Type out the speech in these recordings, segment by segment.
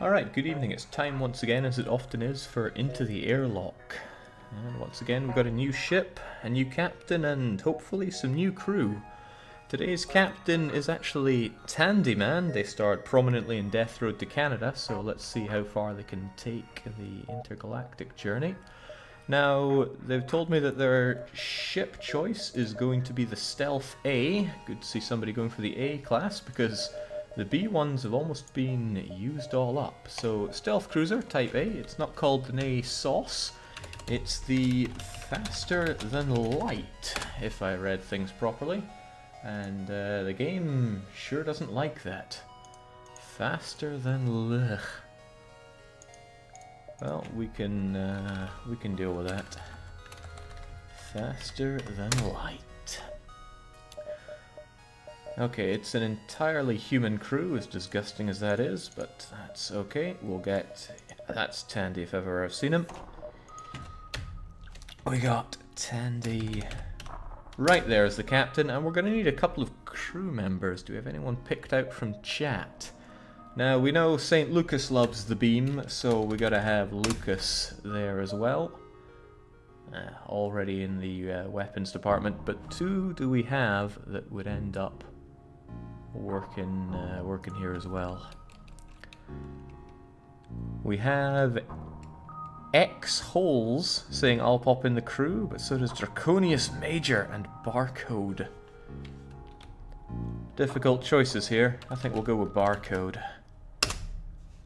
Alright, good evening. It's time once again, as it often is, for Into the Airlock. And once again, we've got a new ship, a new captain, and hopefully some new crew. Today's captain is actually Tandy Man. They starred prominently in Death Road to Canada, so let's see how far they can take the intergalactic journey. Now, they've told me that their ship choice is going to be the Stealth A. Good to see somebody going for the A class, because the B ones have almost been used all up. So, Stealth Cruiser, Type A. It's not called an A sauce. It's the Faster Than Light, if I read things properly. And the game sure doesn't like that. Faster than Lech. Well, we can deal with that. Faster than light. Okay, it's an entirely human crew, as disgusting as that is, but that's okay. We'll get... That's Tandy if ever I've seen him. We got Tandy right there as the captain, and we're going to need a couple of crew members. Do we have anyone picked out from chat? Now, we know St. Lucas loves the beam, so we gotta have Lucas there as well. Already in the weapons department, but who do we have that would end up working here as well? We have X Holes saying I'll pop in the crew, but so does Draconius Major and Barcode. Difficult choices here. I think we'll go with Barcode.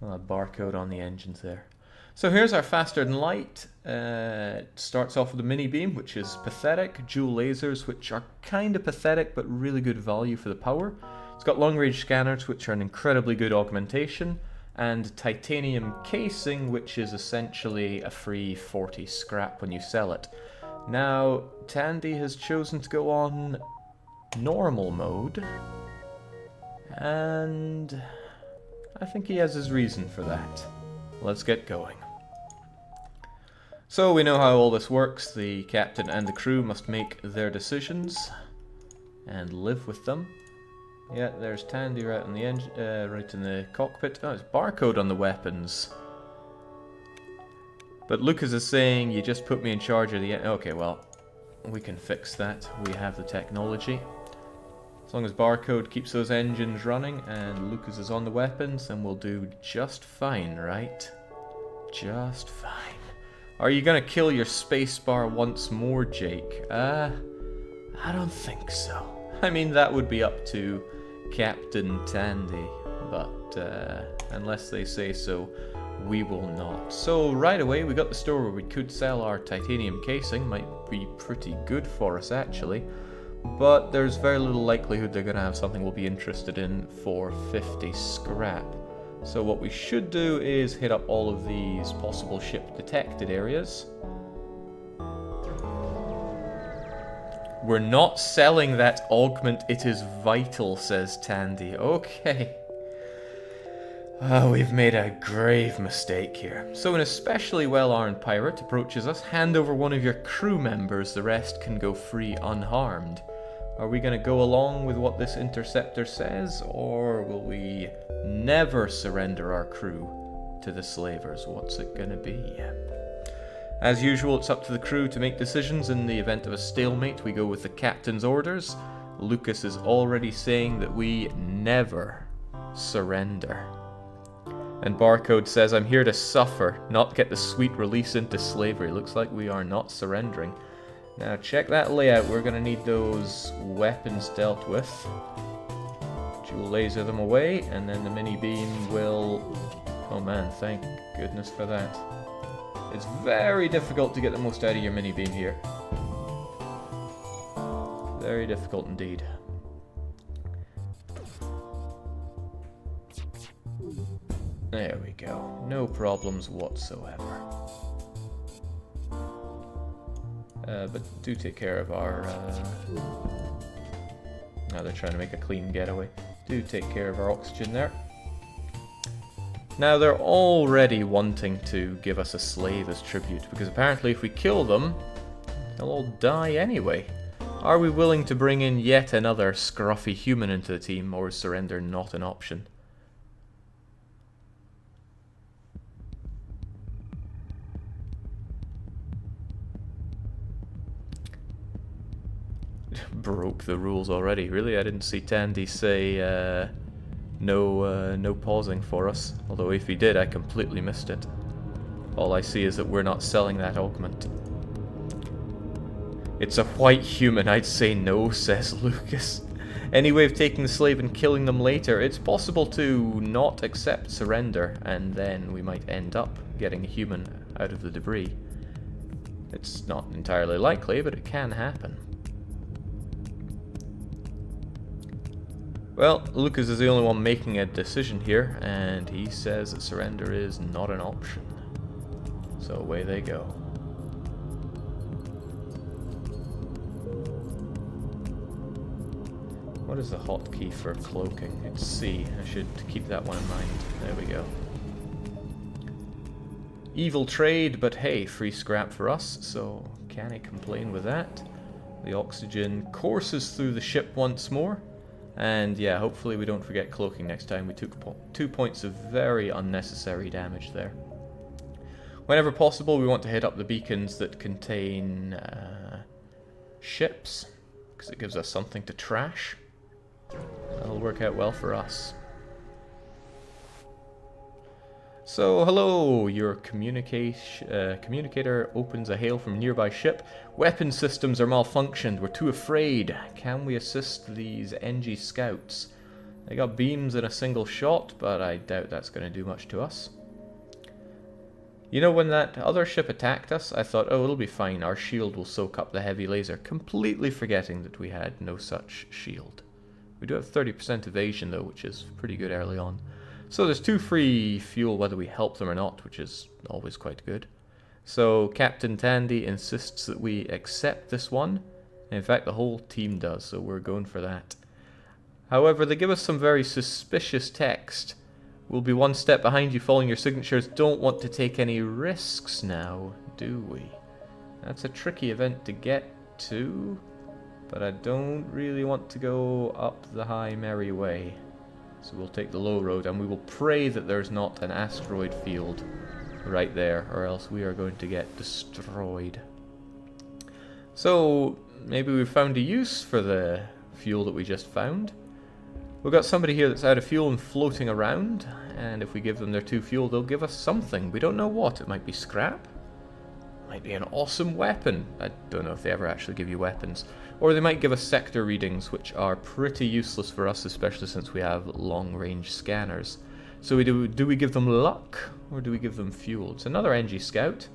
A barcode on the engines there. So here's our Faster Than Light. It starts off with a mini beam, which is pathetic. Dual lasers, which are kind of pathetic, but really good value for the power. It's got long range scanners, which are an incredibly good augmentation. And titanium casing, which is essentially a free 40 scrap when you sell it. Now, Tandy has chosen to go on normal mode. And I think he has his reason for that. Let's get going. So we know how all this works. The captain and the crew must make their decisions and live with them. Yeah, there's Tandy right on the right in the cockpit. Oh, it's Barcode on the weapons. But Lucas is saying, you just put me in charge of the... Okay, well, we can fix that. We have the technology. As long as Barcode keeps those engines running and Lucas is on the weapons, then we'll do just fine, right? Just fine. Are you gonna kill your spacebar once more, Jake? I don't think so. I mean, that would be up to Captain Tandy, but unless they say so, we will not. So right away, we got the store where we could sell our titanium casing. Might be pretty good for us, actually. But there's very little likelihood they're going to have something we'll be interested in for 50 scrap. So what we should do is hit up all of these possible ship detected areas. We're not selling that augment, it is vital, says Tandy. Okay. Oh, we've made a grave mistake here. So an especially well-armed pirate approaches us. Hand over one of your crew members, the rest can go free unharmed. Are we going to go along with what this interceptor says, or will we never surrender our crew to the slavers? What's it going to be? As usual, it's up to the crew to make decisions. In the event of a stalemate, we go with the captain's orders. Lucas is already saying that we never surrender. And Barcode says, I'm here to suffer, not get the sweet release into slavery. Looks like we are not surrendering. Now check that layout, we're going to need those weapons dealt with. Dual laser them away, and then the mini beam will... Oh man, thank goodness for that. It's very difficult to get the most out of your mini beam here. Very difficult indeed. There we go, no problems whatsoever. But do take care of our... Now they're trying to make a clean getaway. Do take care of our oxygen there. Now they're already wanting to give us a slave as tribute, because apparently if we kill them, they'll all die anyway. Are we willing to bring in yet another scruffy human into the team, or is surrender not an option? broke the rules already. Really, I didn't see Tandy say no pausing for us. Although if he did, I completely missed it. All I see is that we're not selling that augment. It's a white human, I'd say no, says Lucas. Any way of taking the slave and killing them later? It's possible to not accept surrender, and then we might end up getting a human out of the debris. It's not entirely likely, but it can happen. Well, Lucas is the only one making a decision here, and he says that surrender is not an option. So away they go. What is the hotkey for cloaking? It's C. I should keep that one in mind. There we go. Evil trade, but hey, free scrap for us, so can I complain with that? The oxygen courses through the ship once more. And yeah, hopefully we don't forget cloaking next time. We took 2 points of very unnecessary damage there. Whenever possible, we want to hit up the beacons that contain ships, because it gives us something to trash. That'll work out well for us. So, hello, your communicator opens a hail from nearby ship. Weapon systems are malfunctioned. We're too afraid. Can we assist these Engi scouts? They got beams in a single shot, but I doubt that's going to do much to us. You know, when that other ship attacked us, I thought, oh, it'll be fine. Our shield will soak up the heavy laser, completely forgetting that we had no such shield. We do have 30% evasion, though, which is pretty good early on. So there's 2 free fuel whether we help them or not, which is always quite good. So Captain Tandy insists that we accept this one. In fact, the whole team does, so we're going for that. However, they give us some very suspicious text. We'll be 1 step behind you following your signatures. Don't want to take any risks now, do we? That's a tricky event to get to, but I don't really want to go up the high merry way. So we'll take the low road, and we will pray that there's not an asteroid field right there, or else we are going to get destroyed. So maybe we've found a use for the fuel that we just found. We've got somebody here that's out of fuel and floating around, and if we give them their 2 fuel, they'll give us something. We don't know what. It might be scrap. It might be an awesome weapon. I don't know if they ever actually give you weapons. Or they might give us sector readings, which are pretty useless for us, especially since we have long-range scanners. So do we give them luck, or do we give them fuel? It's another Engi scout,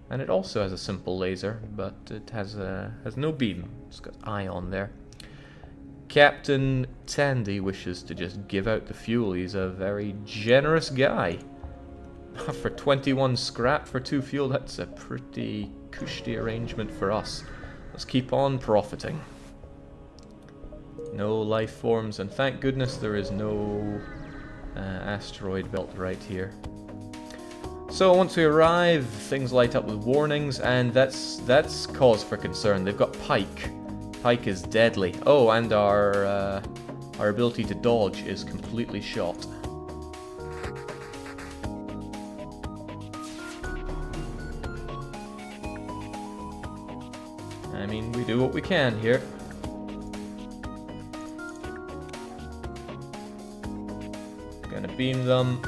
and it also has a simple laser, but it has no beam. It's got ion there. Captain Tandy wishes to just give out the fuel. He's a very generous guy. For 21 scrap for 2 fuel, that's a pretty cushy arrangement for us. Let's keep on profiting. No life forms, and thank goodness there is no asteroid belt right here. So once we arrive, things light up with warnings, and that's cause for concern. They've got pike. Pike is deadly. Oh, and our ability to dodge is completely shot. I mean, we do what we can here. Gonna beam them.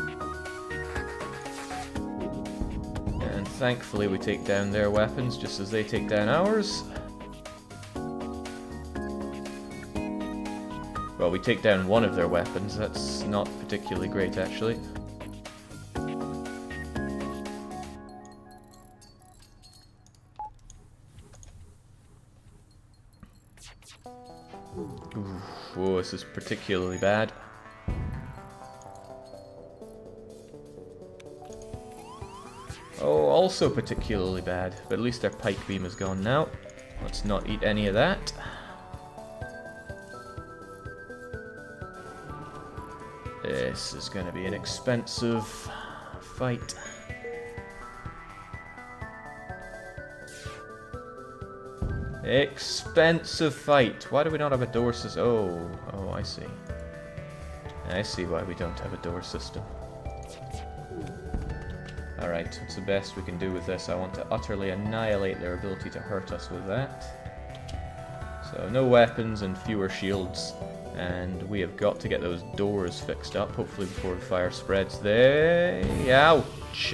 And thankfully we take down their weapons just as they take down ours. Well, we take down one of their weapons. That's not particularly great, actually. Whoa, this is particularly bad. Oh, also particularly bad. But at least their pike beam is gone now. Let's not eat any of that. This is going to be an expensive fight. Expensive fight. Why do we not have a door system? Oh, I see. I see why we don't have a door system. Alright, what's the best we can do with this? I want to utterly annihilate their ability to hurt us with that. So no weapons and fewer shields. And we have got to get those doors fixed up, hopefully before the fire spreads. Ouch!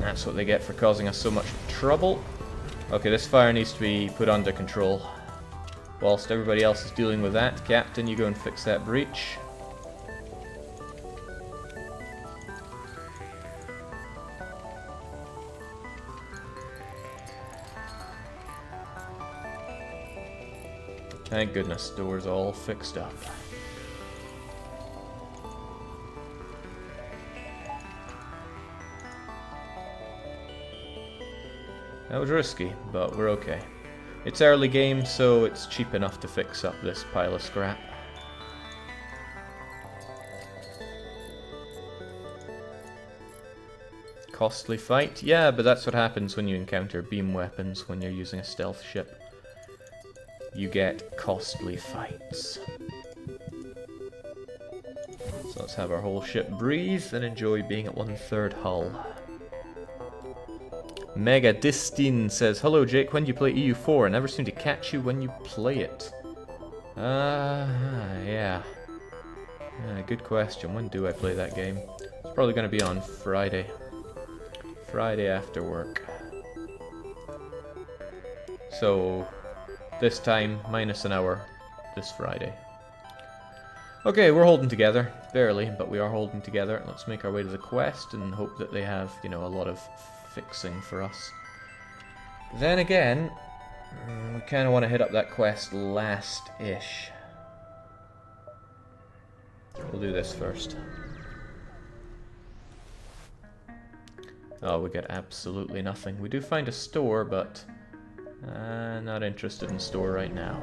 That's what they get for causing us so much trouble. Okay, this fire needs to be put under control. Whilst everybody else is dealing with that, Captain, you go and fix that breach. Thank goodness, door's all fixed up. That was risky, but we're okay. It's early game, so it's cheap enough to fix up this pile of scrap. Costly fight? Yeah, but that's what happens when you encounter beam weapons when you're using a stealth ship. You get costly fights. So let's have our whole ship breathe and enjoy being at 1/3 hull. Mega Distin says, "Hello Jake, when do you play EU4? I never seem to catch you when you play it." Yeah. Good question. When do I play that game? It's probably going to be on Friday. Friday after work. So, this time, minus an hour, this Friday. Okay, we're holding together. Barely, but we are holding together. Let's make our way to the quest and hope that they have, you know, a lot of fixing for us. Then again, we kind of want to hit up that quest last-ish. We'll do this first. Oh, we get absolutely nothing. We do find a store, but not interested in store right now.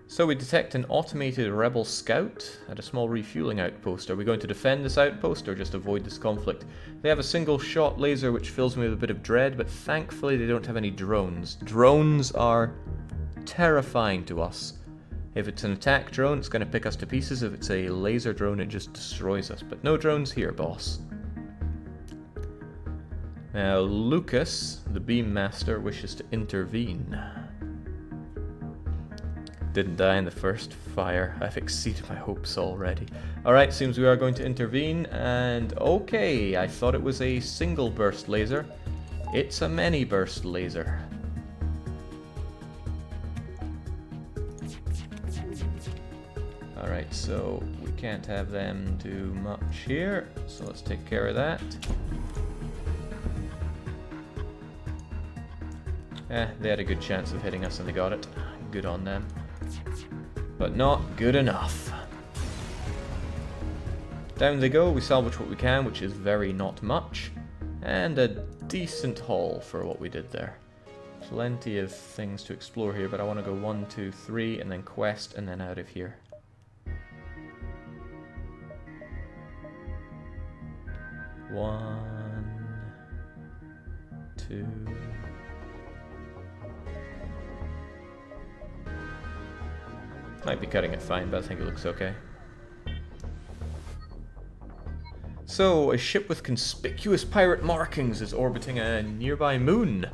So we detect an automated rebel scout at a small refueling outpost. Are we going to defend this outpost or just avoid this conflict? They have a single shot laser which fills me with a bit of dread, but thankfully they don't have any drones. Drones are terrifying to us. If it's an attack drone, it's going to pick us to pieces. If it's a laser drone, it just destroys us. But no drones here, boss. Now, Lucas, the beam master, wishes to intervene. Didn't die in the first fire. I've exceeded my hopes already. Alright, seems we are going to intervene, and okay, I thought it was a single burst laser. It's a many burst laser. Alright, so we can't have them do much here, so let's take care of that. They had a good chance of hitting us and they got it. Good on them. But not good enough. Down they go, we salvage what we can, which is very not much. And a decent haul for what we did there. Plenty of things to explore here, but I want to go 1, 2, 3, and then quest, and then out of here. One, 2... Might be cutting it fine, but I think it looks okay. So, a ship with conspicuous pirate markings is orbiting a nearby moon.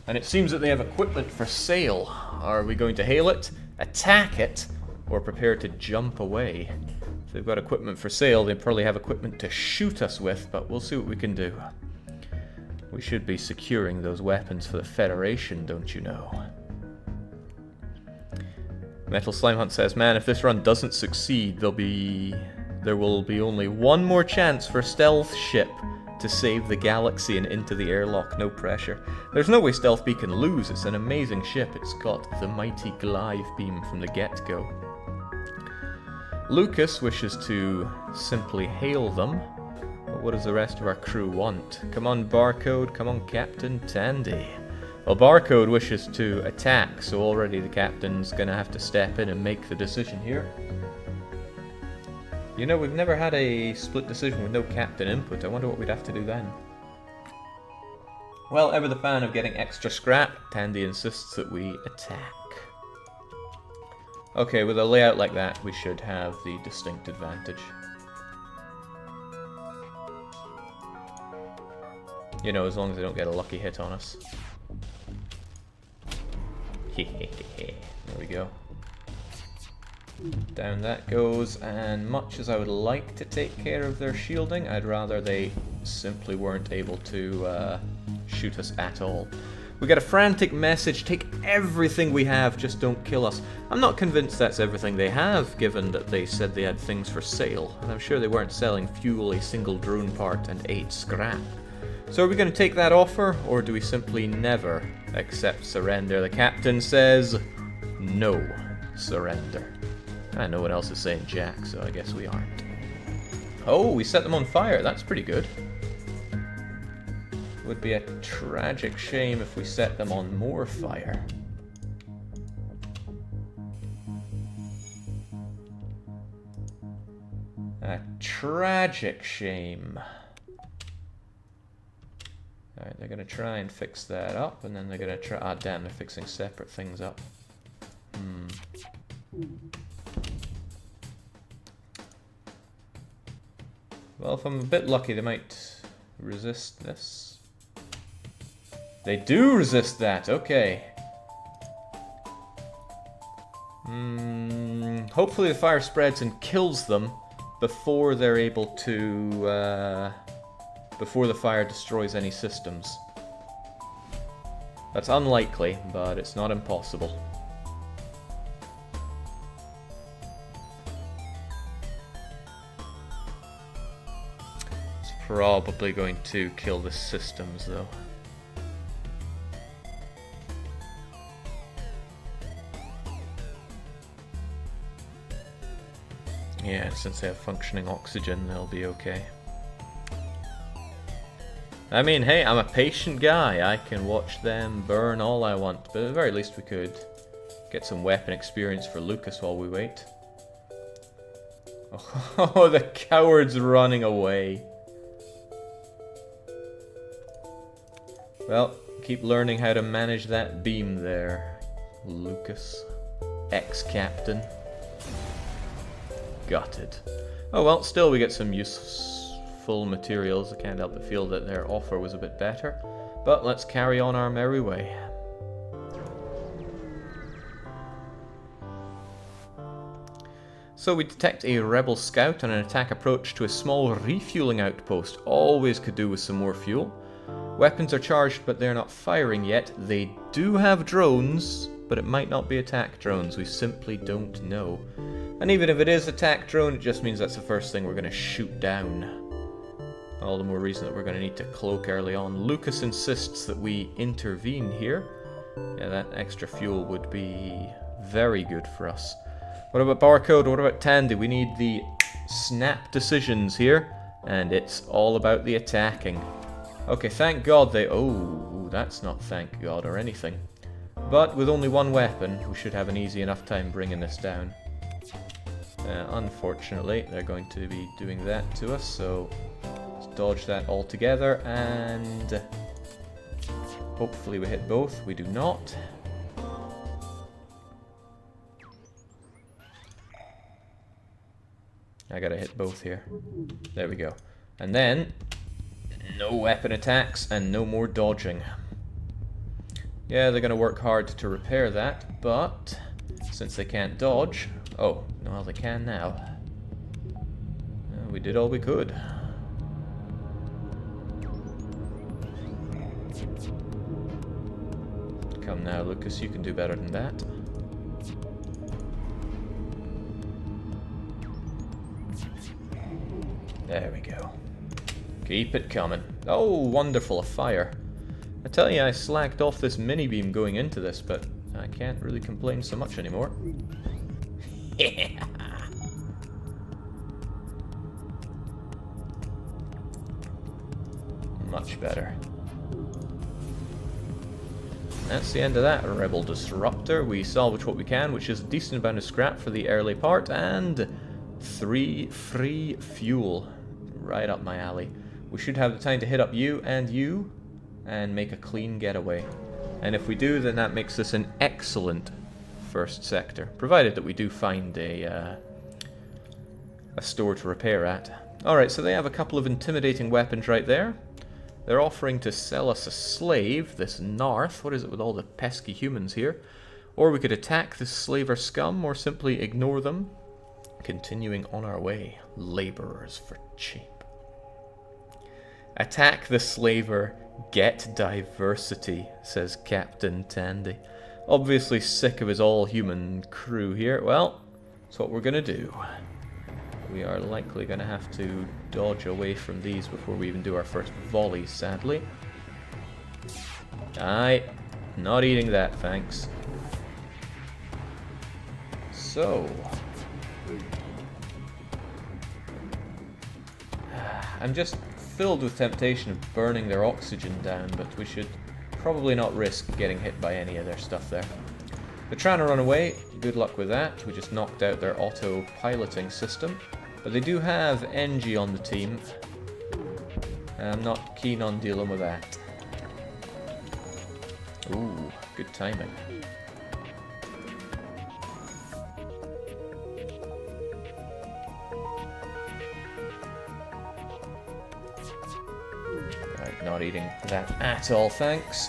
And it seems that they have equipment for sale. Are we going to hail it, attack it, or prepare to jump away? If they've got equipment for sale, they probably have equipment to shoot us with, but we'll see what we can do. We should be securing those weapons for the Federation, don't you know? Metal Slime Hunt says, "Man, if this run doesn't succeed, there will be only one more chance for Stealth Ship to save the galaxy and into the airlock, no pressure. There's no way Stealth B can lose, it's an amazing ship, it's got the mighty glaive beam from the get-go." Lucas wishes to simply hail them, but what does the rest of our crew want? Come on Barcode, come on Captain Tandy. Well, Barcode wishes to attack, so already the captain's gonna have to step in and make the decision here. You know, we've never had a split decision with no captain input. I wonder what we'd have to do then. Well, ever the fan of getting extra scrap, Tandy insists that we attack. Okay, with a layout like that, we should have the distinct advantage. You know, as long as they don't get a lucky hit on us. There we go. Down that goes, and much as I would like to take care of their shielding, I'd rather they simply weren't able to shoot us at all. We get a frantic message, take everything we have, just don't kill us. I'm not convinced that's everything they have, given that they said they had things for sale, and I'm sure they weren't selling fuel, a single drone part, and 8 scrap. So are we going to take that offer, or do we simply never accept surrender? The captain says, no surrender. And no one else is saying jack, so I guess we aren't. Oh, we set them on fire, that's pretty good. Would be a tragic shame if we set them on more fire. A tragic shame. Alright, they're gonna try and fix that up, and then they're gonna try... Ah, damn, they're fixing separate things up. Well, if I'm a bit lucky, they might resist this. They do resist that, okay. Hopefully the fire spreads and kills them before they're able to... before the fire destroys any systems. That's unlikely, but it's not impossible. It's probably going to kill the systems, though. Yeah, since they have functioning oxygen, they'll be okay. I mean, hey, I'm a patient guy. I can watch them burn all I want. But at the very least we could get some weapon experience for Lucas while we wait. Oh, the coward's running away. Well, keep learning how to manage that beam there, Lucas. Ex-captain. Gutted. Oh well, still we get some useful materials. I can't help but feel that their offer was a bit better. But let's carry on our merry way. So we detect a rebel scout on an attack approach to a small refueling outpost. Always could do with some more fuel. Weapons are charged, but they're not firing yet. They do have drones, but it might not be attack drones. We simply don't know. And even if it is attack drone, it just means that's the first thing we're going to shoot down. All the more reason that we're going to need to cloak early on. Lucas insists that we intervene here. Yeah, that extra fuel would be very good for us. What about Barcode? What about Tandy? We need the snap decisions here. And it's all about the attacking. Okay, thank God they... Oh, that's not thank God or anything. But with only one weapon, we should have an easy enough time bringing this down. Unfortunately, they're going to be doing that to us, so let's dodge that altogether, and hopefully we hit both. We do not. I gotta hit both here. There we go. And then, no weapon attacks and no more dodging. Yeah, they're gonna work hard to repair that, but since they can't dodge... Oh, no, they can now. We did all we could. Come now, Lucas, you can do better than that. There we go. Keep it coming. Oh, wonderful, a fire. I tell you, I slacked off this mini-beam going into this, but I can't really complain so much anymore. Yeah. Much better. That's the end of that rebel disruptor. We salvage what we can, which is a decent amount of scrap for the early part, and 3 free fuel. Right up my alley. We should have the time to hit up you, and make a clean getaway. And if we do, then that makes this an excellent first sector, provided that we do find a store to repair at. Alright, so they have a couple of intimidating weapons right there. They're offering to sell us a slave, this Narth. What is it with all the pesky humans here? Or we could attack the slaver scum, or simply ignore them. Continuing on our way. Laborers for cheap. Attack the slaver, get diversity, says Captain Tandy. Obviously sick of his all-human crew here. Well, that's what we're going to do. We are likely going to have to dodge away from these before we even do our first volley, sadly. Aye, not eating that, thanks. So... I'm just filled with temptation of burning their oxygen down, but we should probably not risk getting hit by any of their stuff there. They're trying to run away. Good luck with that. We just knocked out their auto-piloting system. But they do have Engi on the team. I'm not keen on dealing with that. Ooh, good timing. Right, not eating that at all, thanks.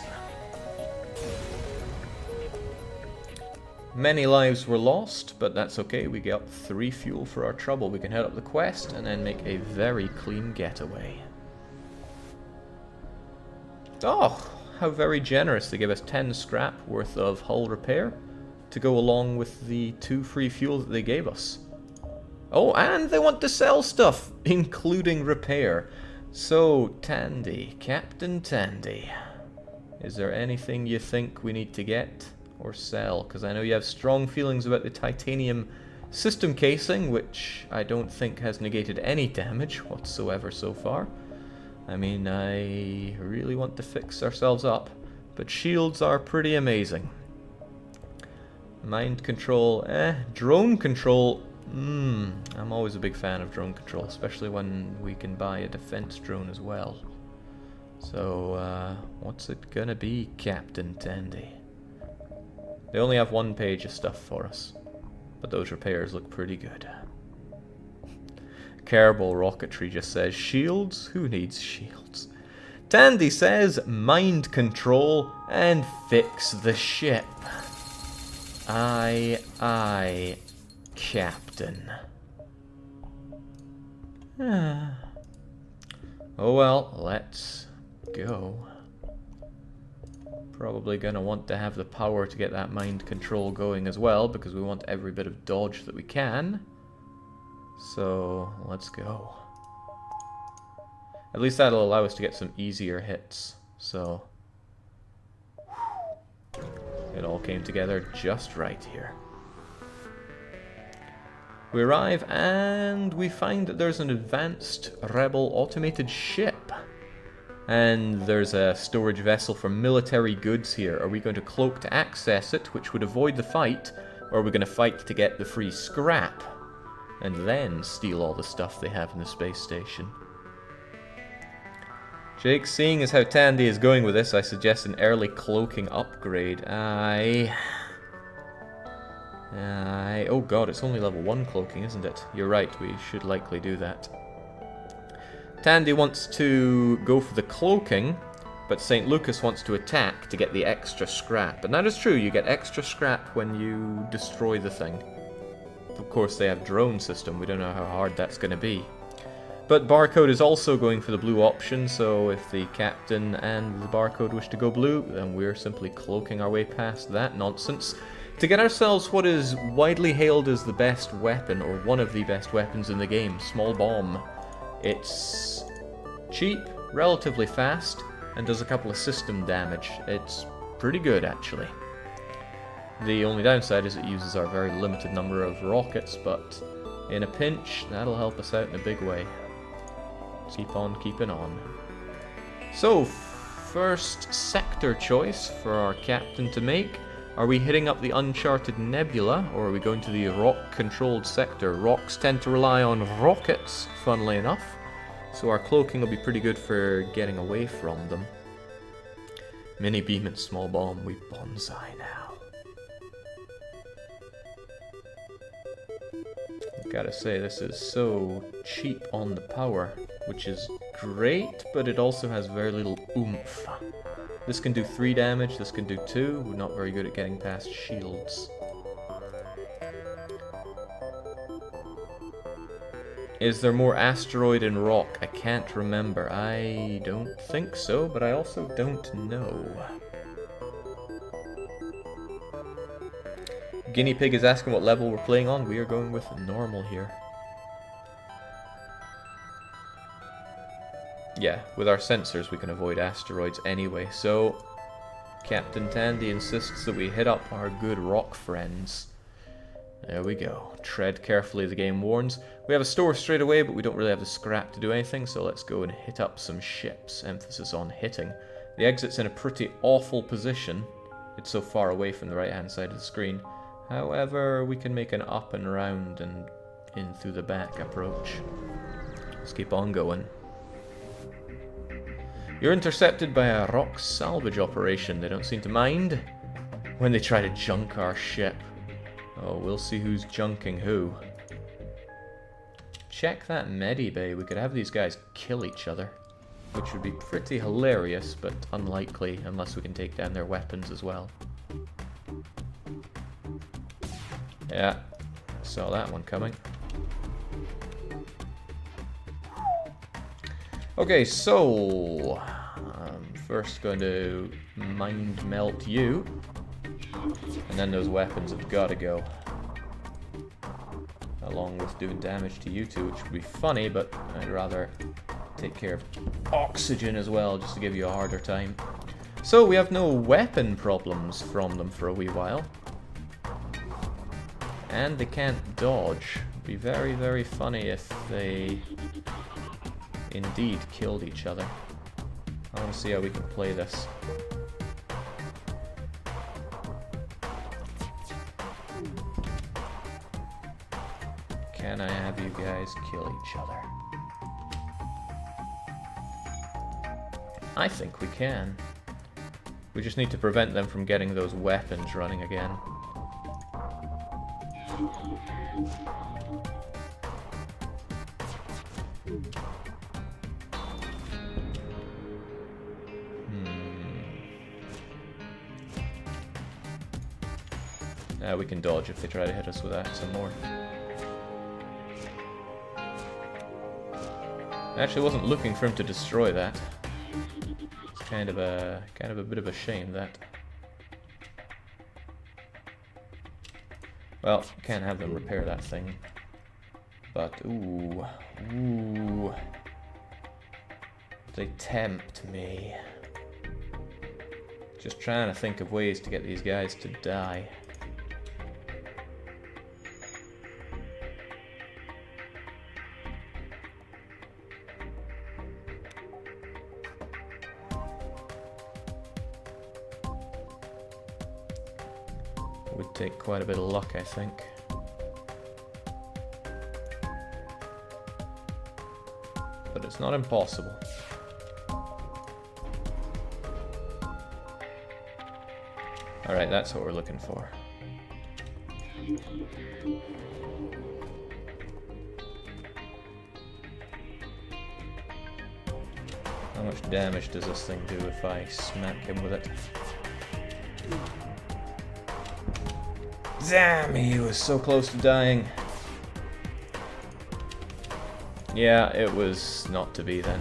Many lives were lost, but that's okay. We get 3 fuel for our trouble. We can head up the quest and then make a very clean getaway. Oh, how very generous. They give us 10 scrap worth of hull repair to go along with the 2 free fuel that they gave us. Oh, and they want to sell stuff, including repair. So, Tandy, Captain Tandy, is there anything you think we need to get or sell? Because I know you have strong feelings about the titanium system casing, which I don't think has negated any damage whatsoever so far. I mean, I really want to fix ourselves up, but shields are pretty amazing. Mind control, drone control, I'm always a big fan of drone control, especially when we can buy a defense drone as well. So, what's it gonna be, Captain Tandy? They only have 1 page of stuff for us, but those repairs look pretty good. Kerbal Rocketry just says, shields? Who needs shields? Tandy says, mind control and fix the ship. Aye, aye, Captain. Oh well, let's go. Probably going to want to have the power to get that mind control going as well, because we want every bit of dodge that we can. So, let's go. At least that'll allow us to get some easier hits. So, it all came together just right here. We arrive and we find that there's an advanced rebel automated ship. And there's a storage vessel for military goods here. Are we going to cloak to access it, which would avoid the fight, or are we going to fight to get the free scrap and then steal all the stuff they have in the space station? Jake, seeing as how Tandy is going with this, I suggest an early cloaking upgrade. Oh god, it's only level 1 cloaking, isn't it? You're right, we should likely do that. Tandy wants to go for the cloaking, but St. Lucas wants to attack to get the extra scrap. And that is true, you get extra scrap when you destroy the thing. Of course, they have drone system, we don't know how hard that's going to be. But Barcode is also going for the blue option, so if the captain and the Barcode wish to go blue, then we're simply cloaking our way past that nonsense to get ourselves what is widely hailed as the best weapon, or one of the best weapons in the game, Small Bomb. It's cheap, relatively fast, and does a couple of system damage. It's pretty good, actually. The only downside is it uses our very limited number of rockets, but in a pinch, that'll help us out in a big way. Let's keep on keeping on. So, first sector choice for our captain to make. Are we hitting up the Uncharted Nebula, or are we going to the rock-controlled sector? Rocks tend to rely on rockets, funnily enough, so our cloaking will be pretty good for getting away from them. Mini beam and small bomb, we bonsai now. Gotta say, this is so cheap on the power, which is great, but it also has very little oomph. This can do 3 damage, this can do 2. We're not very good at getting past shields. Is there more asteroid and rock? I can't remember. I don't think so, but I also don't know. Guinea Pig is asking what level we're playing on. We are going with normal here. Yeah, with our sensors we can avoid asteroids anyway, so Captain Tandy insists that we hit up our good rock friends. There we go. Tread carefully, the game warns. We have a store straight away, but we don't really have the scrap to do anything, so let's go and hit up some ships. Emphasis on hitting. The exit's in a pretty awful position. It's so far away from the right-hand side of the screen. However, we can make an up and round and in through the back approach. Let's keep on going. You're intercepted by a rock salvage operation. They don't seem to mind when they try to junk our ship. Oh, we'll see who's junking who. Check that medibay. We could have these guys kill each other, which would be pretty hilarious, but unlikely unless we can take down their weapons as well. Yeah, saw that one coming. Okay, so I'm first going to mind melt you, and then those weapons have got to go, along with doing damage to you two, which would be funny, but I'd rather take care of oxygen as well, just to give you a harder time. So we have no weapon problems from them for a wee while. And they can't dodge. It'd be very, very funny if they indeed killed each other. I want to see how we can play this. Can I have you guys kill each other? I think we can. We just need to prevent them from getting those weapons running again. We can dodge if they try to hit us with that some more. I actually wasn't looking for him to destroy that. It's kind of a bit of a shame that. Well, can't have them repair that thing. But ooh. They tempt me. Just trying to think of ways to get these guys to die. Would take quite a bit of luck, I think. But it's not impossible. Alright, that's what we're looking for. How much damage does this thing do if I smack him with it? Damn, he was so close to dying. Yeah, it was not to be then.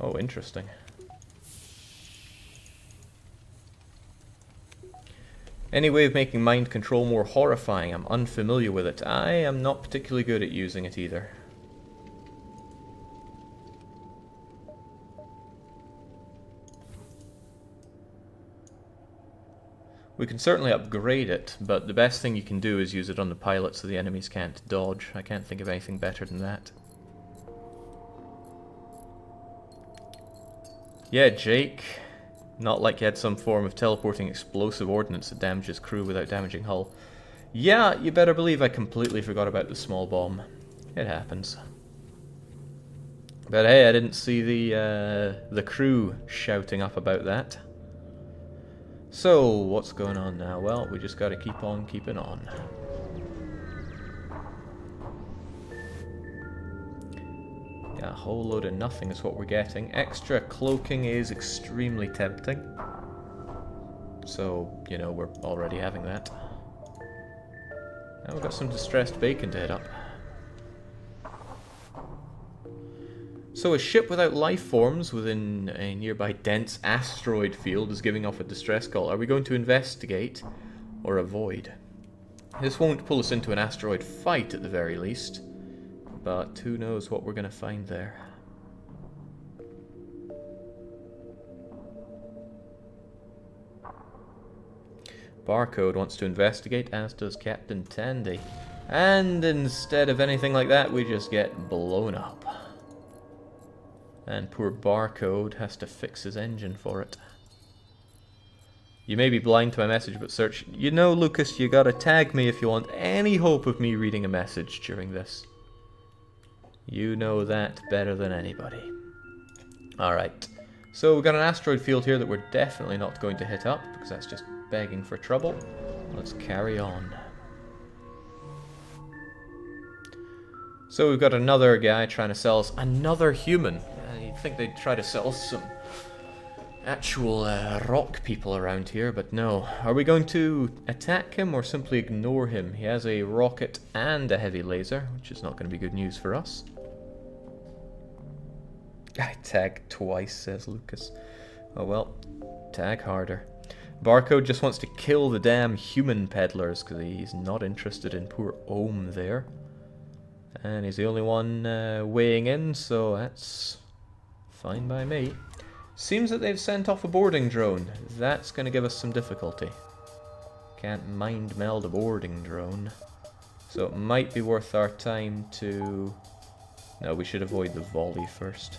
Oh, interesting. Any way of making mind control more horrifying? I'm unfamiliar with it. I am not particularly good at using it either. We can certainly upgrade it, but the best thing you can do is use it on the pilot so the enemies can't dodge. I can't think of anything better than that. Yeah, Jake. Not like you had some form of teleporting explosive ordnance that damages crew without damaging hull. Yeah, you better believe I completely forgot about the small bomb. It happens. But hey, I didn't see the crew shouting up about that. So, what's going on now? Well, we just gotta keep on keeping on. Yeah, a whole load of nothing is what we're getting. Extra cloaking is extremely tempting. So, you know, we're already having that. Now we've got some distressed bacon to hit up. So a ship without life forms within a nearby dense asteroid field is giving off a distress call. Are we going to investigate or avoid? This won't pull us into an asteroid fight at the very least, but who knows what we're going to find there. Barcode wants to investigate, as does Captain Tandy. And instead of anything like that, we just get blown up. And poor Barcode has to fix his engine for it. You may be blind to my message, but search... You know, Lucas, you gotta tag me if you want any hope of me reading a message during this. You know that better than anybody. Alright. So we've got an asteroid field here that we're definitely not going to hit up, because that's just begging for trouble. Let's carry on. So we've got another guy trying to sell us another human. You'd think they'd try to sell us some actual rock people around here, but no. Are we going to attack him or simply ignore him? He has a rocket and a heavy laser, which is not going to be good news for us. I tag twice, says Lucas. Oh well, tag harder. Barcode just wants to kill the damn human peddlers because he's not interested in poor Ohm there. And he's the only one weighing in, so that's fine by me. Seems that they've sent off a boarding drone. That's going to give us some difficulty. Can't mind meld a boarding drone. So it might be worth our time to... No, we should avoid the volley first.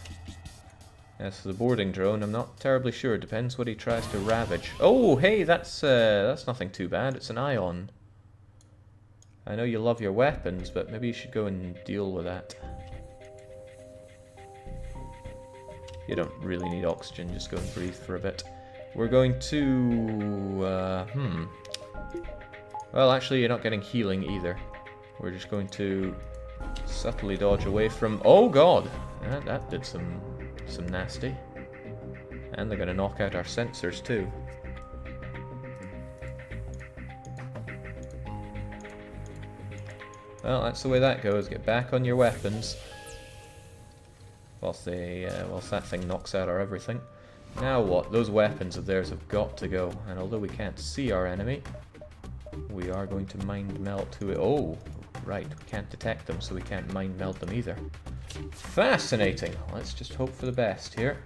As for the boarding drone, I'm not terribly sure. Depends what he tries to ravage. Oh, hey, that's nothing too bad. It's an ion. I know you love your weapons, but maybe you should go and deal with that. You don't really need oxygen, just go and breathe for a bit. We're going to... Well, actually, you're not getting healing either. We're just going to subtly dodge away from... Oh, God! That did some nasty. And they're going to knock out our sensors, too. Well, that's the way that goes. Get back on your weapons. Whilst that thing knocks out our everything. Now what? Those weapons of theirs have got to go. And although we can't see our enemy, we are going to mind melt who it... Oh, right. We can't detect them, so we can't mind melt them either. Fascinating. Let's just hope for the best here.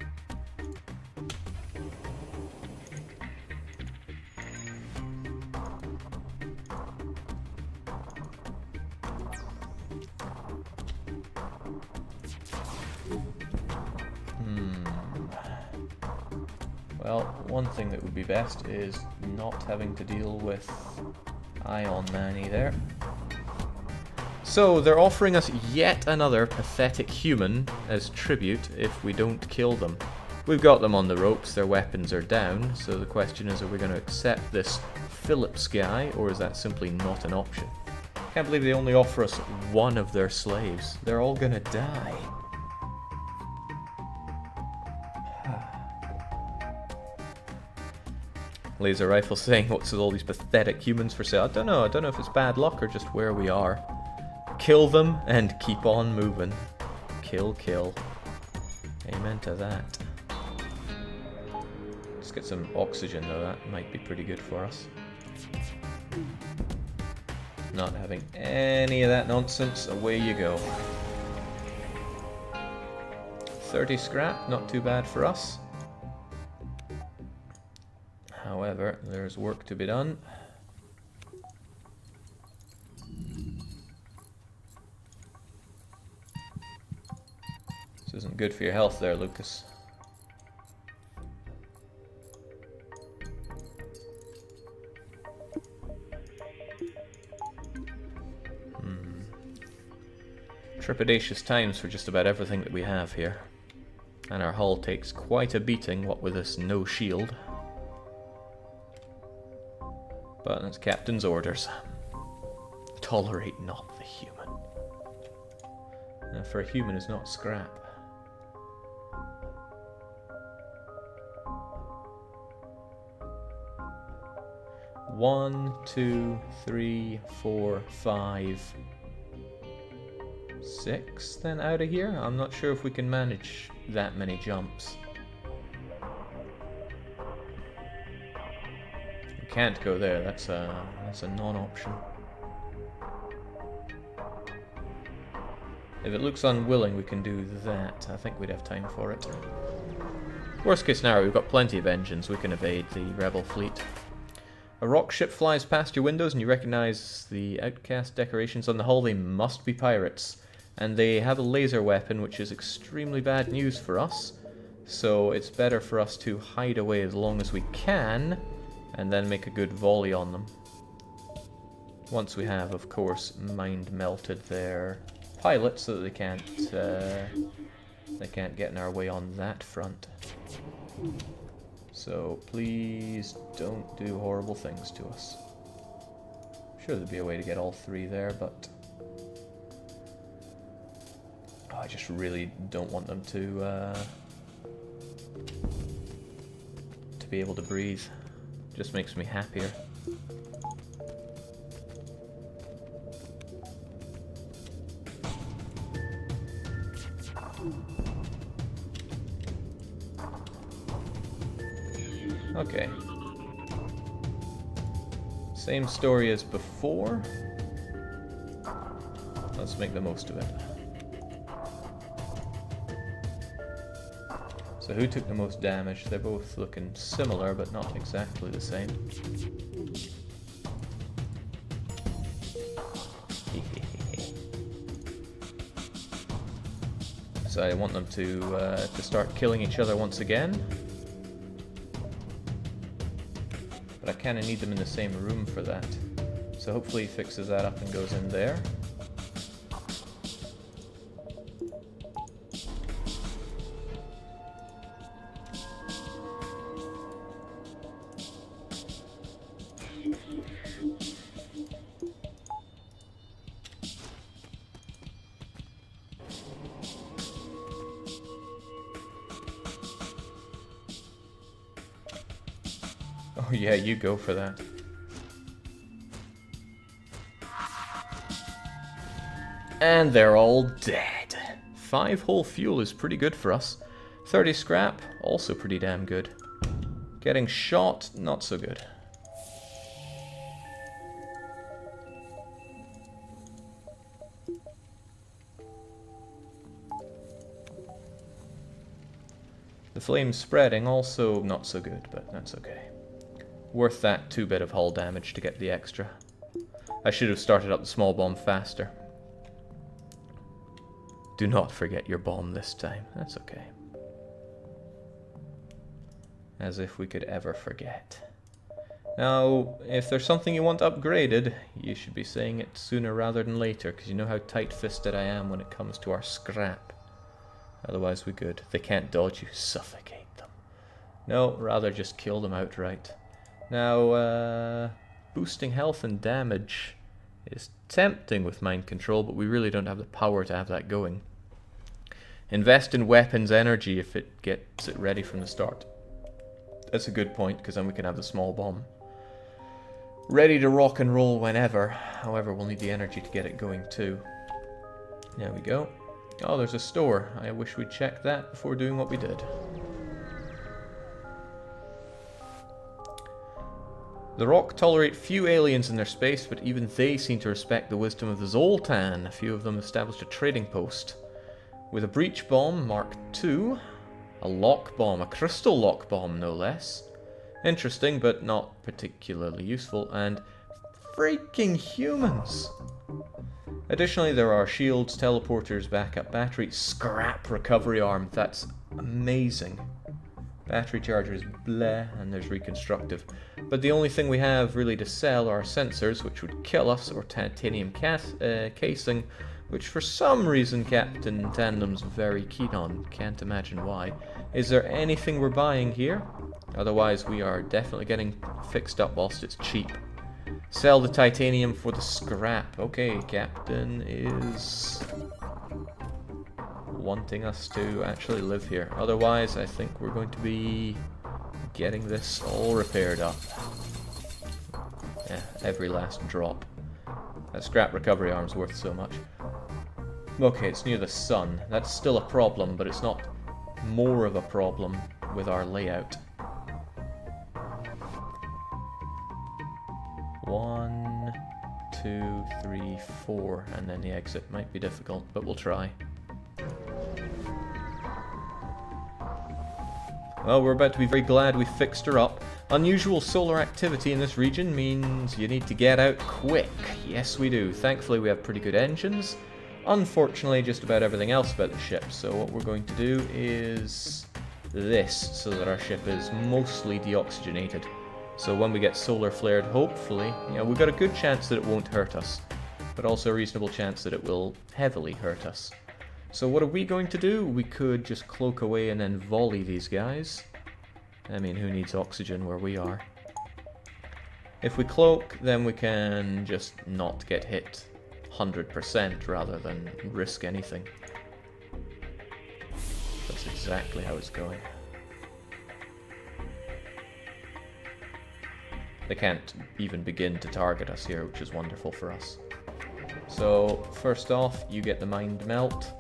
Well, one thing that would be best is not having to deal with Ion Manny there. So, they're offering us yet another pathetic human as tribute if we don't kill them. We've got them on the ropes, their weapons are down, so the question is, are we going to accept this Phillips guy, or is that simply not an option? Can't believe they only offer us one of their slaves. They're all going to die. Laser rifle saying, what's with all these pathetic humans for sale? I don't know if it's bad luck or just where we are. Kill them and keep on moving. Kill, kill. Amen to that. Let's get some oxygen though, that might be pretty good for us. Not having any of that nonsense, away you go. 30 scrap, not too bad for us. However, there's work to be done. This isn't good for your health there, Lucas. Trepidatious times for just about everything that we have here. And our hull takes quite a beating, what with this no shield. But that's Captain's orders. Tolerate not the human. Now, for a human is not scrap. 1, 2, 3, 4, 5, 6 then out of here? I'm not sure if we can manage that many jumps. We can't go there, that's a non-option. If it looks unwilling, we can do that. I think we'd have time for it. Worst case scenario, we've got plenty of engines. We can evade the rebel fleet. A rock ship flies past your windows and you recognize the outcast decorations on the hull. They must be pirates. And they have a laser weapon, which is extremely bad news for us. So it's better for us to hide away as long as we can, and then make a good volley on them. Once we have, of course, mind melted their pilots so that they can't get in our way on that front. So please don't do horrible things to us. I'm sure there'd be a way to get all three there, but I just really don't want them to be able to breathe. Just makes me happier. Okay. Same story as before. Let's make the most of it. So who took the most damage? They're both looking similar, but not exactly the same. So I want them to start killing each other once again. But I kind of need them in the same room for that. So hopefully he fixes that up and goes in there. Oh yeah, you go for that. And they're all dead. 5 whole fuel is pretty good for us. 30 scrap, also pretty damn good. Getting shot, not so good. The flames spreading, also not so good, but that's okay. Worth that 2 bit of hull damage to get the extra. I should have started up the small bomb faster. Do not forget your bomb this time. That's okay. As if we could ever forget. Now, if there's something you want upgraded, you should be saying it sooner rather than later, because you know how tight-fisted I am when it comes to our scrap. Otherwise we could. They can't dodge you. Suffocate them. No, rather just kill them outright. Now, boosting health and damage is tempting with mind control, but we really don't have the power to have that going. Invest in weapons energy if it gets it ready from the start. That's a good point, because then we can have the small bomb ready to rock and roll whenever. However, we'll need the energy to get it going too. There we go. Oh, there's a store. I wish we'd checked that before doing what we did. The Rock tolerate few aliens in their space, but even they seem to respect the wisdom of the Zoltan. A few of them established a trading post. With a breach bomb, Mark II, a lock bomb, a crystal lock bomb no less. Interesting, but not particularly useful, and freaking humans! Additionally, there are shields, teleporters, backup batteries, scrap recovery arm. That's amazing. Battery chargers, bleh, and there's reconstructive. But the only thing we have really to sell are sensors, which would kill us, or titanium casing, which for some reason Captain Tandem's very keen on. Can't imagine why. Is there anything we're buying here? Otherwise we are definitely getting fixed up whilst it's cheap. Sell the titanium for the scrap. Okay, Captain is wanting us to actually live here. Otherwise, I think we're going to be getting this all repaired up. Yeah, every last drop. That scrap recovery arm's worth so much. Okay, it's near the sun. That's still a problem, but it's not more of a problem with our layout. 1, 2, 3, 4, and then the exit. Might be difficult, but we'll try. Well, we're about to be very glad we fixed her up. Unusual solar activity in this region means you need to get out quick. Yes, we do. Thankfully, we have pretty good engines. Unfortunately, just about everything else about the ship. So what we're going to do is this, so that our ship is mostly deoxygenated. So when we get solar flared, hopefully, we've got a good chance that it won't hurt us, but also a reasonable chance that it will heavily hurt us. So what are we going to do? We could just cloak away and then volley these guys. I mean, who needs oxygen where we are? If we cloak, then we can just not get hit 100% rather than risk anything. That's exactly how it's going. They can't even begin to target us here, which is wonderful for us. So, first off, you get the mind melt.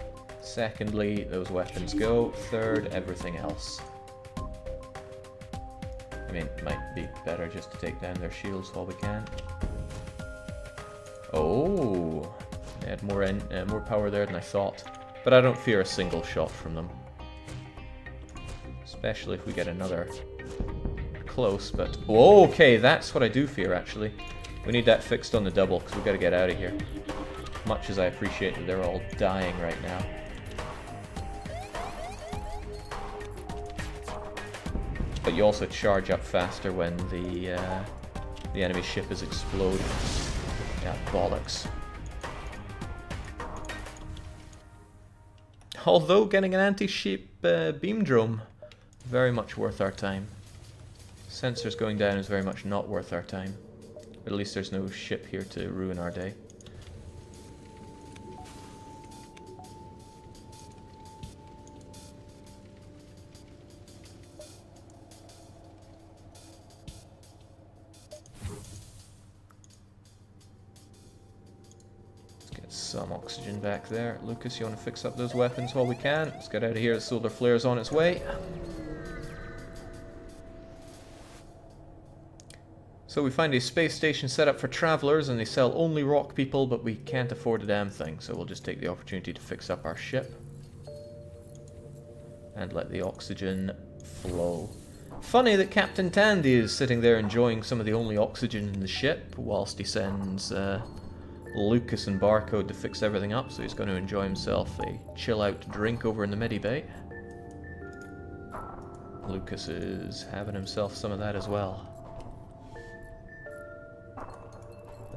Secondly, those weapons go. Third, everything else. I mean, it might be better just to take down their shields while we can. Oh, they had more power there than I thought. But I don't fear a single shot from them. Especially if we get another close, but... Oh, okay, that's what I do fear, actually. We need that fixed on the double, because we've got to get out of here. Much as I appreciate that they're all dying right now. But you also charge up faster when the enemy ship is exploding. Yeah, bollocks. Although getting an anti-ship beam drone, very much worth our time. Sensors going down is very much not worth our time. At least there's no ship here to ruin our day. Let's get some oxygen back there. Lucas, you want to fix up those weapons while we can? Let's get out of here. The solar flare's on its way. So we find a space station set up for travelers, and they sell only rock people, but we can't afford a damn thing, so we'll just take the opportunity to fix up our ship. And let the oxygen flow. Funny that Captain Tandy is sitting there enjoying some of the only oxygen in the ship, whilst he sends Lucas and Barcode to fix everything up, so he's going to enjoy himself a chill-out drink over in the midi-bay. Lucas is having himself some of that as well.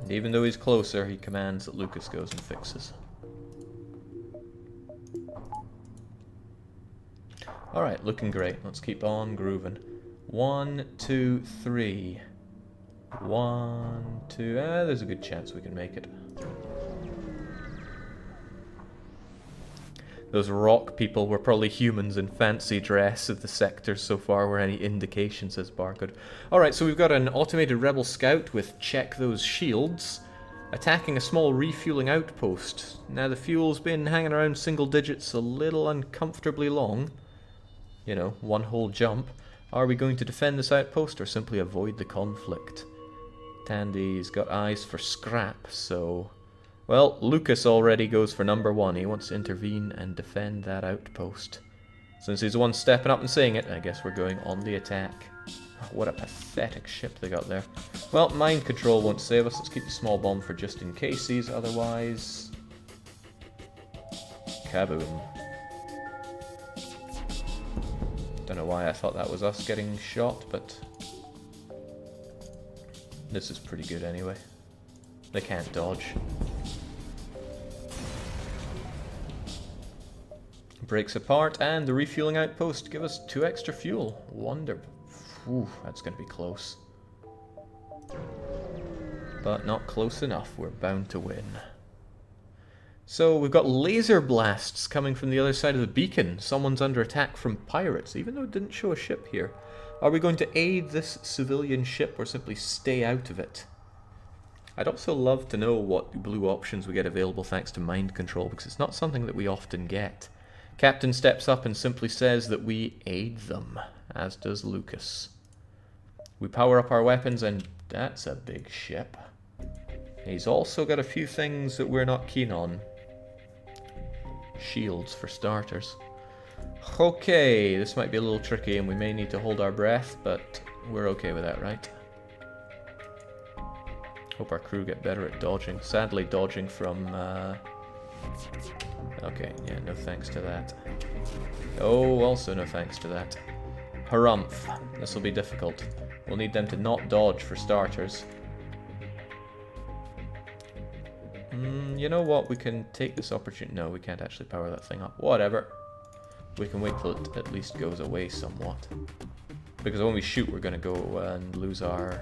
And even though he's closer, he commands that Lucas goes and fixes. Alright, looking great. Let's keep on grooving. 1, 2, 3. 1, 2... there's a good chance we can make it. Those rock people were probably humans in fancy dress at the sectors so far were any indication, says Barcode. Alright, so we've got an automated rebel scout with check those shields, attacking a small refueling outpost. Now the fuel's been hanging around single digits a little uncomfortably long. You know, one whole jump. Are we going to defend this outpost or simply avoid the conflict? Tandy's got eyes for scrap, so... Well, Lucas already goes for number 1. He wants to intervene and defend that outpost. Since he's the one stepping up and saying it, I guess we're going on the attack. Oh, what a pathetic ship they got there. Well, mind control won't save us. Let's keep the small bomb for just in cases, otherwise... Kaboom. Don't know why I thought that was us getting shot, but... This is pretty good anyway. They can't dodge. Breaks apart, and the refueling outpost give us 2 extra fuel. Wonder. Ooh, that's going to be close. But not close enough. We're bound to win. So we've got laser blasts coming from the other side of the beacon. Someone's under attack from pirates, even though it didn't show a ship here. Are we going to aid this civilian ship or simply stay out of it? I'd also love to know what blue options we get available thanks to mind control, because it's not something that we often get. Captain steps up and simply says that we aid them, as does Lucas. We power up our weapons, and that's a big ship. He's also got a few things that we're not keen on. Shields, for starters. Okay, this might be a little tricky and we may need to hold our breath, but we're okay with that, right? Hope our crew get better at dodging. Sadly, dodging from... Okay, yeah, no thanks to that. Oh, also no thanks to that. Harumph. This will be difficult. We'll need them to not dodge, for starters. You know what? We can take this opportunity... No, we can't actually power that thing up. Whatever. We can wait till it at least goes away somewhat. Because when we shoot, we're going to go and lose our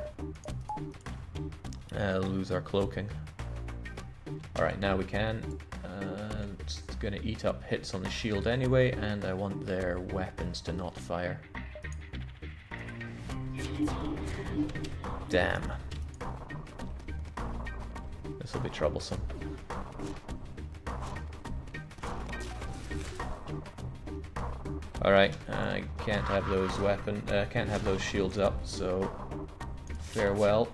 cloaking. Alright, now we can. It's going to eat up hits on the shield anyway, and I want their weapons to not fire. Damn. This will be troublesome. Alright, I can't have those can't have those shields up, so farewell.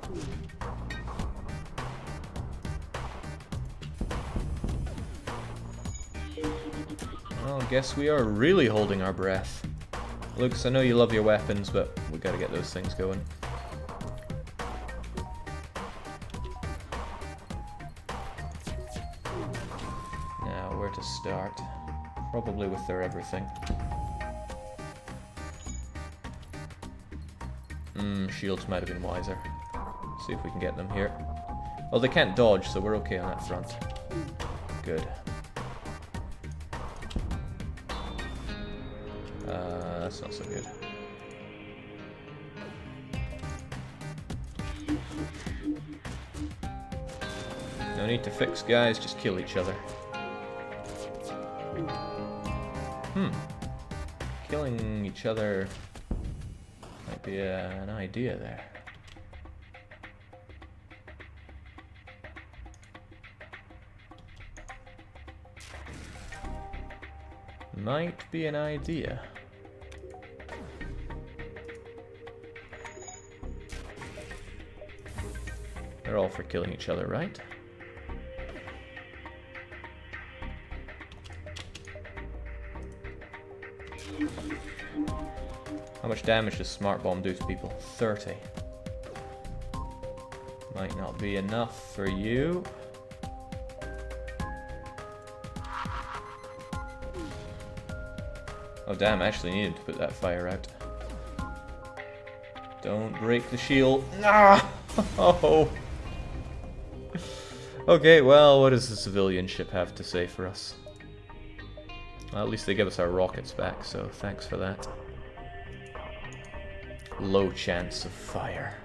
Well, I guess we are really holding our breath. Lucas, I know you love your weapons, but we gotta get those things going. Now, where to start? Probably with their everything. Shields might have been wiser. See if we can get them here. Well, they can't dodge, so we're okay on that front. Good. That's not so good. No need to fix, guys, just kill each other. Killing each other might be an idea there. Might be an idea. They're all for killing each other, right? How much damage does Smart Bomb do to people? 30. Might not be enough for you. Oh damn, I actually needed to put that fire out. Don't break the shield. Ah! Oh! Okay, well, what does the civilian ship have to say for us? Well, at least they give us our rockets back, so thanks for that. Low chance of fire.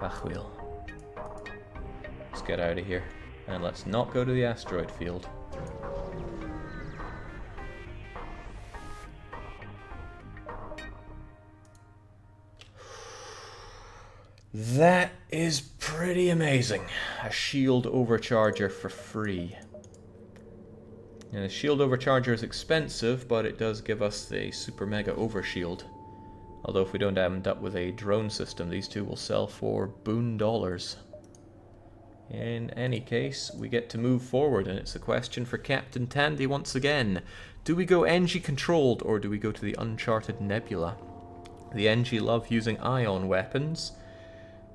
Ach, wheel. Let's get out of here. And let's not go to the asteroid field. That is pretty amazing. A shield overcharger for free. And the shield overcharger is expensive, but it does give us the super mega overshield. Although if we don't end up with a drone system, these two will sell for boon dollars. In any case, we get to move forward, and it's a question for Captain Tandy once again. Do we go Engi controlled, or do we go to the uncharted nebula? The Engi love using ion weapons,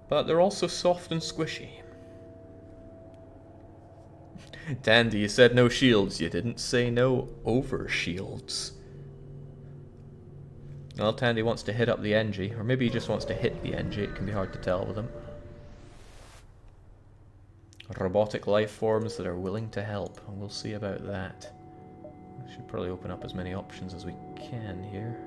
but they're also soft and squishy. Tandy, you said no shields. You didn't say no overshields. Well, Tandy wants to hit up the Engi, or maybe he just wants to hit the Engi. It can be hard to tell with him. Robotic life forms that are willing to help, and we'll see about that. We should probably open up as many options as we can here.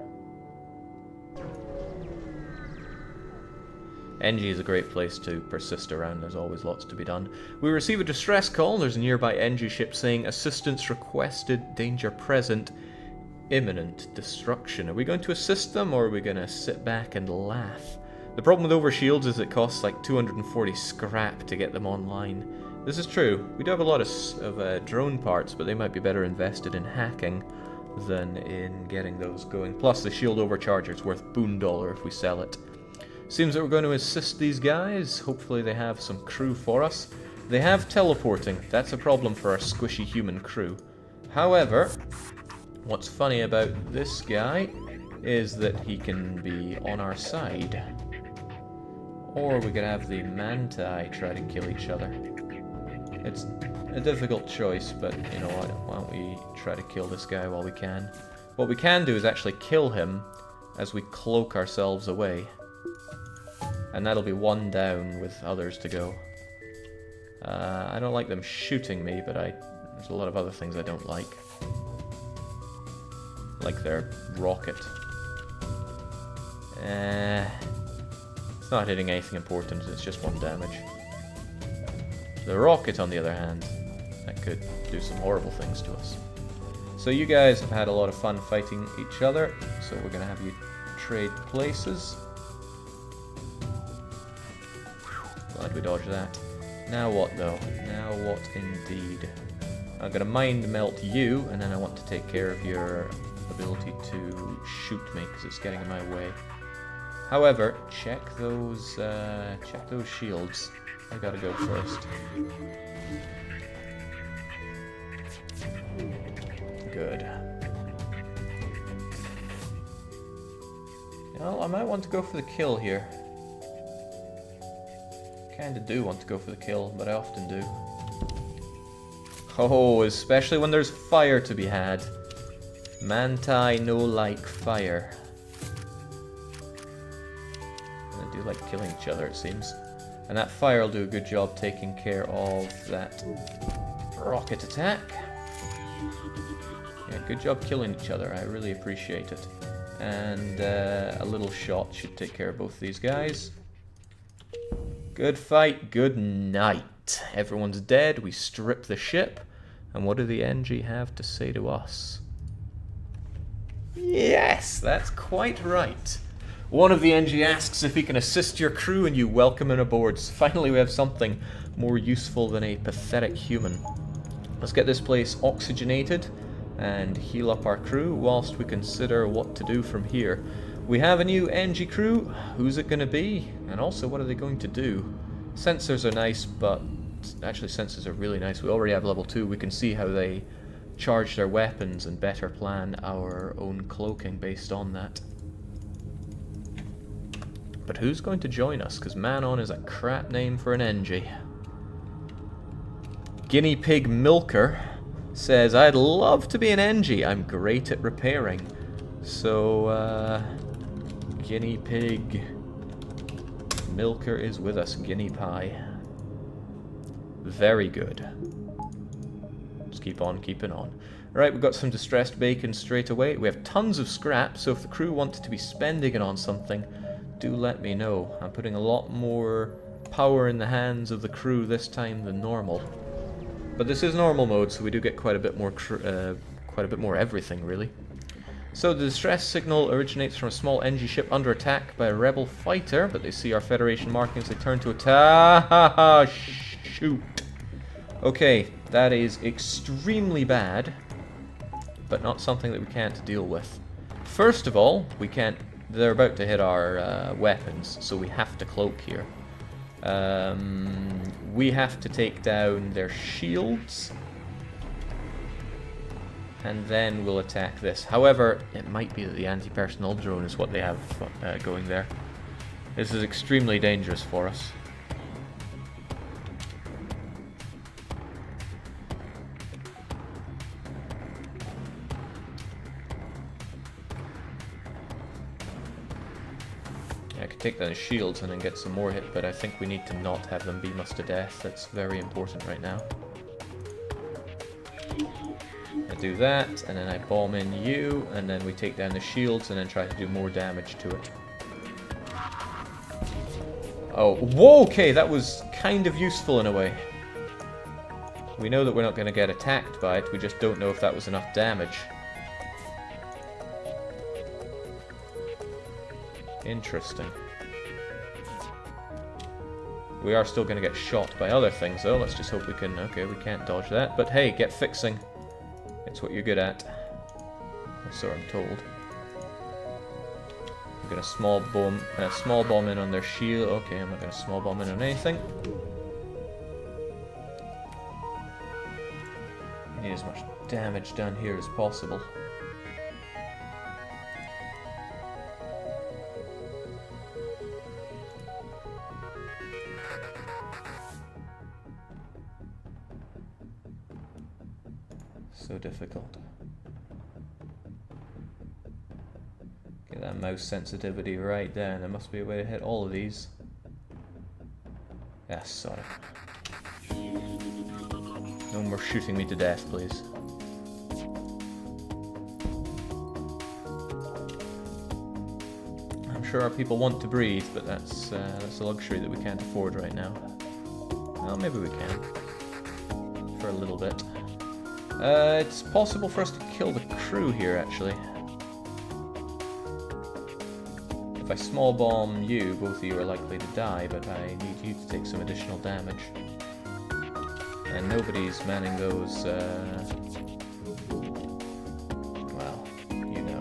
Engi is a great place to persist around. There's always lots to be done. We receive a distress call. There's a nearby Engi ship saying assistance requested, danger present, imminent destruction. Are we going to assist them, or are we going to sit back and laugh? The problem with overshields is it costs like 240 scrap to get them online. This is true. We do have a lot of drone parts, but they might be better invested in hacking than in getting those going. Plus, the shield overcharger is worth $1 if we sell it. Seems that we're going to assist these guys. Hopefully they have some crew for us. They have teleporting. That's a problem for our squishy human crew. However, what's funny about this guy is that he can be on our side. Or we could have the Manti try to kill each other. It's a difficult choice, but you know what, why don't we try to kill this guy while we can. What we can do is actually kill him as we cloak ourselves away. And that'll be one down with others to go. I don't like them shooting me, but there's a lot of other things I don't like. Like their rocket. It's not hitting anything important, it's just 1 damage. The rocket, on the other hand, that could do some horrible things to us. So you guys have had a lot of fun fighting each other, so we're going to have you trade places. Glad we dodged that. Now what, though? Now what indeed? I'm going to mind melt you, and then I want to take care of your ability to shoot me, because it's getting in my way. However, check those shields. I gotta go first. Good. Well, I might want to go for the kill here. Kinda do want to go for the kill, but I often do. Oh, especially when there's fire to be had. Manti no like fire. And they do like killing each other, it seems. And that fire will do a good job taking care of that rocket attack. Yeah, good job killing each other. I really appreciate it. And a little shot should take care of both these guys. Good fight, good night. Everyone's dead. We strip the ship. And what do the Engi have to say to us? Yes, that's quite right. One of the Engi asks if he can assist your crew, and you welcome him aboard. So finally we have something more useful than a pathetic human. Let's get this place oxygenated and heal up our crew whilst we consider what to do from here. We have a new Engi crew. Who's it going to be? And also, what are they going to do? Sensors are nice, but actually sensors are really nice. We already have level 2. We can see how they charge their weapons and better plan our own cloaking based on that. But who's going to join us? Because Manon is a crap name for an Engi. Guinea Pig Milker says, I'd love to be an Engi. I'm great at repairing. So, Guinea Pig Milker is with us. Guinea Pie. Very good. Let's keep on keeping on. Right, we've got some distressed bacon straight away. We have tons of scrap, so if the crew wanted to be spending it on something, do let me know. I'm putting a lot more power in the hands of the crew this time than normal. But this is normal mode, so we do get quite a bit more everything, really. So the distress signal originates from a small Engi ship under attack by a rebel fighter, but they see our Federation markings, they turn to attack. Shoot. Okay, that is extremely bad, but not something that we can't deal with. First of all, we can't. They're about to hit our weapons, so we have to cloak here. We have to take down their shields, and then we'll attack this. However, it might be that the anti-personnel drone is what they have going there. This is extremely dangerous for us. I could take down the shields and then get some more hit, but I think we need to not have them beam us to death. That's very important right now. I do that, and then I bomb in you, and then we take down the shields and then try to do more damage to it. Oh, whoa, okay, that was kind of useful in a way. We know that we're not going to get attacked by it, we just don't know if that was enough damage. Interesting. We are still going to get shot by other things, though. Let's just hope we can... Okay, we can't dodge that. But hey, get fixing. It's what you're good at. So I'm told. I'm going to small bomb in on their shield. Okay, I'm not going to small bomb in on anything. Need as much damage done here as possible. So difficult. Get that mouse sensitivity right there. There must be a way to hit all of these. Yes, sorry. No more shooting me to death, please. I'm sure our people want to breathe, but that's a luxury that we can't afford right now. Well, maybe we can. For a little bit. It's possible for us to kill the crew here, actually. If I small bomb you, both of you are likely to die, but I need you to take some additional damage. And nobody's manning those, well, you know.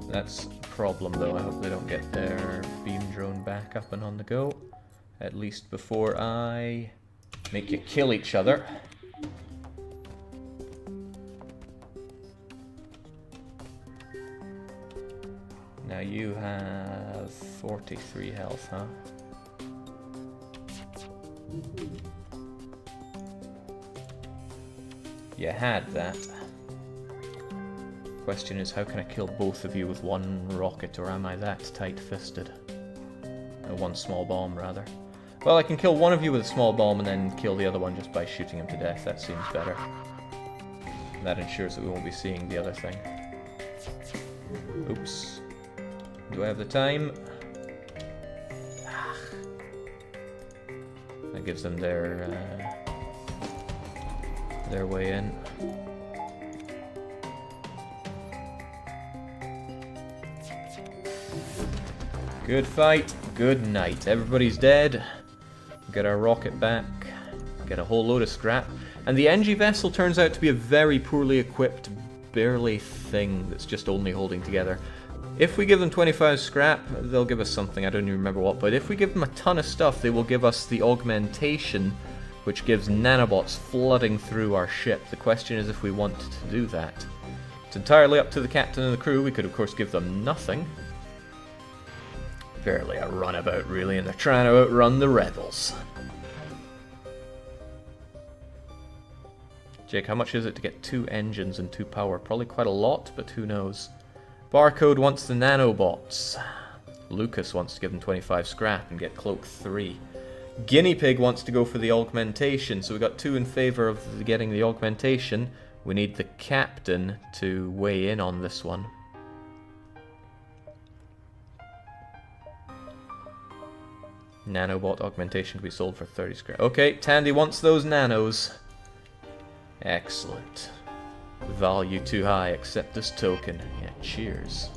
That's a problem, though. I hope they don't get their beam drone back up and on the go. At least before I make you kill each other. Now you have 43 health, huh? You had that. Question is, how can I kill both of you with one rocket, or am I that tight-fisted? One small bomb, rather. Well, I can kill one of you with a small bomb and then kill the other one just by shooting him to death. That seems better. That ensures that we won't be seeing the other thing. Oops. Do I have the time? That gives them their way in. Good fight, good night. Everybody's dead. Get our rocket back. Get a whole load of scrap. And the Engi vessel turns out to be a very poorly equipped, barely thing that's just only holding together. If we give them 25 scrap, they'll give us something, I don't even remember what, but if we give them a ton of stuff, they will give us the augmentation, which gives nanobots flooding through our ship. The question is if we want to do that. It's entirely up to the captain and the crew. We could of course give them nothing. Barely a runabout, really, and they're trying to outrun the rebels. Jake, how much is it to get 2 engines and 2 power? Probably quite a lot, but who knows. Barcode wants the nanobots. Lucas wants to give them 25 scrap and get cloak 3. Guinea Pig wants to go for the augmentation, so we got 2 in favor of getting the augmentation. We need the captain to weigh in on this one. Nanobot augmentation can be sold for 30 scrap. Okay, Tandy wants those nanos. Excellent. Value too high, accept this token. Yeah, cheers.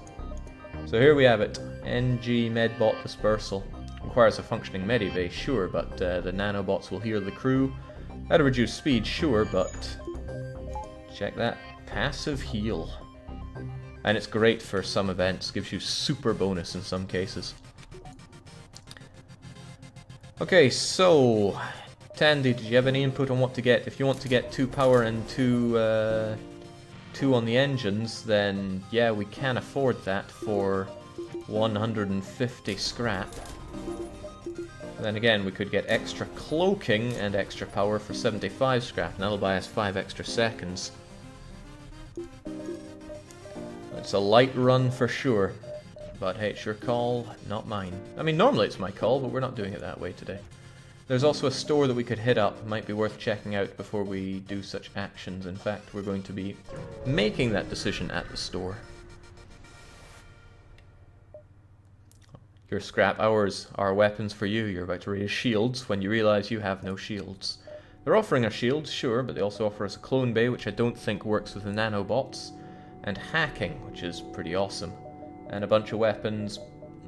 So here we have it. Engi Medbot dispersal. Requires a functioning medibay, sure, but the nanobots will heal the crew. At a reduced speed, sure, but... check that. Passive heal. And it's great for some events. Gives you super bonus in some cases. Okay, so... Tandy, did you have any input on what to get? If you want to get 2 power and 2 on the engines, then yeah, we can afford that for 150 scrap. Then again, we could get extra cloaking and extra power for 75 scrap, and that'll buy us 5 extra seconds. It's a light run for sure, but hey, it's your call, not mine. I mean, normally it's my call, but we're not doing it that way today. There's also a store that we could hit up, might be worth checking out before we do such actions. In fact, we're going to be making that decision at the store. Your scrap hours are weapons for you. You're about to raise shields when you realize you have no shields. They're offering us shields, sure, but they also offer us a clone bay, which I don't think works with the nanobots. and hacking, which is pretty awesome, and a bunch of weapons,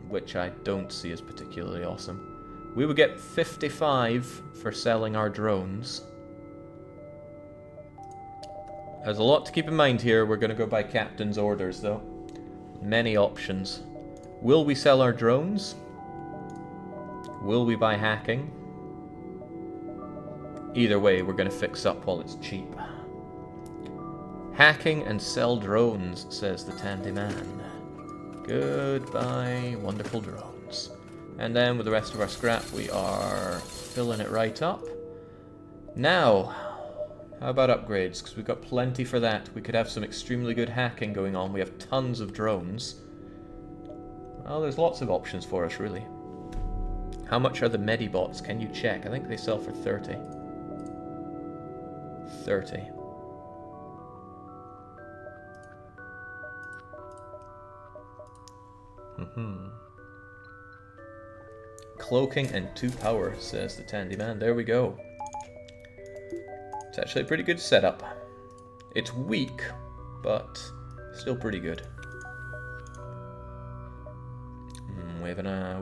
which I don't see as particularly awesome. We would get 55 for selling our drones. There's a lot to keep in mind here. We're going to go by captain's orders, though. Many options. Will we sell our drones? Will we buy hacking? Either way, we're going to fix up while it's cheap. Hacking and sell drones, says the Tandy man. Goodbye, wonderful drones. And then with the rest of our scrap, we are filling it right up. Now, how about upgrades? Because we've got plenty for that. We could have some extremely good hacking going on. We have tons of drones. Well, there's lots of options for us, really. How much are the Medibots? Can you check? I think they sell for 30. 30. Cloaking and 2 power, says the Tandy man. There we go. It's actually a pretty good setup. It's weak, but still pretty good. We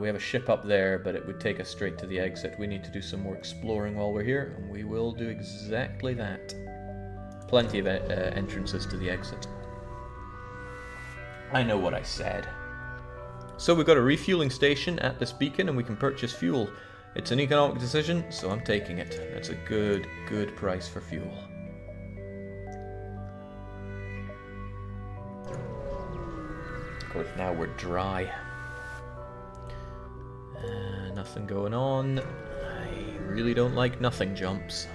have a ship up there, but it would take us straight to the exit. We need to do some more exploring while we're here, and we will do exactly that. Plenty of entrances to the exit. I know what I said. So we've got a refueling station at this beacon, and we can purchase fuel. It's an economic decision, so I'm taking it. That's a good price for fuel. Of course, now we're dry. Nothing going on. I really don't like nothing jumps.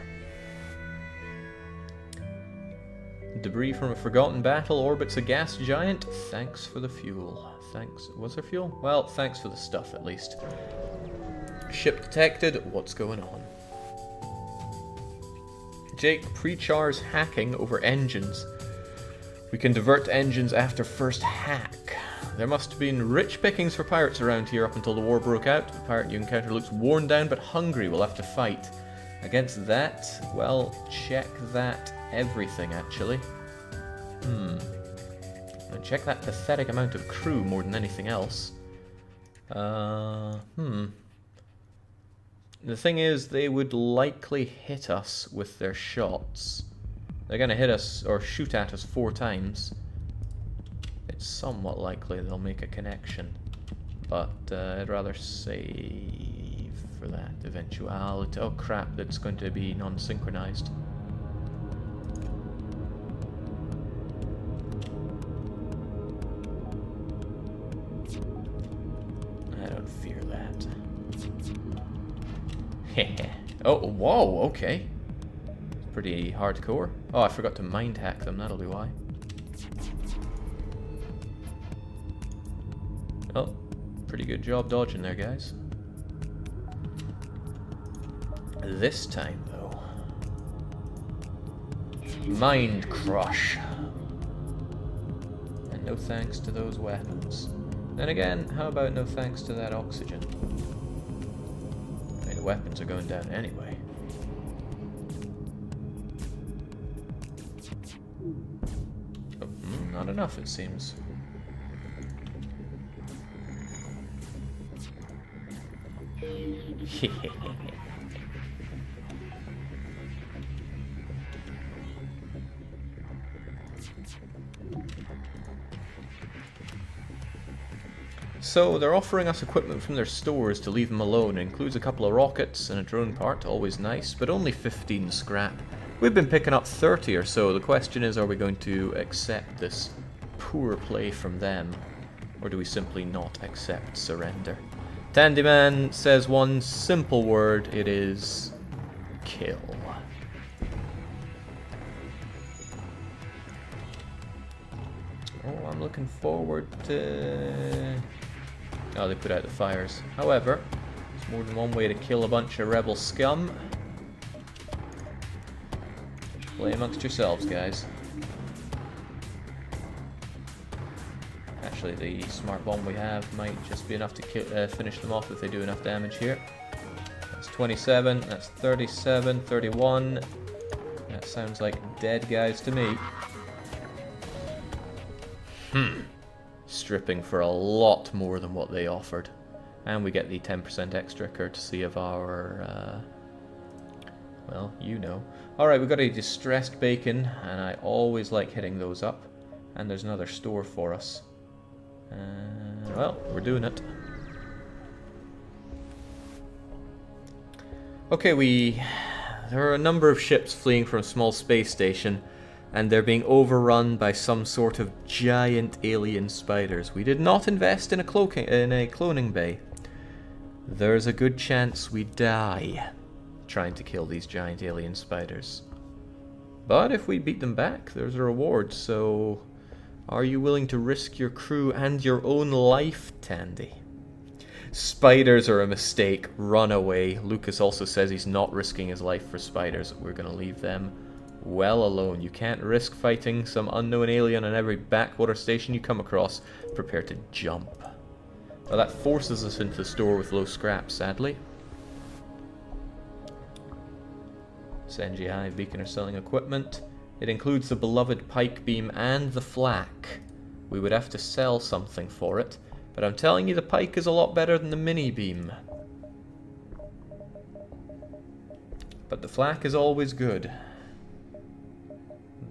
Debris from a forgotten battle orbits a gas giant. Thanks for the fuel. Thanks. Was there fuel? Well, thanks for the stuff at least. Ship detected. What's going on? Jake pre-chars hacking over engines. We can divert engines after first hack. There must have been rich pickings for pirates around here up until the war broke out. The pirate you encounter looks worn down but hungry. We'll have to fight. Against that, well, check that everything, actually. And check that pathetic amount of crew more than anything else. The thing is, they would likely hit us with their shots. They're going to hit us, or shoot at us 4 times. It's somewhat likely they'll make a connection. But I'd rather save for that eventuality. Oh crap, that's going to be non-synchronized. I don't fear that. Oh, whoa, okay. Pretty hardcore. Oh, I forgot to mind hack them, that'll be why. Oh, pretty good job dodging there, guys. This time, though. Mind crush. And no thanks to those weapons. Then again, how about no thanks to that oxygen? I mean, the weapons are going down anyway. Oh, not enough, it seems. So they're offering us equipment from their stores to leave them alone. It includes a couple of rockets and a drone part, always nice, but only 15 scrap. We've been picking up 30 or so. The question is, are we going to accept this poor play from them, or do we simply not accept surrender? Tandyman says one simple word, it is kill. Oh, I'm looking forward to... Oh, they put out the fires. However, there's more than one way to kill a bunch of rebel scum. Play amongst yourselves, guys. Actually, the smart bomb we have might just be enough to finish them off if they do enough damage here. That's 27, that's 37, 31. That sounds like dead guys to me. Stripping for a lot more than what they offered. And we get the 10% extra courtesy of our, well, you know. Alright, we've got a distressed bacon, and I always like hitting those up. And there's another store for us. Well, we're doing it. Okay, there are a number of ships fleeing from a small space station, and they're being overrun by some sort of giant alien spiders. We did not invest in a cloning bay. There's a good chance we die trying to kill these giant alien spiders. But if we beat them back, there's a reward, so are you willing to risk your crew and your own life, Tandy? Spiders are a mistake. Run away. Lucas also says he's not risking his life for spiders. We're going to leave them well alone. You can't risk fighting some unknown alien on every backwater station you come across. Prepare to jump. Well, that forces us into the store with low scrap, sadly. Engi Hive Beacon are selling equipment. It includes the beloved pike beam and the flak. We would have to sell something for it. But I'm telling you, the pike is a lot better than the mini beam. But the flak is always good.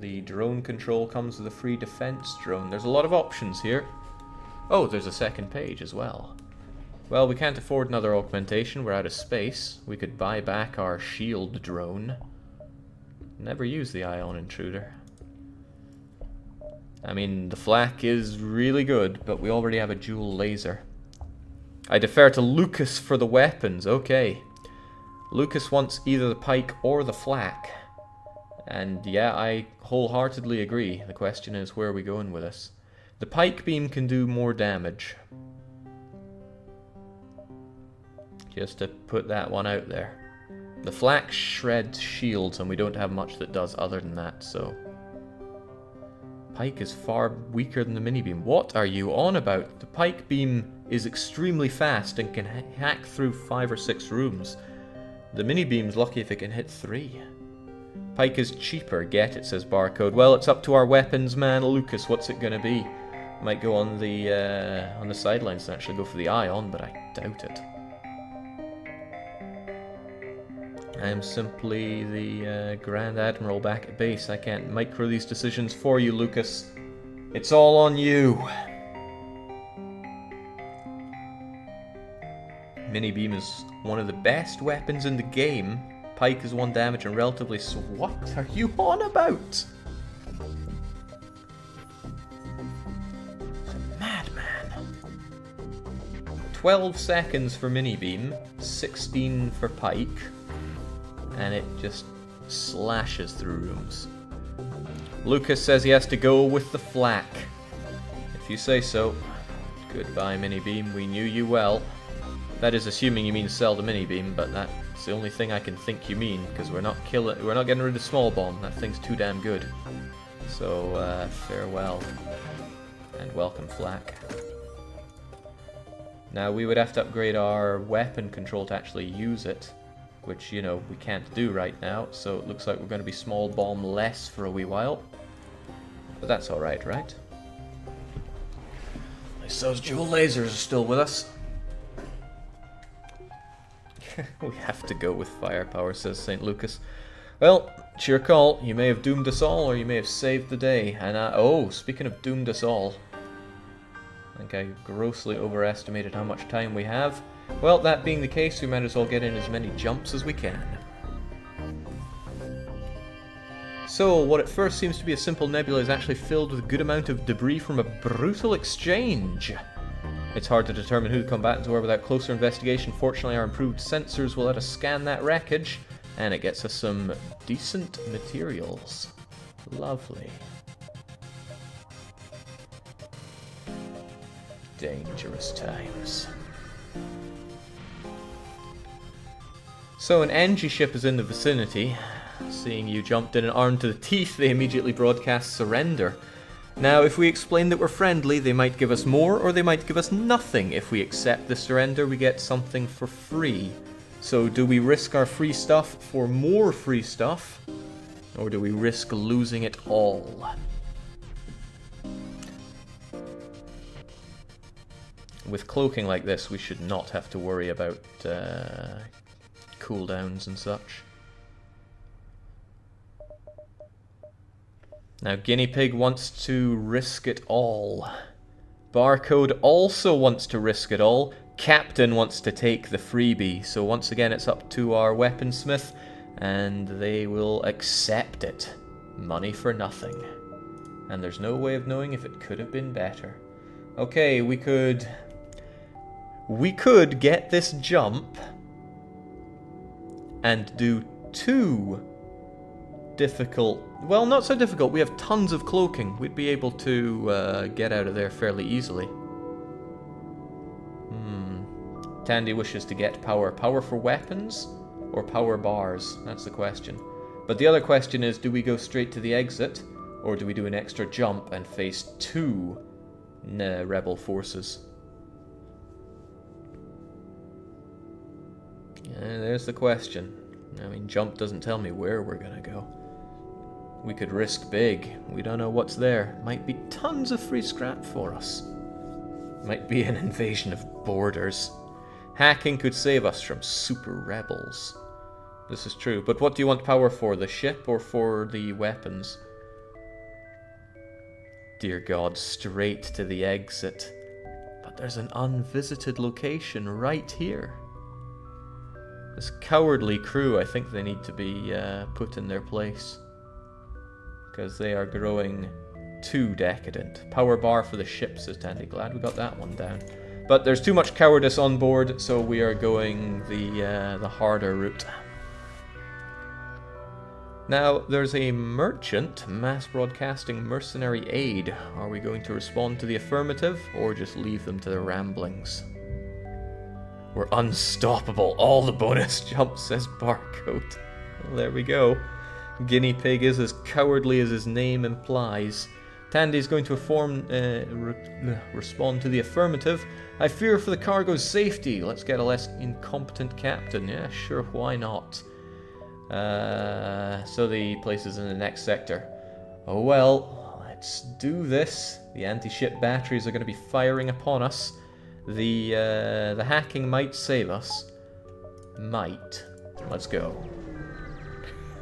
The drone control comes with a free defense drone. There's a lot of options here. Oh, there's a second page as well. Well, we can't afford another augmentation. We're out of space. We could buy back our shield drone. Never use the ion intruder. I mean, the flak is really good, but we already have a dual laser. I defer to Lucas for the weapons. Okay. Lucas wants either the pike or the flak. And yeah, I wholeheartedly agree. The question is, where are we going with this? The pike beam can do more damage. Just to put that one out there. The flak shreds shields, and we don't have much that does other than that, so... Pike is far weaker than the mini beam. What are you on about? The pike beam is extremely fast and can hack through 5 or 6 rooms. The mini beam's lucky if it can hit 3. Pike is cheaper. Get it, says Barcode. Well, it's up to our weapons man, Lucas. What's it gonna be? Might go on the sidelines and actually go for the ion, but I doubt it. I am simply the Grand Admiral back at base. I can't micro these decisions for you, Lucas. It's all on you. Mini beam is one of the best weapons in the game. Pike is 1 damage and relatively... So what are you on about? 12 seconds for mini beam, 16 for pike, and it just slashes through rooms. Lucas says he has to go with the flak. If you say so. Goodbye, mini beam. We knew you well. That is assuming you mean sell the mini beam, but that's the only thing I can think you mean, because we're not getting rid of small bomb. That thing's too damn good. So farewell and welcome, flak. Now we would have to upgrade our weapon control to actually use it, which, you know, we can't do right now, so it looks like we're going to be small bomb less for a wee while. But that's alright, right? At least those dual lasers are still with us. We have to go with firepower, says St. Lucas. Well, it's your call. You may have doomed us all, or you may have saved the day. And oh, speaking of doomed us all, I think I grossly overestimated how much time we have. Well, that being the case, we might as well get in as many jumps as we can. So, what at first seems to be a simple nebula is actually filled with a good amount of debris from a brutal exchange. It's hard to determine who the combatants were without closer investigation. Fortunately, our improved sensors will let us scan that wreckage, and it gets us some decent materials. Lovely. Dangerous times. So an Engi ship is in the vicinity. Seeing you jumped in and armed to the teeth, they immediately broadcast surrender. Now, if we explain that we're friendly, they might give us more, or they might give us nothing. If we accept the surrender, we get something for free. So do we risk our free stuff for more free stuff, or do we risk losing it all? with cloaking like this, we should not have to worry about cooldowns and such. Now, Guinea Pig wants to risk it all. Barcode also wants to risk it all. Captain wants to take the freebie. So once again, it's up to our weaponsmith, and they will accept it. Money for nothing. And there's no way of knowing if it could have been better. Okay, we could get this jump and do 2 difficult... Well, not so difficult. We have tons of cloaking. We'd be able to get out of there fairly easily. Tandy wishes to get power. Power for weapons or power bars? That's the question. But the other question is, do we go straight to the exit, or do we do an extra jump and face 2 rebel forces? There's the question. I mean, jump doesn't tell me where we're gonna go. We could risk big. We don't know what's there. Might be tons of free scrap for us. Might be an invasion of borders. Hacking could save us from super rebels. This is true. But what do you want power for? The ship or for the weapons? Dear God, straight to the exit. But there's an unvisited location right here. This cowardly crew, I think they need to be put in their place. Because they are growing too decadent. Power bar for the ship, says Tandy. Glad we got that one down. But there's too much cowardice on board, so we are going the harder route. Now, there's a merchant mass broadcasting mercenary aid. Are we going to respond to the affirmative, or just leave them to their ramblings? We're unstoppable. All the bonus jumps, says Barcode. Well, there we go. Guinea Pig is as cowardly as his name implies. Tandy's going to respond to the affirmative. I fear for the cargo's safety. Let's get a less incompetent captain. Yeah, sure, why not? So the place is in the next sector. Oh well, let's do this. The anti-ship batteries are going to be firing upon us. The hacking might save us. Might. Let's go.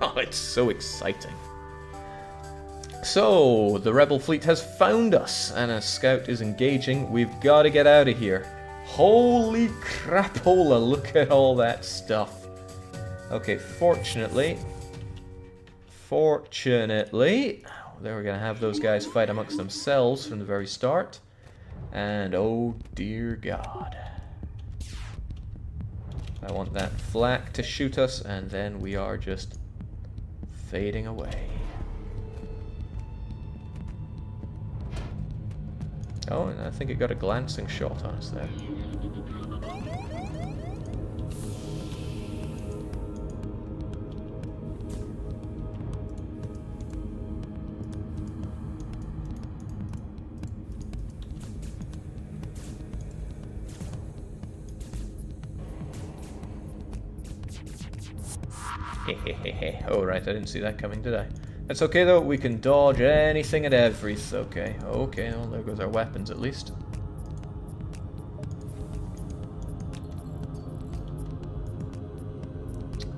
Oh, it's so exciting. So, the rebel fleet has found us, and a scout is engaging. We've got to get out of here. Holy crapola, look at all that stuff. Okay, fortunately, there we're going to have those guys fight amongst themselves from the very start. And oh dear God. I want that flak to shoot us, and then we are just fading away. Oh, and I think it got a glancing shot on us there. Hehehehe. Oh, right, I didn't see that coming, did I? That's okay, though. We can dodge anything and everything. Okay, okay. Well, there goes our weapons, at least.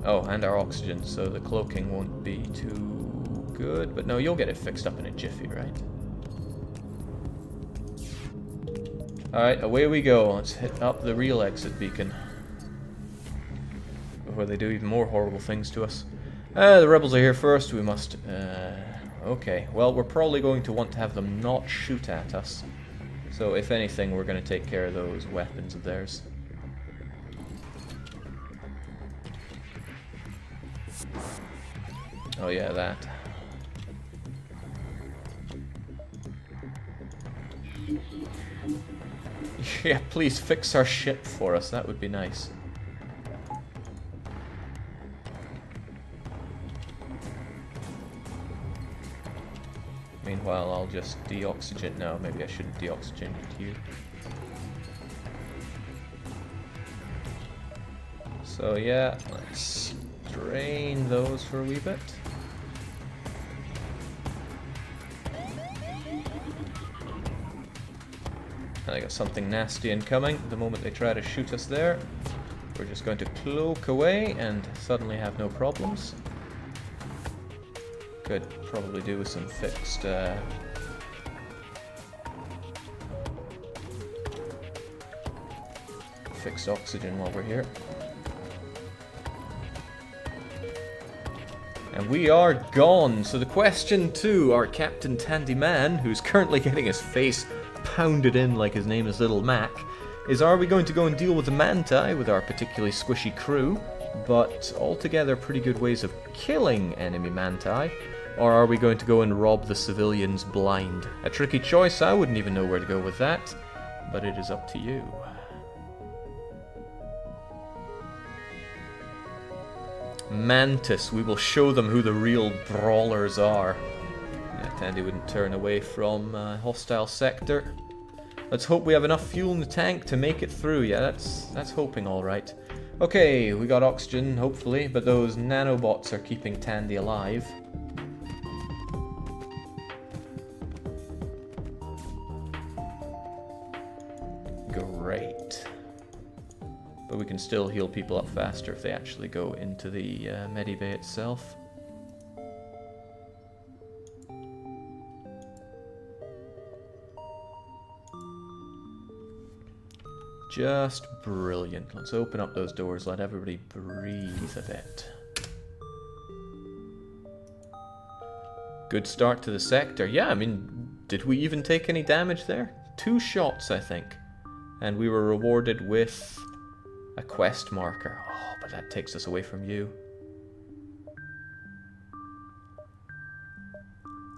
Oh, and our oxygen, so the cloaking won't be too good. But no, you'll get it fixed up in a jiffy, right? Alright, away we go. Let's hit up the real exit beacon. Before they do even more horrible things to us. The rebels are here first. We must... okay, well, we're probably going to want to have them not shoot at us. So, if anything, we're going to take care of those weapons of theirs. Oh yeah, that. Yeah, please fix our ship for us. That would be nice. Meanwhile, I'll just deoxygen. No, maybe I shouldn't deoxygen you. So yeah, let's drain those for a wee bit. And I got something nasty incoming. The moment they try to shoot us there, we're just going to cloak away and suddenly have no problems. Could probably do with some fixed oxygen while we're here. And we are gone. So the question to our Captain Tandy Man, who's currently getting his face pounded in like his name is Little Mac, is are we going to go and deal with the Manti with our particularly squishy crew, but altogether pretty good ways of killing enemy Manti, or are we going to go and rob the civilians blind? A tricky choice. I wouldn't even know where to go with that, but it is up to you. Mantis, we will show them who the real brawlers are. Yeah, Tandy wouldn't turn away from hostile sector. Let's hope we have enough fuel in the tank to make it through. Yeah, that's hoping all right. Okay, we got oxygen, hopefully, but those nanobots are keeping Tandy alive. Great. But we can still heal people up faster if they actually go into the medibay itself. Just brilliant. Let's open up those doors, let everybody breathe a bit. Good start to the sector. Yeah, I mean, did we even take any damage there? 2 shots, I think. And we were rewarded with a quest marker. Oh, but that takes us away from you.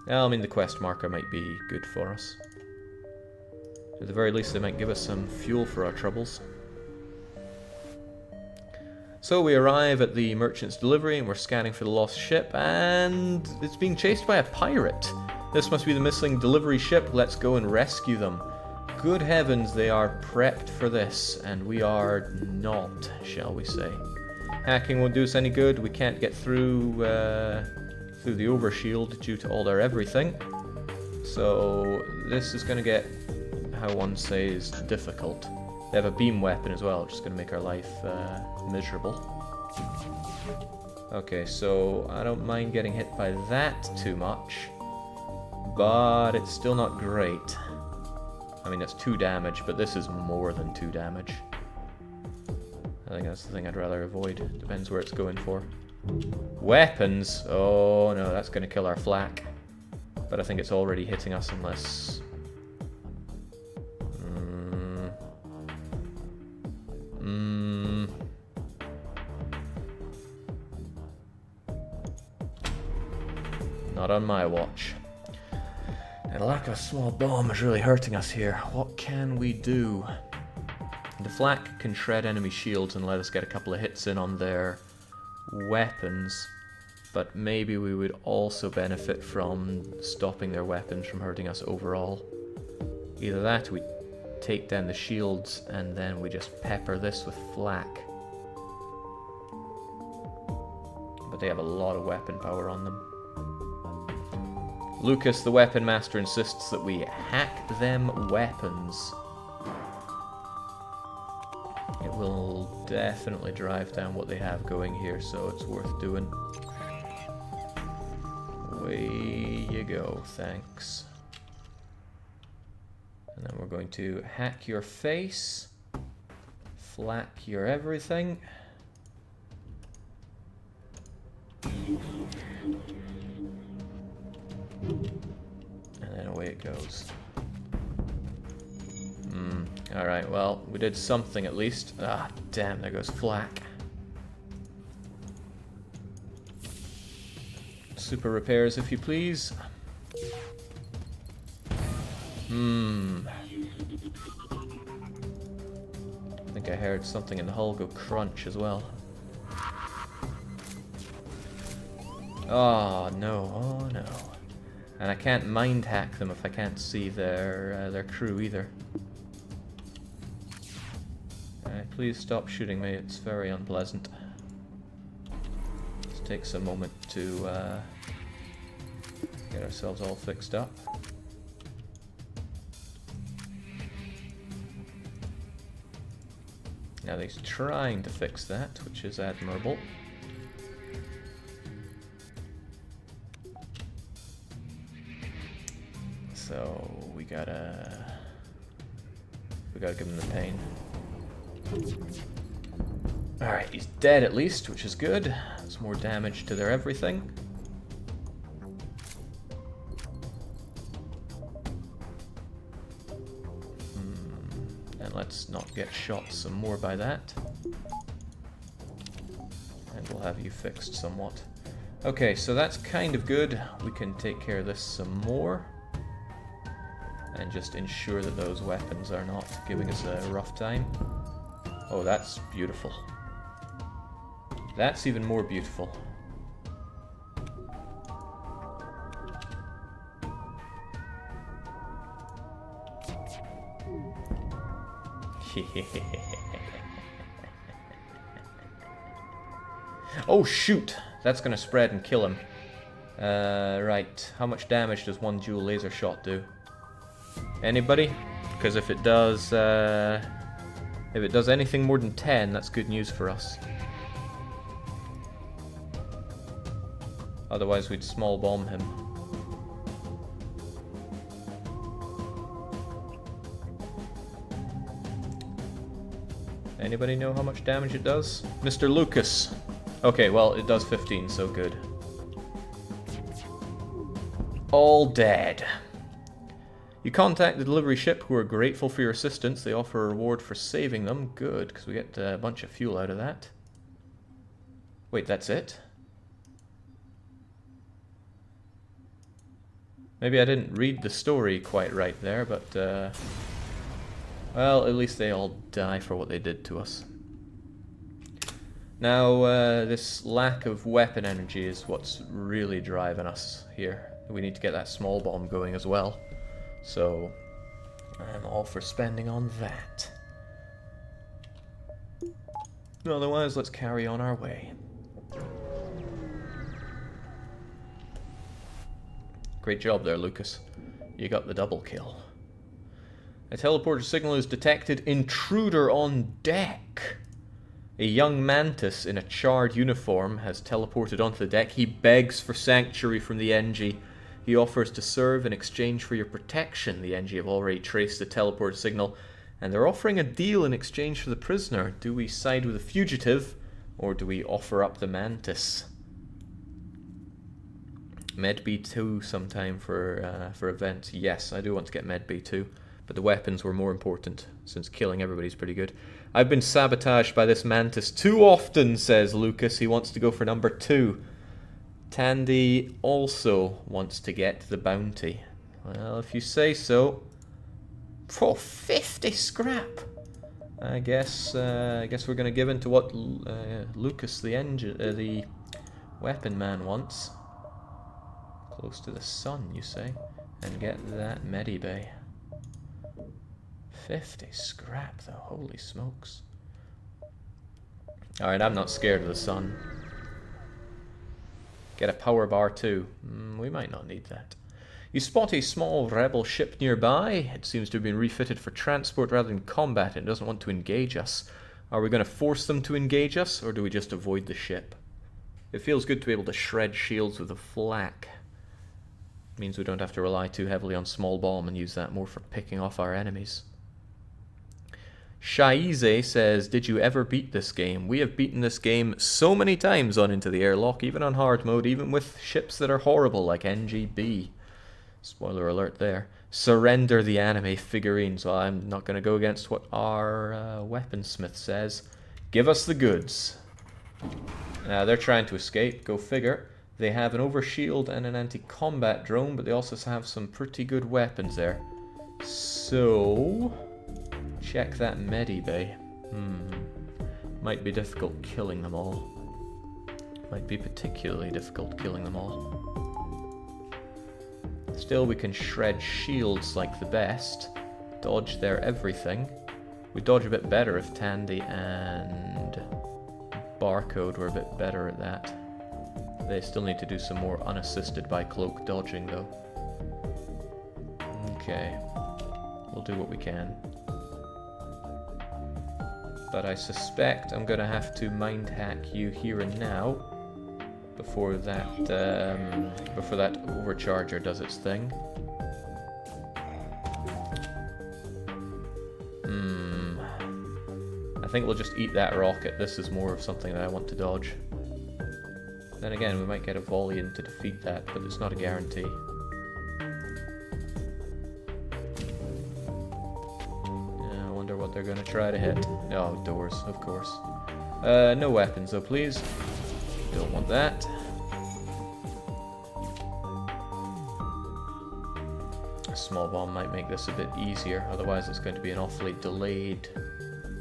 Well, I mean, the quest marker might be good for us. At the very least, they might give us some fuel for our troubles. So we arrive at the merchant's delivery and we're scanning for the lost ship, and it's being chased by a pirate. This must be the missing delivery ship. Let's go and rescue them. Good heavens, they are prepped for this, and we are not, shall we say. Hacking won't do us any good. We can't get through through the overshield due to all their everything. So this is going to get, how one says, difficult. They have a beam weapon as well, which is going to make our life miserable. Okay, so I don't mind getting hit by that too much, but it's still not great. I mean, that's 2 damage, but this is more than 2 damage. I think that's the thing I'd rather avoid. Depends where it's going for. Weapons? Oh no, that's going to kill our flak. But I think it's already hitting us unless... Not on my watch. And a lack of a small bomb is really hurting us here. What can we do? The flak can shred enemy shields and let us get a couple of hits in on their weapons, but maybe we would also benefit from stopping their weapons from hurting us overall. Either that, we take down the shields, and then we just pepper this with flak. But they have a lot of weapon power on them. Lucas, the weapon master, insists that we hack them weapons. It will definitely drive down what they have going here, so it's worth doing. Away you go, thanks. And then we're going to hack your face, flak your everything. And then away it goes. Alright, well, we did something at least. Ah, damn, there goes flak. Super repairs, if you please. I think I heard something in the hull go crunch as well. Oh no, oh no. And I can't mind hack them if I can't see their crew either. Please stop shooting me, it's very unpleasant. Let's take some moment to get ourselves all fixed up. Now he's trying to fix that, which is admirable. So we gotta give him the pain. Alright, he's dead at least, which is good. That's more damage to their everything. And let's not get shot some more by that. And we'll have you fixed somewhat. Okay, so that's kind of good. We can take care of this some more. And just ensure that those weapons are not giving us a rough time. Oh, that's beautiful. That's even more beautiful. Oh shoot! That's gonna spread and kill him. Right. How much damage does one dual laser shot do? Anybody? Because if it does anything more than 10, that's good news for us. Otherwise we'd small bomb him. Anybody know how much damage it does? Mr. Lucas. Okay, well, it does 15, so good. All dead. You contact the delivery ship, who are grateful for your assistance. They offer a reward for saving them. Good, because we get a bunch of fuel out of that. Wait, that's it? Maybe I didn't read the story quite right there, but... well, at least they all die for what they did to us. Now, this lack of weapon energy is what's really driving us here. We need to get that small bomb going as well. So, I'm all for spending on that. Otherwise, let's carry on our way. Great job there, Lucas. You got the double kill. A teleporter signal is detected. Intruder on deck. A young Mantis in a charred uniform has teleported onto the deck. He begs for sanctuary from the Engi. He offers to serve in exchange for your protection. The Engi have already traced the teleport signal, and they're offering a deal in exchange for the prisoner. Do we side with the fugitive, or do we offer up the Mantis? Med B2 sometime for events. Yes, I do want to get Med B2, but the weapons were more important, since killing everybody's pretty good. I've been sabotaged by this Mantis too often, says Lucas. He wants to go for number 2. Tandy also wants to get the bounty. Well, if you say so. Oh, 50 scrap! I guess we're going to give in to what Lucas, the weapon man, wants. Close to the sun, you say, and get that medibay. 50 scrap, though. Holy smokes. Alright, I'm not scared of the sun. Get a power bar too. We might not need that. You spot a small rebel ship nearby. It seems to have been refitted for transport rather than combat. It doesn't want to engage us. Are we going to force them to engage us, or do we just avoid the ship? It feels good to be able to shred shields with a flak. It means we don't have to rely too heavily on small bomb and use that more for picking off our enemies. Shaize says, did you ever beat this game? We have beaten this game so many times on Into the Airlock, even on hard mode, even with ships that are horrible like Engi. Spoiler alert there. Surrender the anime figurines. Well, I'm not going to go against what our weaponsmith says. Give us the goods. They're trying to escape, go figure. They have an overshield and an anti-combat drone, but they also have some pretty good weapons there. So... check that medibay. Might be difficult killing them all. Might be particularly difficult killing them all. Still, we can shred shields like the best. Dodge their everything. We dodge a bit better if Tandy and Barcode were a bit better at that. They still need to do some more unassisted by cloak dodging though. Okay. We'll do what we can. But I suspect I'm gonna have to mind hack you here and now before that overcharger does its thing. I think we'll just eat that rocket. This is more of something that I want to dodge. Then again, we might get a volley in to defeat that, but it's not a guarantee. Yeah, I wonder what they're going to try to hit. Oh, doors, of course. No weapons though, please. Don't want that. A small bomb might make this a bit easier, otherwise it's going to be an awfully delayed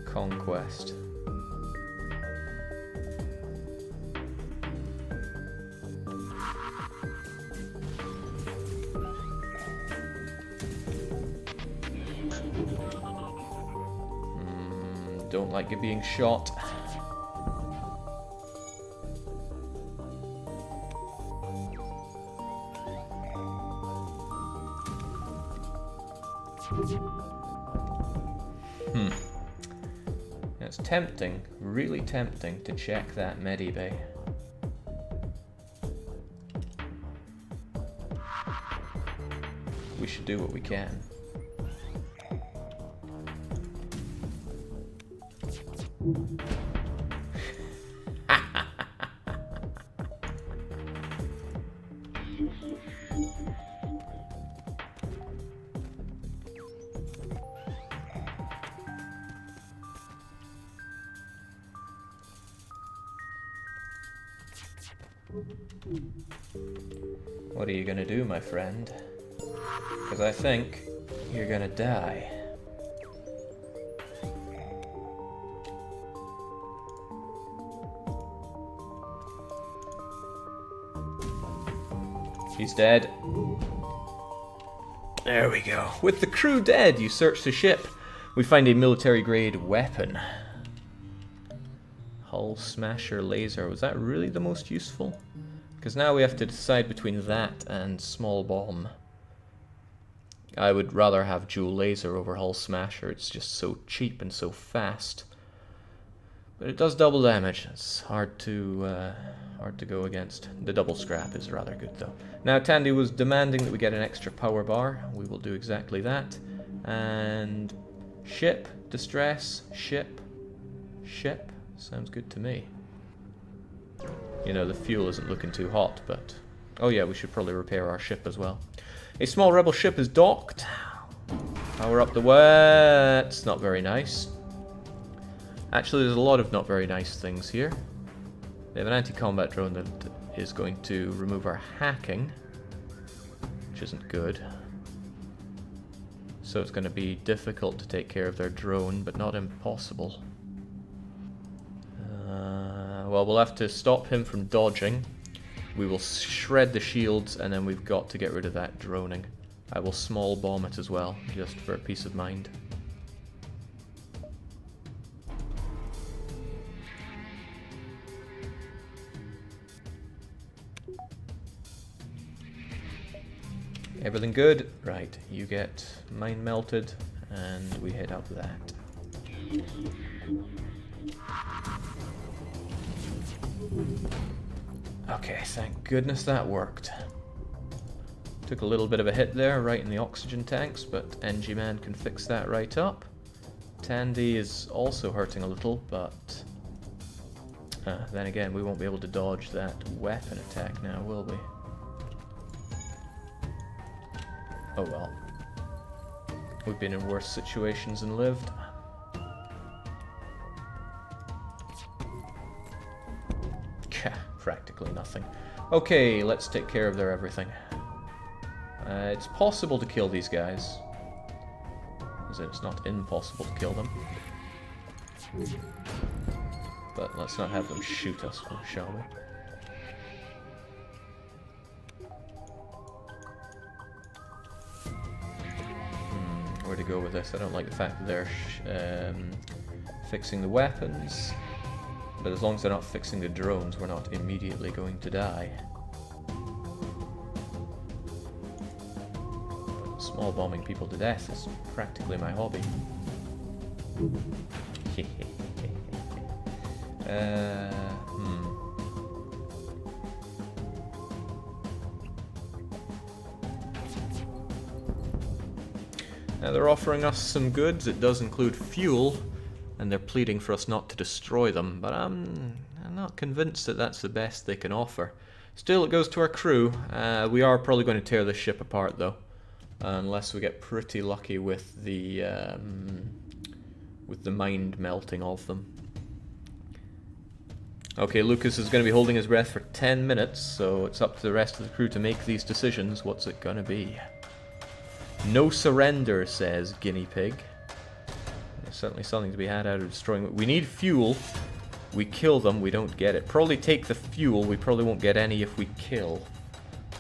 conquest. Don't like it being shot. It's tempting, really tempting to check that medibay. We should do what we can. What are you gonna do, my friend? Because I think you're gonna die. He's dead. There we go. With the crew dead, you search the ship. We find a military-grade weapon. Hull smasher laser. Was that really the most useful? Because now we have to decide between that and small bomb. I would rather have dual laser over hull smasher. It's just so cheap and so fast. But it does double damage. It's hard to go against. The double scrap is rather good though. Now Tandy was demanding that we get an extra power bar. We will do exactly that. And ship, distress, ship. Sounds good to me. You know, the fuel isn't looking too hot, but... Oh yeah, we should probably repair our ship as well. A small rebel ship is docked. Power up the way. It's not very nice. Actually, there's a lot of not very nice things here. They have an anti-combat drone that is going to remove our hacking, which isn't good. So it's going to be difficult to take care of their drone, but not impossible. Well, we'll have to stop him from dodging. We will shred the shields, and then we've got to get rid of that droning. I will small bomb it as well, just for peace of mind. Everything good? Right, you get mine melted, and we head up that. Okay, thank goodness that worked. Took a little bit of a hit there, right in the oxygen tanks, but Engi Man can fix that right up. Tandy is also hurting a little, but... then again, we won't be able to dodge that weapon attack now, will we? Oh well. We've been in worse situations and lived. Practically nothing. Okay, let's take care of their everything. It's possible to kill these guys. It's not impossible to kill them. But let's not have them shoot us, shall we? Where to go with this? I don't like the fact that they're fixing the weapons. But as long as they're not fixing the drones, we're not immediately going to die. Small bombing people to death is practically my hobby. Now they're offering us some goods. It does include fuel, and they're pleading for us not to destroy them, but I'm not convinced that that's the best they can offer. Still, it goes to our crew. We are probably going to tear this ship apart, though, unless we get pretty lucky with the mind melting of them. Okay, Lucas is going to be holding his breath for 10 minutes, so it's up to the rest of the crew to make these decisions. What's it going to be? No surrender, says Guinea Pig. There's certainly something to be had out of destroying it. We need fuel. We kill them, we don't get it. Probably take the fuel, we probably won't get any if we kill.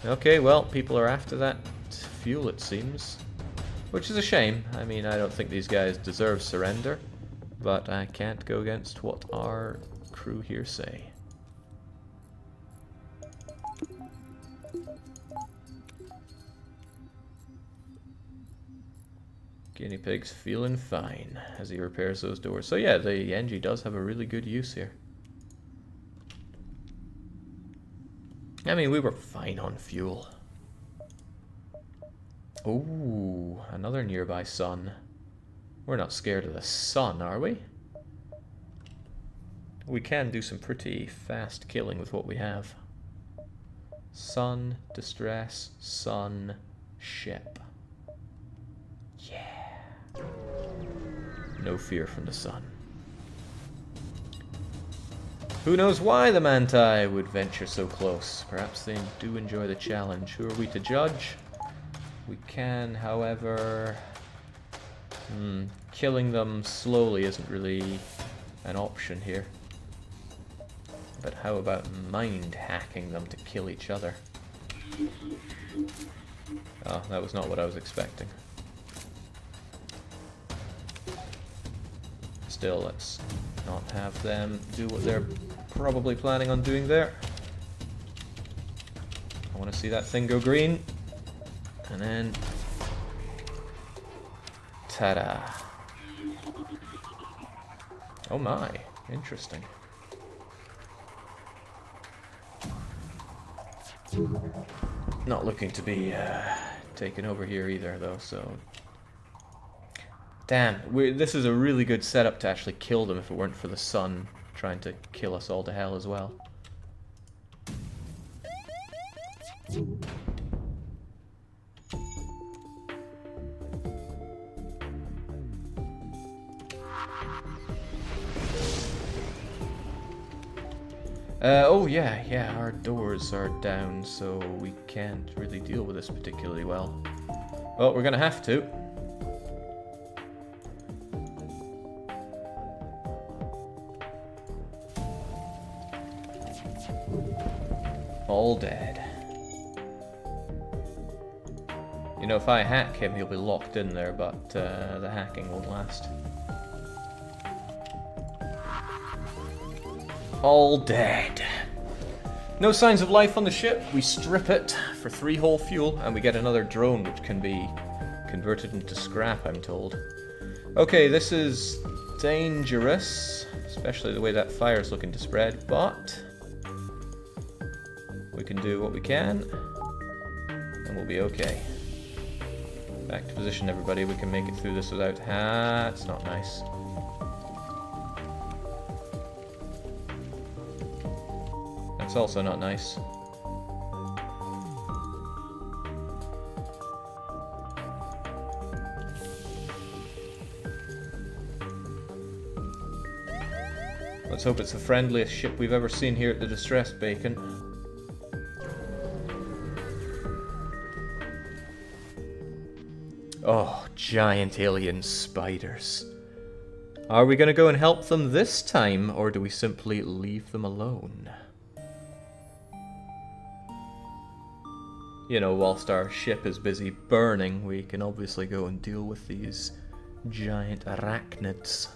Okay, well, people are after that fuel, it seems. Which is a shame. I mean, I don't think these guys deserve surrender, but I can't go against what our crew here say. Guinea Pig's feeling fine as he repairs those doors. So yeah, the Engi does have a really good use here. I mean, we were fine on fuel. Ooh, another nearby sun. We're not scared of the sun, are we? We can do some pretty fast killing with what we have. Sun, distress, sun, ship. Yeah. No fear from the sun. Who knows why the Manti would venture so close? Perhaps they do enjoy the challenge. Who are we to judge? We can, however... killing them slowly isn't really an option here. But how about mind hacking them to kill each other? Oh, that was not what I was expecting. Still, let's not have them do what they're probably planning on doing there. I want to see that thing go green. And then... ta-da! Oh my, interesting. Not looking to be taken over here either, though, so... Damn, this is a really good setup to actually kill them if it weren't for the sun trying to kill us all to hell as well. Oh yeah, our doors are down, so we can't really deal with this particularly well. Well, we're gonna have to. All dead. You know, if I hack him, he'll be locked in there, but the hacking won't last. All dead. No signs of life on the ship. We strip it for 3 whole fuel, and we get another drone, which can be converted into scrap, I'm told. Okay, this is dangerous, especially the way that fire's looking to spread, but we can do what we can, and we'll be okay. Back to position, everybody. We can make it through this without... That's not nice. That's also not nice. Let's hope it's the friendliest ship we've ever seen here at the Distressed Beacon. Oh, giant alien spiders. Are we going to go and help them this time, or do we simply leave them alone? You know, whilst our ship is busy burning, we can obviously go and deal with these giant arachnids.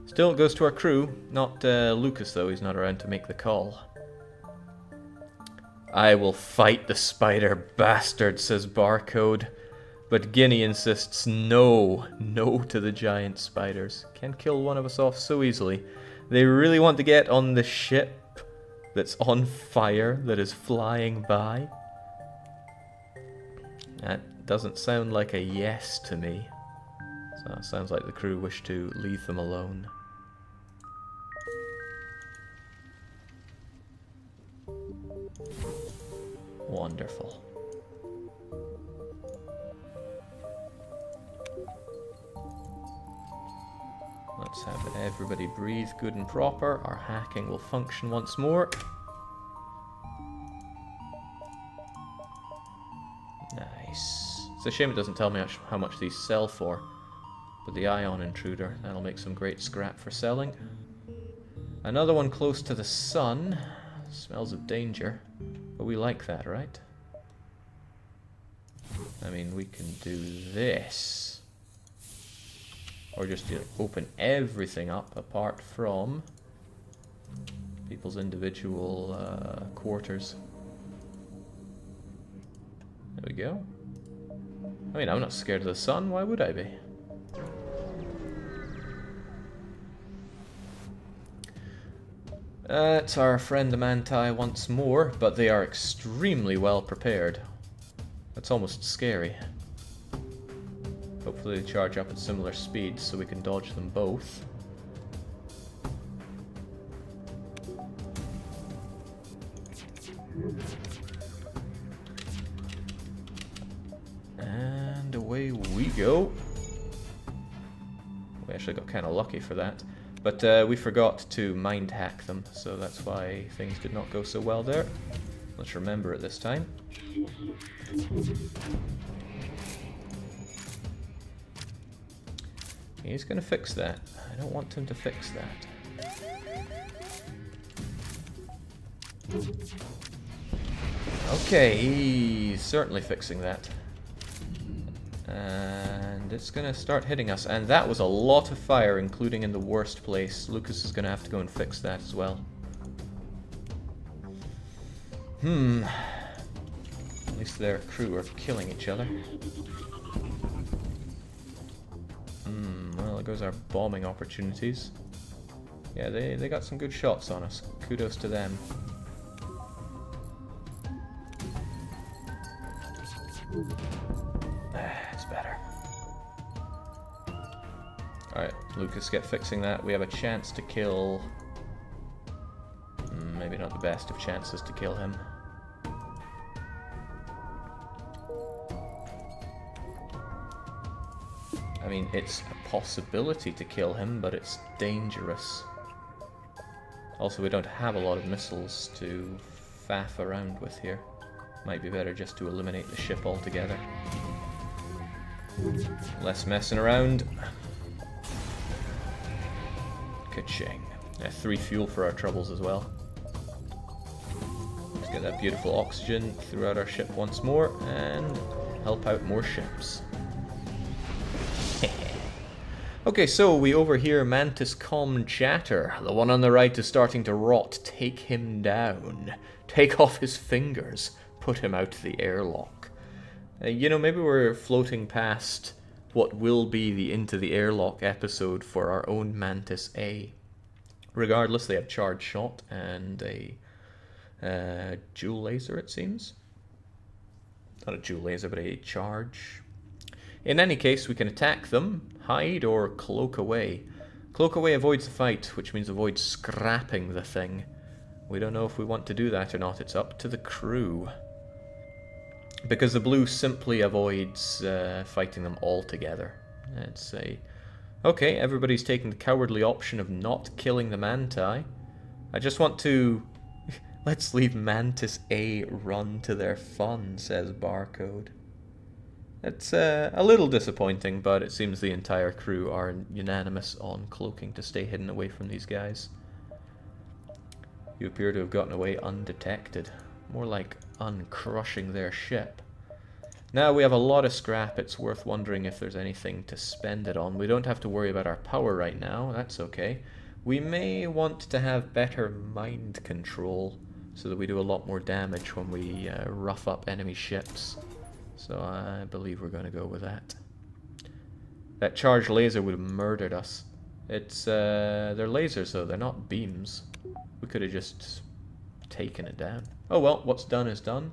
Still, it goes to our crew. Not Lucas, though. He's not around to make the call. I will fight the spider bastard, says Barcode. But Guinea insists no. No to the giant spiders. Can't kill one of us off so easily. They really want to get on the ship that's on fire, that is flying by? That doesn't sound like a yes to me. So it sounds like the crew wish to leave them alone. Wonderful. Let's have everybody breathe good and proper. Our hacking will function once more. Nice. It's a shame it doesn't tell me how much these sell for. But the ion intruder, that'll make some great scrap for selling. Another one close to the sun. Smells of danger. But we like that, right? I mean, we can do this. Or just open everything up apart from people's individual quarters. There we go. I mean, I'm not scared of the sun. Why would I be? It's our friend the Manti once more, but they are extremely well prepared. That's almost scary. Hopefully they charge up at similar speeds so we can dodge them both. And away we go. We actually got kind of lucky for that. But we forgot to mind hack them, so that's why things did not go so well there. Let's remember it this time. He's going to fix that. I don't want him to fix that. Okay, he's certainly fixing that. And it's going to start hitting us. And that was a lot of fire, including in the worst place. Lucas is going to have to go and fix that as well. At least their crew are killing each other. Well, there goes our bombing opportunities. Yeah, they got some good shots on us. Kudos to them. It's better. Alright, Lucas, get fixing that. We have a chance to kill... maybe not the best of chances to kill him. I mean, it's a possibility to kill him, but it's dangerous. Also, we don't have a lot of missiles to faff around with here. Might be better just to eliminate the ship altogether. Less messing around. Ka-ching. 3 fuel for our troubles as well. Let's get that beautiful oxygen throughout our ship once more and help out more ships. Okay, so we overhear Mantis calm chatter. The one on the right is starting to rot. Take him down. Take off his fingers. Put him out the airlock. You know, maybe we're floating past what will be the Into the Airlock episode for our own Mantis A. Regardless, they have charge shot and a dual laser, it seems. Not a dual laser, but a charge. In any case, we can attack them, hide, or cloak away. Cloak away avoids the fight, which means avoids scrapping the thing. We don't know if we want to do that or not. It's up to the crew. Because the blue simply avoids fighting them all together. I'd say, okay, everybody's taking the cowardly option of not killing the Manti. I just want to... Let's leave Mantis A run to their fun, says Barcode. It's a little disappointing, but it seems the entire crew are unanimous on cloaking to stay hidden away from these guys. You appear to have gotten away undetected. More like uncrushing their ship. Now we have a lot of scrap. It's worth wondering if there's anything to spend it on. We don't have to worry about our power right now. That's okay. We may want to have better mind control so that we do a lot more damage when we rough up enemy ships. So I believe we're going to go with that. That charged laser would have murdered us. It's, they're lasers though, they're not beams. We could have just taken it down. Oh well, what's done is done.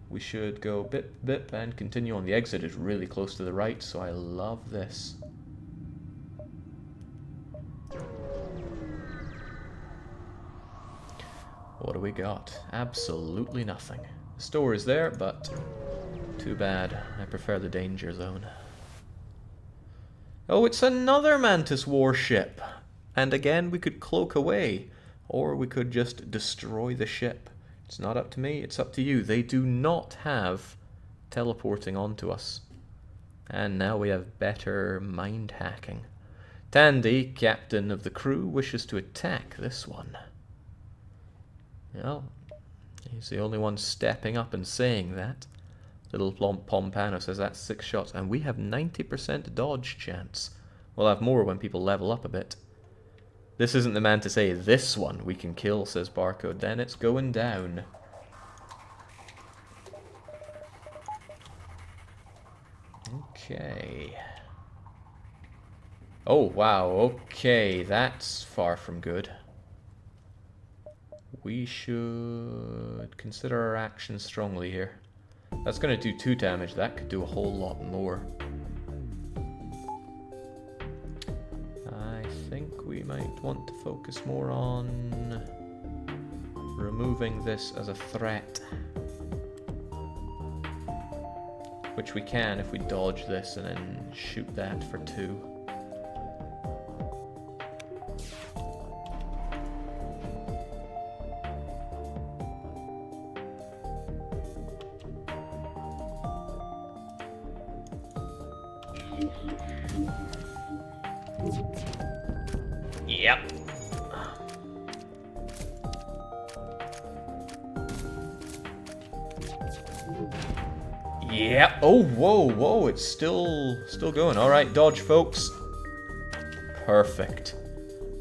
We should go bip bip and continue on. The exit is really close to the right, so I love this. What do we got? Absolutely nothing. The store is there, but too bad. I prefer the danger zone. Oh, it's another Mantis warship! And again, we could cloak away, or we could just destroy the ship. It's not up to me, it's up to you. They do not have teleporting onto us. And now we have better mind hacking. Tandy, captain of the crew, wishes to attack this one. Well, he's the only one stepping up and saying that. Little Pompano says that's 6 shots, and we have 90% dodge chance. We'll have more when people level up a bit. This isn't the man to say, this one we can kill, says Barcode. Then it's going down. Okay. Oh, wow, okay, that's far from good. We should consider our actions strongly here. That's going to do 2 damage. That could do a whole lot more. I think we might want to focus more on removing this as a threat. Which we can if we dodge this and then shoot that for 2. Yep. Yep. Oh, whoa, whoa, it's still going. All right, dodge, folks. Perfect.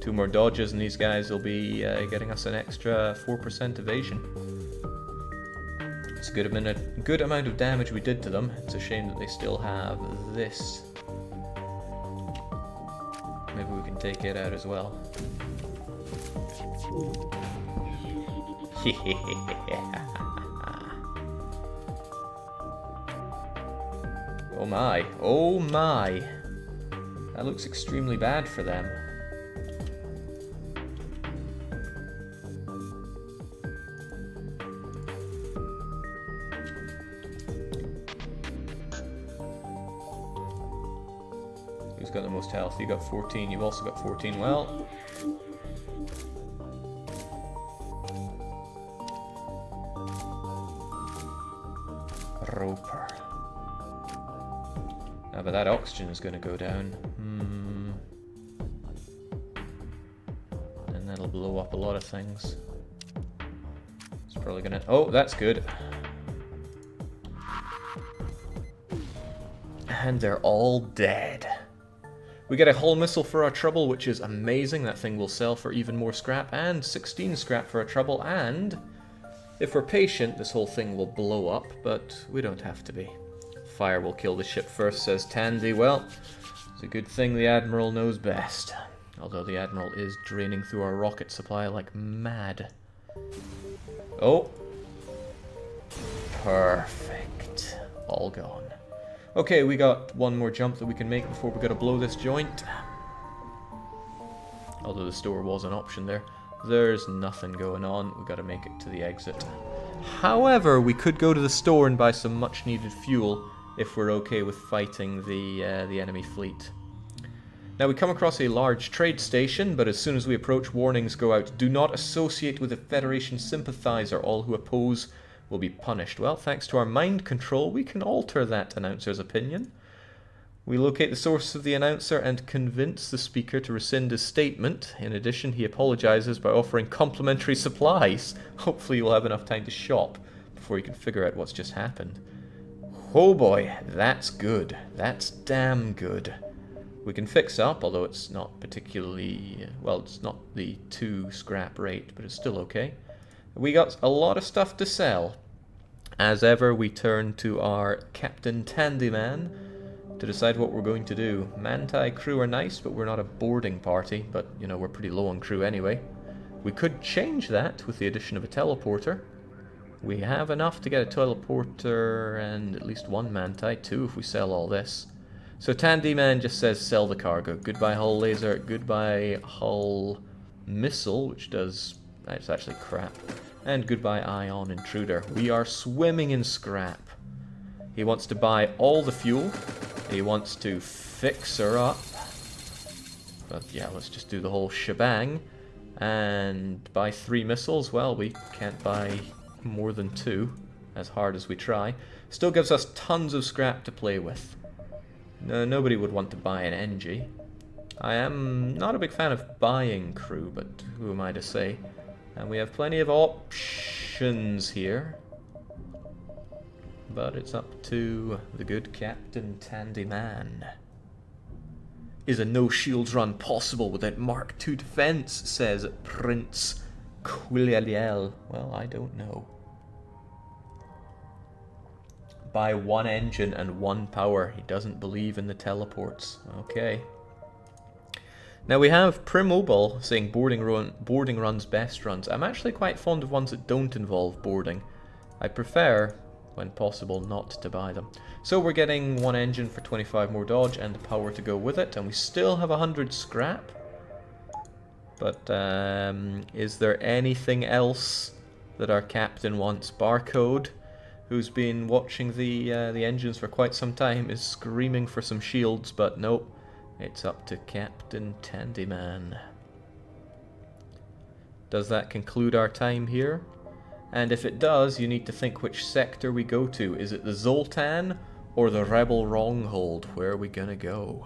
2 more dodges and these guys will be getting us an extra 4% evasion. It's a good amount of damage we did to them. It's a shame that they still have this. Maybe we can take it out as well. Oh my, oh my. That looks extremely bad for them. Who's got the most health? You got 14, you've also got 14. Well, Roper. Ah, but that oxygen is going to go down. And that'll blow up a lot of things. It's probably going to... Oh, that's good. And they're all dead. We get a hull missile for our trouble, which is amazing. That thing will sell for even more scrap, and 16 scrap for our trouble, and if we're patient, this whole thing will blow up, but we don't have to be. Fire will kill the ship first, says Tandy. Well, it's a good thing the Admiral knows best. Although the Admiral is draining through our rocket supply like mad. Oh. Perfect. All gone. Okay, we got one more jump that we can make before we gotta blow this joint. Although the store was an option there. There's nothing going on. We gotta make it to the exit. However, we could go to the store and buy some much needed fuel if we're okay with fighting the enemy fleet. Now we come across a large trade station, but as soon as we approach, warnings go out. Do not associate with a Federation sympathizer. All who oppose will be punished. Well, thanks to our mind control, we can alter that announcer's opinion. We locate the source of the announcer and convince the speaker to rescind his statement. In addition, he apologizes by offering complimentary supplies. Hopefully you'll have enough time to shop before you can figure out what's just happened. Oh boy, that's good. That's damn good. We can fix up, although it's not particularly... well, it's not the 2 scrap rate, but it's still okay. We got a lot of stuff to sell. As ever, we turn to our Captain Tandyman to decide what we're going to do. Manti crew are nice, but we're not a boarding party. But, you know, we're pretty low on crew anyway. We could change that with the addition of a teleporter. We have enough to get a teleporter and at least one Manti, too, if we sell all this. So Tandy Man just says sell the cargo. Goodbye hull laser, goodbye hull missile, which does... it's actually crap. And goodbye ion intruder. We are swimming in scrap. He wants to buy all the fuel. He wants to fix her up. But yeah, let's just do the whole shebang. And buy 3 missiles. Well, we can't buy more than 2, as hard as we try. Still gives us tons of scrap to play with. No, nobody would want to buy an Engi. I am not a big fan of buying crew, but who am I to say? And we have plenty of options here. But it's up to the good Captain Tandy Man. Is a no-shields run possible without Mark II defense, says Prince Quilialiel. Well, I don't know. Buy 1 engine and 1 power. He doesn't believe in the teleports. Okay. Now we have Primobile saying boarding runs best runs. I'm actually quite fond of ones that don't involve boarding. I prefer, when possible, not to buy them. So we're getting 1 engine for 25 more dodge and the power to go with it, and we still have 100 scrap. But is there anything else that our captain wants? Barcode, who's been watching the engines for quite some time, is screaming for some shields, but nope. It's up to Captain Tandy Man. Does that conclude our time here? And if it does, you need to think which sector we go to. Is it the Zoltan or the Rebel Stronghold? Where are we gonna go?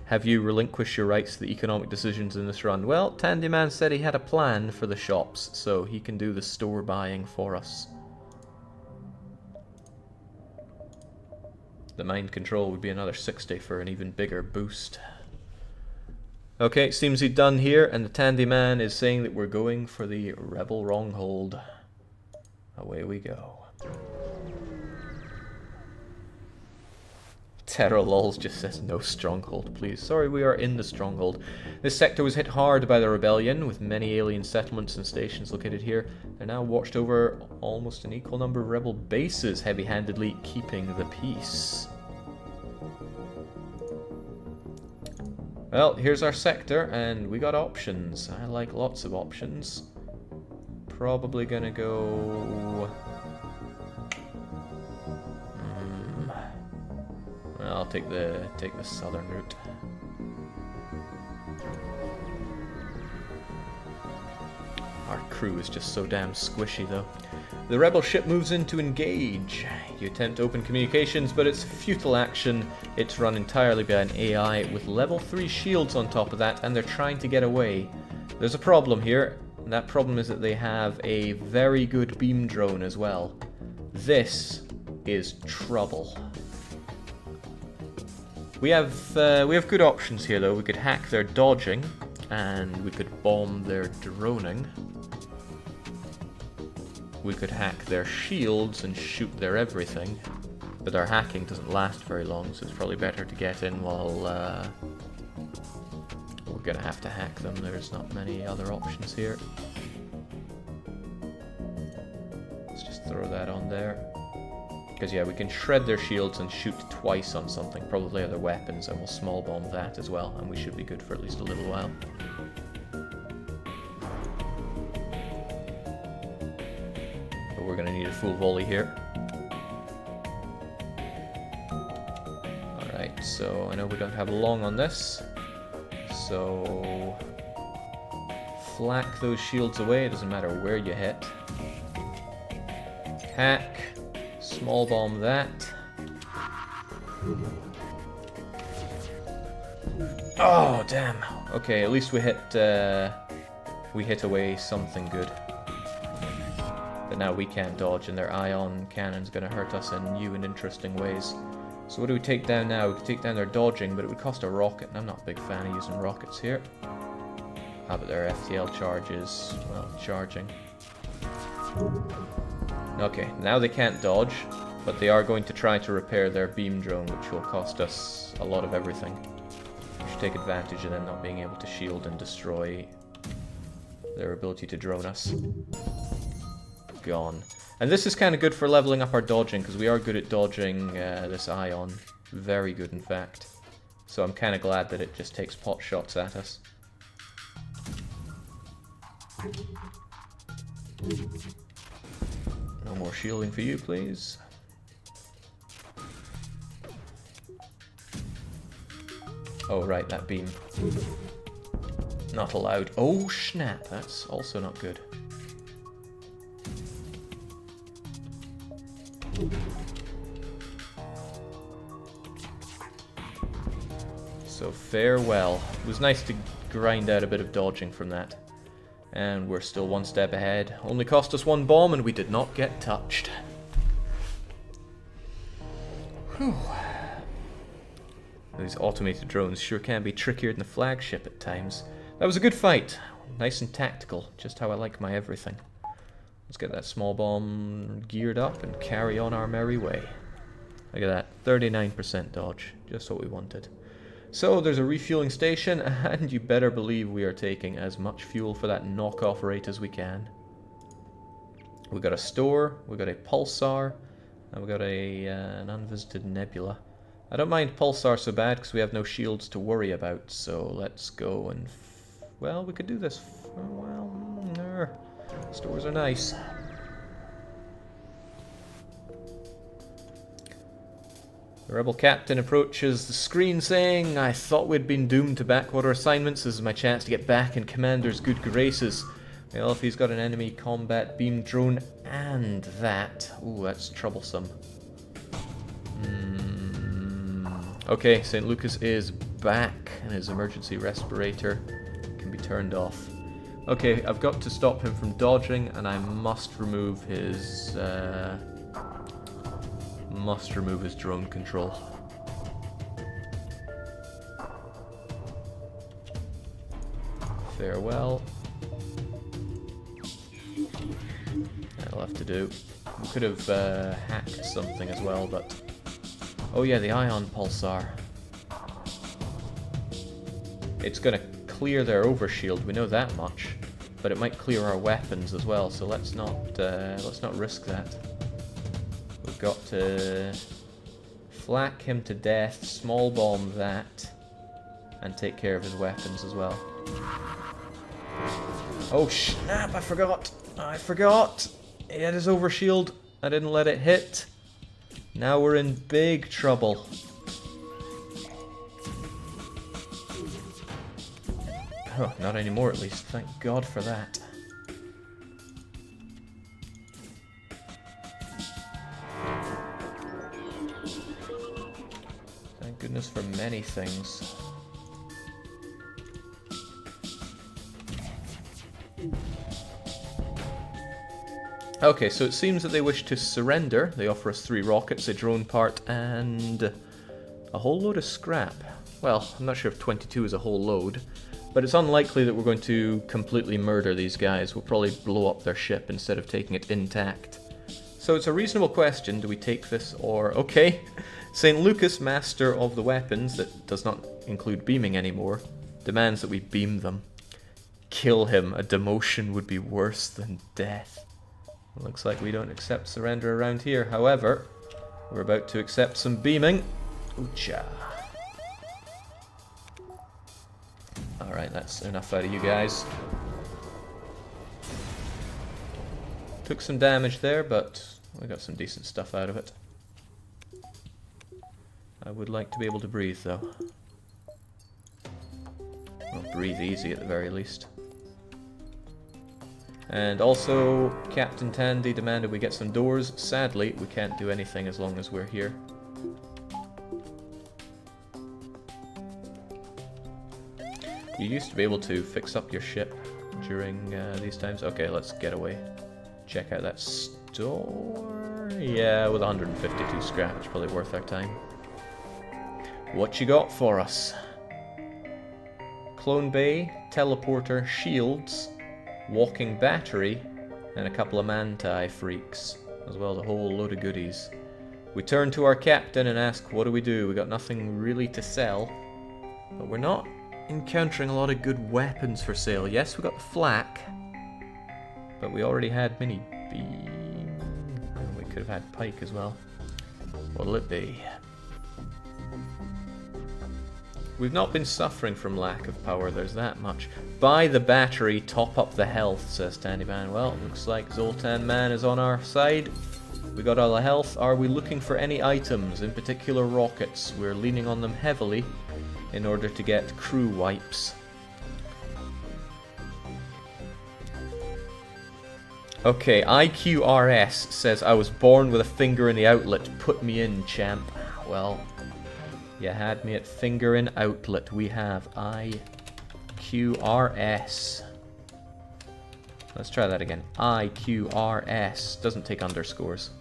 Have you relinquished your rights to the economic decisions in this run? Well, Tandy Man said he had a plan for the shops, so he can do the store buying for us. The mind control would be another 60 for an even bigger boost. Okay, seems he's done here, and the Tandy Man is saying that we're going for the Rebel Stronghold. Away we go. Terra Lols just says no stronghold, please. Sorry, we are in the stronghold. This sector was hit hard by the rebellion, with many alien settlements and stations located here. They're now watched over almost an equal number of rebel bases, heavy-handedly keeping the peace. Well, here's our sector, and we got options. I like lots of options. Probably gonna go... I'll take the southern route. Our crew is just so damn squishy, though. The rebel ship moves in to engage. You attempt to open communications, but it's futile action. It's run entirely by an AI with level 3 shields on top of that, and they're trying to get away. There's a problem here, and that problem is that they have a very good beam drone as well. This is trouble. We have good options here, though. We could hack their dodging, and we could bomb their droning. We could hack their shields and shoot their everything, but our hacking doesn't last very long, so it's probably better to get in while we're gonna have to hack them. There's not many other options here. Let's just throw that on there. Because yeah, we can shred their shields and shoot twice on something, probably other weapons, and we'll small bomb that as well, and we should be good for at least a little while. But we're going to need a full volley here. Alright, so I know we don't have long on this, so flak those shields away, it doesn't matter where you hit. Hack. Small bomb that. Oh damn. Okay, at least we hit away something good. But now we can't dodge, and their ion cannon's gonna hurt us in new and interesting ways. So what do we take down now? We could take down their dodging, but it would cost a rocket, and I'm not a big fan of using rockets here. How about their FTL charges? Well, charging. Okay, now they can't dodge. But they are going to try to repair their beam drone, which will cost us a lot of everything. We should take advantage of them not being able to shield and destroy their ability to drone us. Gone. And this is kind of good for leveling up our dodging, because we are good at dodging this ion. Very good, in fact. So I'm kind of glad that it just takes pot shots at us. No more shielding for you, please. Oh, right, that beam. Not allowed. Oh, snap. That's also not good. So, farewell. It was nice to grind out a bit of dodging from that. And we're still one step ahead. Only cost us one bomb and we did not get touched. Whew. These automated drones sure can be trickier than the Flagship at times. That was a good fight. Nice and tactical. Just how I like my everything. Let's get that small bomb geared up and carry on our merry way. Look at that. 39% dodge. Just what we wanted. So there's a refueling station, and you better believe we are taking as much fuel for that knockoff rate as we can. We got a store, we got a pulsar, and we got an unvisited nebula. I don't mind pulsar so bad because we have no shields to worry about. So let's go and well, we could do this. Well, stores are nice. The rebel captain approaches the screen saying, "I thought we'd been doomed to backwater assignments. This is my chance to get back in Commander's good graces." Well, if he's got an enemy combat beam drone and that... Ooh, that's troublesome. Okay, St. Lucas is back, and his emergency respirator can be turned off. Okay, I've got to stop him from dodging, and I must remove his... drone control. Farewell. That'll have to do. We could have hacked something as well, but... Oh yeah, the ion pulsar. It's gonna clear their overshield, we know that much. But it might clear our weapons as well, so let's not risk that. We've got to flak him to death, small bomb that, and take care of his weapons as well. Oh snap, I forgot! He had his overshield, I didn't let it hit. Now we're in big trouble. Oh, not anymore at least, thank God for that. Thank goodness for many things. Okay, so it seems that they wish to surrender. They offer us 3 rockets, a drone part, and a whole load of scrap. Well, I'm not sure if 22 is a whole load, but it's unlikely that we're going to completely murder these guys. We'll probably blow up their ship instead of taking it intact. So it's a reasonable question, do we take this or... Okay, St. Lucas, master of the weapons, that does not include beaming anymore, demands that we beam them. Kill him, a demotion would be worse than death. Looks like we don't accept surrender around here. However, we're about to accept some beaming. Oocha. Alright, that's enough out of you guys. Took some damage there, but we got some decent stuff out of it. I would like to be able to breathe, though. Well, breathe easy at the very least. And also, Captain Tandy demanded we get some doors. Sadly, we can't do anything as long as we're here. You used to be able to fix up your ship during these times. Okay, let's get away. Check out that store. Yeah, with 152 scrap, it's probably worth our time. What you got for us? Clone Bay, teleporter, shields, walking battery, and a couple of Manti freaks, as well as a whole load of goodies. We turn to our captain and ask, what do? We got nothing really to sell. But we're not encountering a lot of good weapons for sale. Yes, we got the flak. But we already had mini beam. Oh, we could have had pike as well. What'll it be? We've not been suffering from lack of power, there's that much. Buy the battery, top up the health, says Tandy Man. Well, looks like Zoltan Man is on our side. We got all the health. Are we looking for any items, in particular rockets? We're leaning on them heavily in order to get crew wipes. Okay, IQRS says, I was born with a finger in the outlet. Put me in, champ. Well, you had me at finger in outlet. We have IQRS. Let's try that again. IQRS. Doesn't take underscores.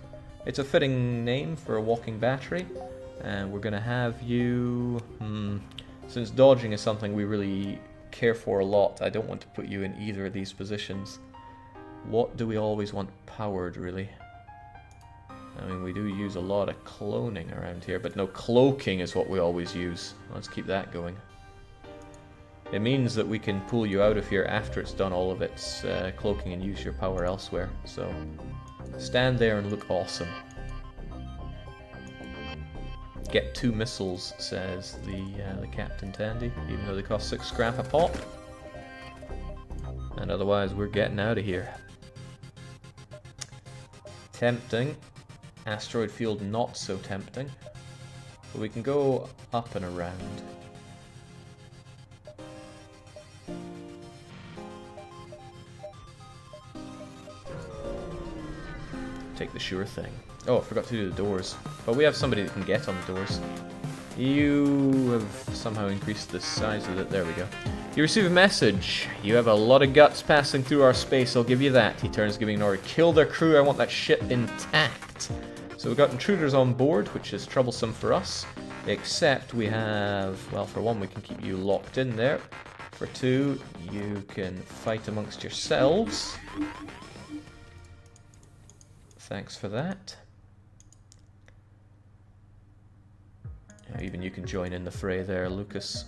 It's a fitting name for a walking battery. And we're going to have you... Since dodging is something we really care for a lot, I don't want to put you in either of these positions. What do we always want powered, really? I mean, we do use a lot of cloning around here, but no, cloaking is what we always use. Let's keep that going. It means that we can pull you out of here after it's done all of its cloaking and use your power elsewhere. So, stand there and look awesome. Get 2 missiles, says the Captain Tandy, even though they cost 6 scrap a pop. And otherwise, we're getting out of here. Tempting. Asteroid field not so tempting. But we can go up and around. Take the sure thing. Oh, I forgot to do the doors. But we have somebody that can get on the doors. You have somehow increased the size of it. There we go. You receive a message. You have a lot of guts passing through our space, I'll give you that. He turns, giving an order. Kill their crew, I want that ship intact. So we've got intruders on board, which is troublesome for us. Except we have, well, for one, we can keep you locked in there. For 2, you can fight amongst yourselves. Thanks for that. Even you can join in the fray there, Lucas.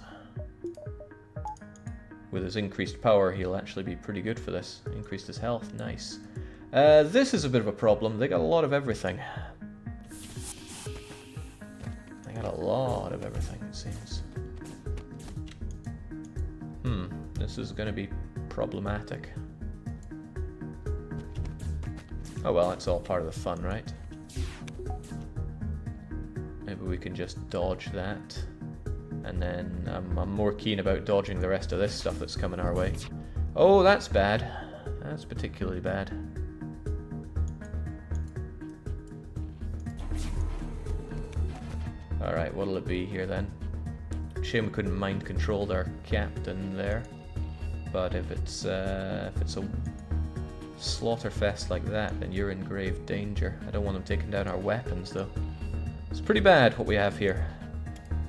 With his increased power, he'll actually be pretty good for this. Increased his health, nice. This is a bit of a problem. They got a lot of everything. They got a lot of everything, it seems. This is going to be problematic. Oh well, it's all part of the fun, right? Maybe we can just dodge that. And then I'm more keen about dodging the rest of this stuff that's coming our way. Oh, that's bad. That's particularly bad. Alright, what'll it be here then? Shame we couldn't mind control our captain there. But if it's a slaughterfest like that, then you're in grave danger. I don't want them taking down our weapons though. It's pretty bad what we have here.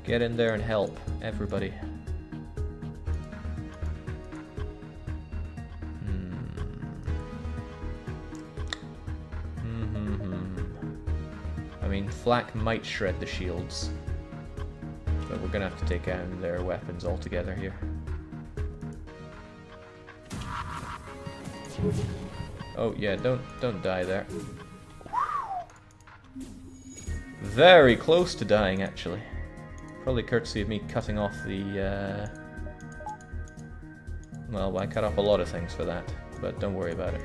Get in there and help, everybody. I mean, flak might shred the shields, but we're gonna have to take down their weapons altogether here. Oh yeah, don't die there. Very close to dying, actually. Probably courtesy of me cutting off the, well, I cut off a lot of things for that, but don't worry about it.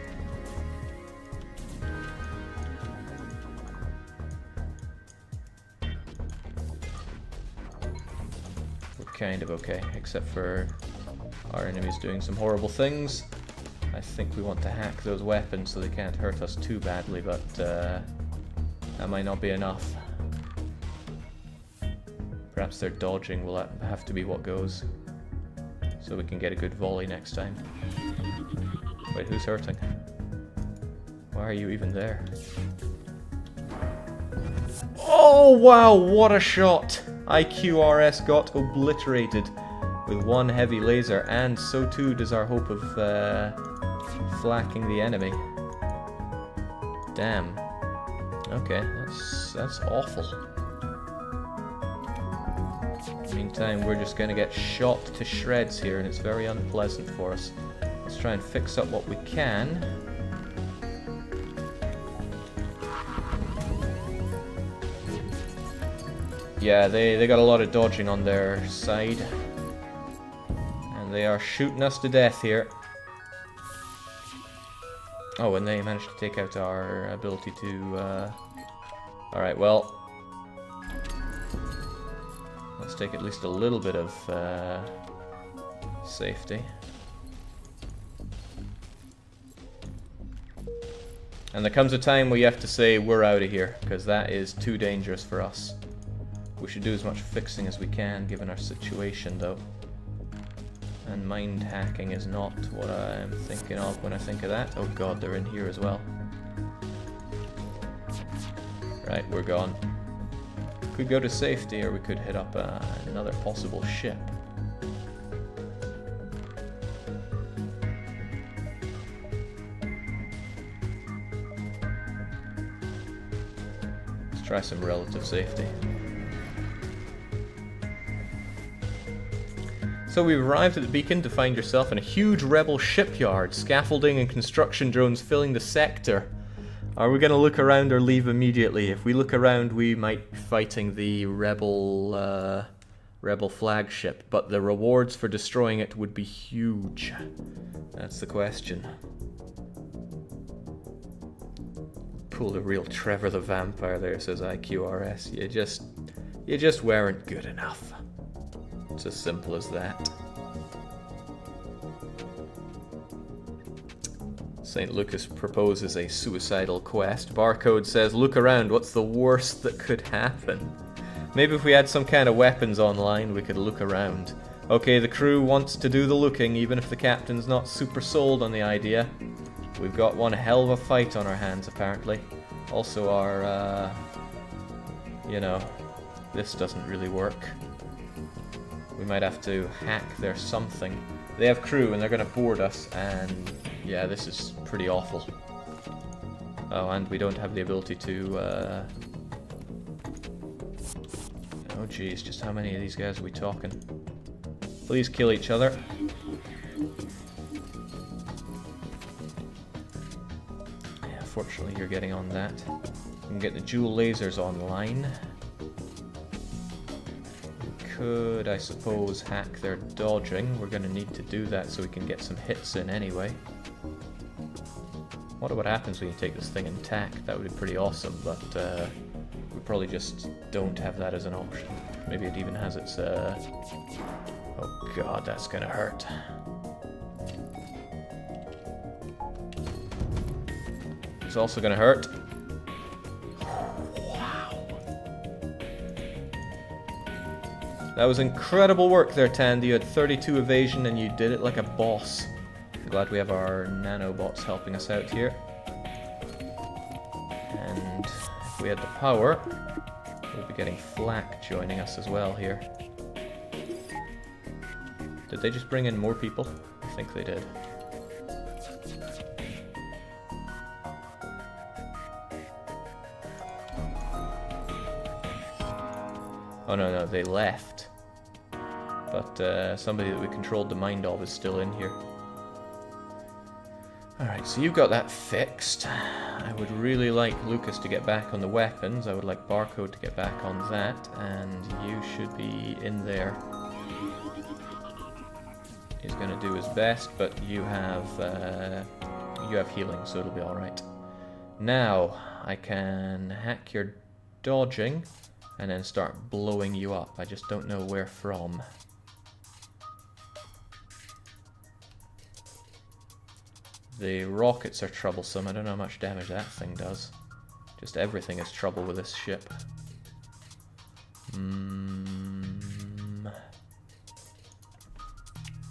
We're kind of okay, except for our enemies doing some horrible things. I think we want to hack those weapons so they can't hurt us too badly, but that might not be enough. Perhaps their dodging will have to be what goes, so we can get a good volley next time. Wait, who's hurting? Why are you even there? Oh wow, what a shot! IQRS got obliterated with one heavy laser, and so too does our hope of flacking the enemy. Damn. Okay, that's awful. Meantime, we're just going to get shot to shreds here, and it's very unpleasant for us. Let's try and fix up what we can. Yeah, they got a lot of dodging on their side. And they are shooting us to death here. Oh, and they managed to take out our ability to... Alright, well... Let's take at least a little bit of safety. And there comes a time where you have to say, we're out of here, because that is too dangerous for us. We should do as much fixing as we can, given our situation, though. And mind hacking is not what I'm thinking of when I think of that. Oh god, they're in here as well. Right, we're gone. Could go to safety, or we could hit up another possible ship. Let's try some relative safety. So we've arrived at the beacon to find yourself in a huge rebel shipyard, scaffolding and construction drones filling the sector. Are we going to look around or leave immediately? If we look around, we might be fighting the rebel flagship, but the rewards for destroying it would be huge. That's the question. Pulled a real Trevor the Vampire there, says IQRS. You just weren't good enough. It's as simple as that. St. Lucas proposes a suicidal quest. Barcode says, look around, what's the worst that could happen? Maybe if we had some kind of weapons online, we could look around. Okay, the crew wants to do the looking, even if the captain's not super sold on the idea. We've got one hell of a fight on our hands, apparently. Also our, you know, this doesn't really work. We might have to hack their something. They have crew and they're going to board us, and yeah, this is pretty awful. Oh, and we don't have the ability to... Oh geez, just how many of these guys are we talking? Please kill each other. Yeah, fortunately you're getting on that. We can get the dual lasers online. Could, I suppose, hack their dodging. We're going to need to do that so we can get some hits in anyway. Wonder what happens when you take this thing intact. That would be pretty awesome, but we probably just don't have that as an option. Maybe it even has its... Oh god, that's going to hurt. It's also going to hurt. That was incredible work there, Tandy. You had 32 evasion and you did it like a boss. I'm glad we have our nanobots helping us out here. And if we had the power, we'll be getting Flak joining us as well here. Did they just bring in more people? I think they did. Oh no, they left. But somebody that we controlled the mind of is still in here. Alright, so you've got that fixed. I would really like Lucas to get back on the weapons. I would like Barcode to get back on that. And you should be in there. He's going to do his best, but you have healing, so it'll be alright. Now, I can hack your dodging and then start blowing you up. I just don't know where from. The rockets are troublesome. I don't know how much damage that thing does. Just everything is trouble with this ship.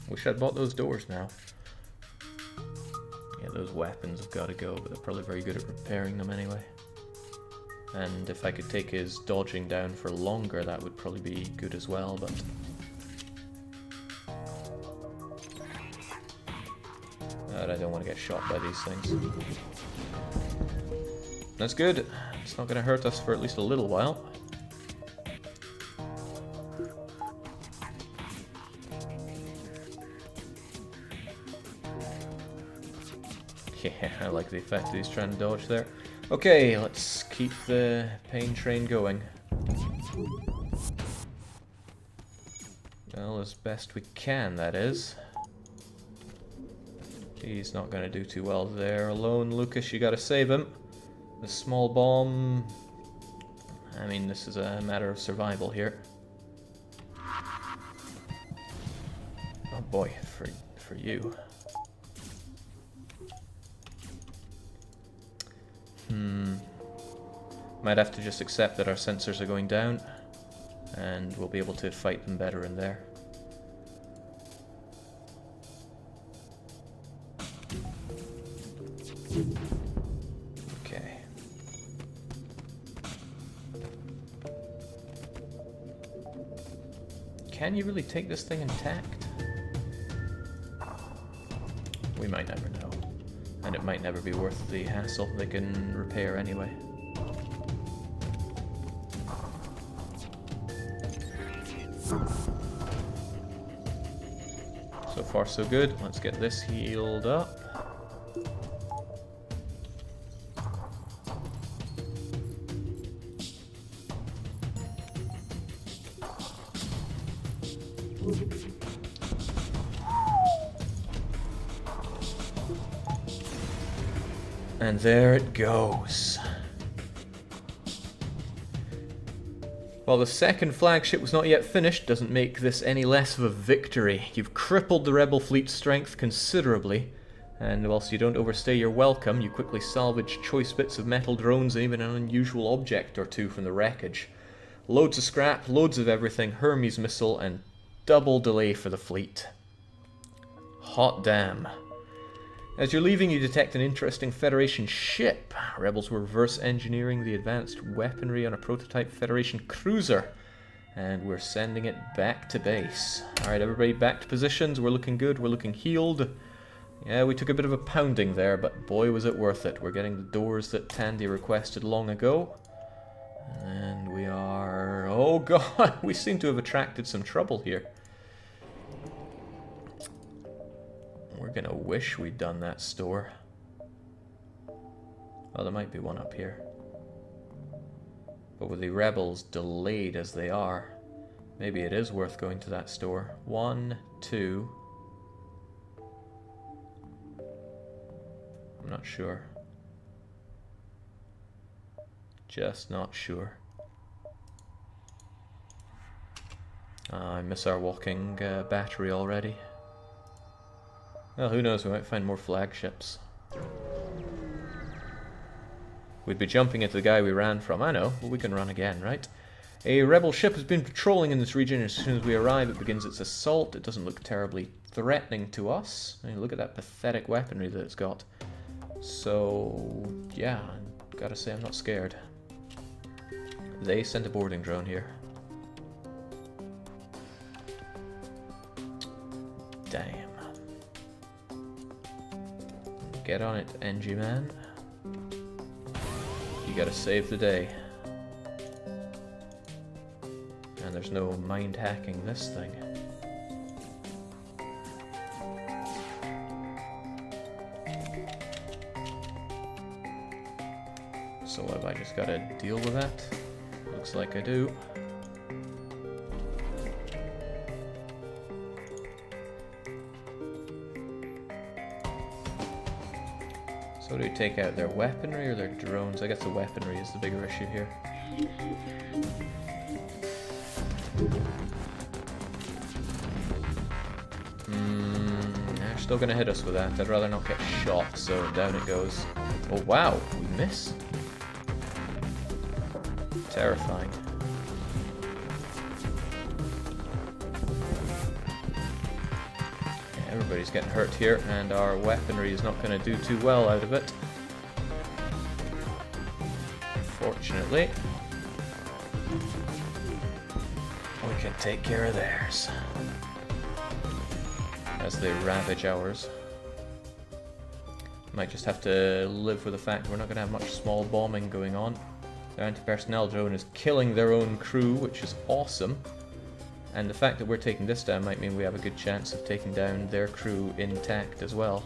Wish I'd bought those doors now. Yeah, those weapons have got to go, but they're probably very good at repairing them anyway. And if I could take his dodging down for longer, that would probably be good as well, but... I don't want to get shot by these things. That's good. It's not going to hurt us for at least a little while. Yeah, I like the effect that he's trying to dodge there. Okay, let's keep the pain train going. Well, as best we can, that is. He's not going to do too well there alone. Lucas, you got to save him. The small bomb... I mean, this is a matter of survival here. Oh boy, for you. Might have to just accept that our sensors are going down, and we'll be able to fight them better in there. Okay. Can you really take this thing intact? We might never know. And it might never be worth the hassle. They can repair anyway. So far so good. Let's get this healed up. And there it goes. While the second flagship was not yet finished, doesn't make this any less of a victory. You've crippled the rebel fleet's strength considerably, and whilst you don't overstay your welcome, you quickly salvage choice bits of metal drones and even an unusual object or two from the wreckage. Loads of scrap, loads of everything, Hermes missile, and double delay for the fleet. Hot damn. As you're leaving, you detect an interesting Federation ship. Rebels were reverse engineering the advanced weaponry on a prototype Federation cruiser, and we're sending it back to base. Alright, everybody back to positions. We're looking good, we're looking healed. Yeah, we took a bit of a pounding there, but boy was it worth it. We're getting the doors that Tandy requested long ago. And we are... oh god, we seem to have attracted some trouble here. We're gonna wish we'd done that store. Well, there might be one up here. But with the rebels delayed as they are, maybe it is worth going to that store. 1, 2... I'm not sure. Just not sure. I miss our walking battery already. Well, who knows, we might find more flagships. We'd be jumping into the guy we ran from. I know, but we can run again, right? A rebel ship has been patrolling in this region. As soon as we arrive, it begins its assault. It doesn't look terribly threatening to us. I mean, look at that pathetic weaponry that it's got. So, yeah, gotta say I'm not scared. They sent a boarding drone here. Damn. Get on it, Engi man. You gotta save the day. And there's no mind hacking this thing. So what, have I just gotta deal with that? Looks like I do. So do we take out their weaponry or their drones? I guess the weaponry is the bigger issue here. They're still gonna hit us with that. I'd rather not get shot, so down it goes. Oh wow, we miss. Terrifying. Everybody's getting hurt here, and our weaponry is not going to do too well out of it. Fortunately, we can take care of theirs as they ravage ours. Might just have to live with the fact we're not going to have much small bombing going on. The anti-personnel drone is killing their own crew, which is awesome. And the fact that we're taking this down might mean we have a good chance of taking down their crew intact as well.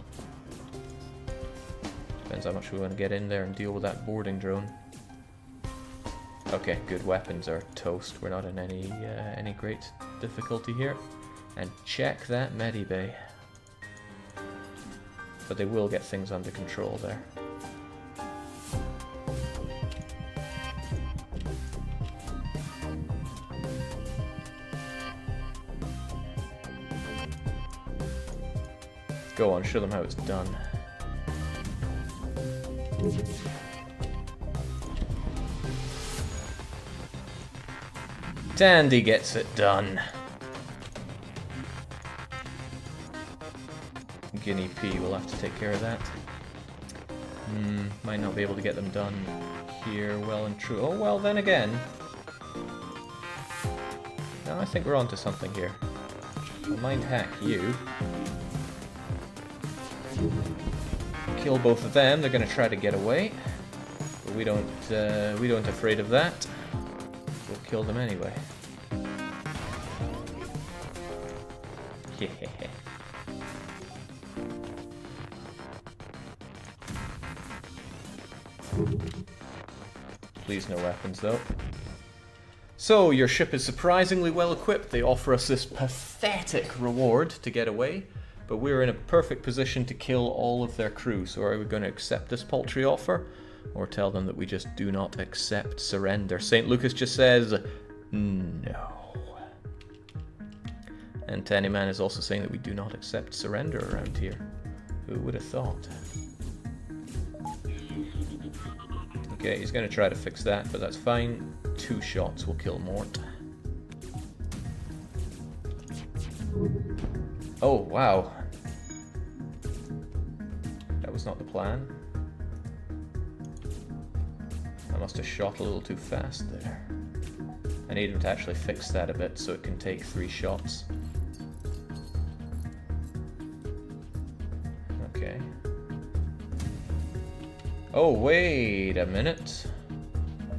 Depends how much we want to get in there and deal with that boarding drone. Okay, good, weapons are toast. We're not in any great difficulty here. And check that medibay. But they will get things under control there. Go on, show them how it's done. Tandy gets it done. Guinea pea will have to take care of that. Might not be able to get them done here well and true. Oh, well, then again. No, I think we're onto something here. I'll mind hack you. Kill both of them. They're going to try to get away, but we don't afraid of that. We'll kill them anyway. Yeah. Please no weapons though. So your ship is surprisingly well equipped. They offer us this pathetic reward to get away. But we're in a perfect position to kill all of their crew, so are we going to accept this paltry offer? Or tell them that we just do not accept surrender? St. Lucas just says, no. And Tandyman is also saying that we do not accept surrender around here. Who would have thought? Okay, he's going to try to fix that, but that's fine. 2 shots will kill Mort. Oh, wow. That was not the plan. I must have shot a little too fast there. I need him to actually fix that a bit so it can take 3 shots. Okay. Oh, wait a minute.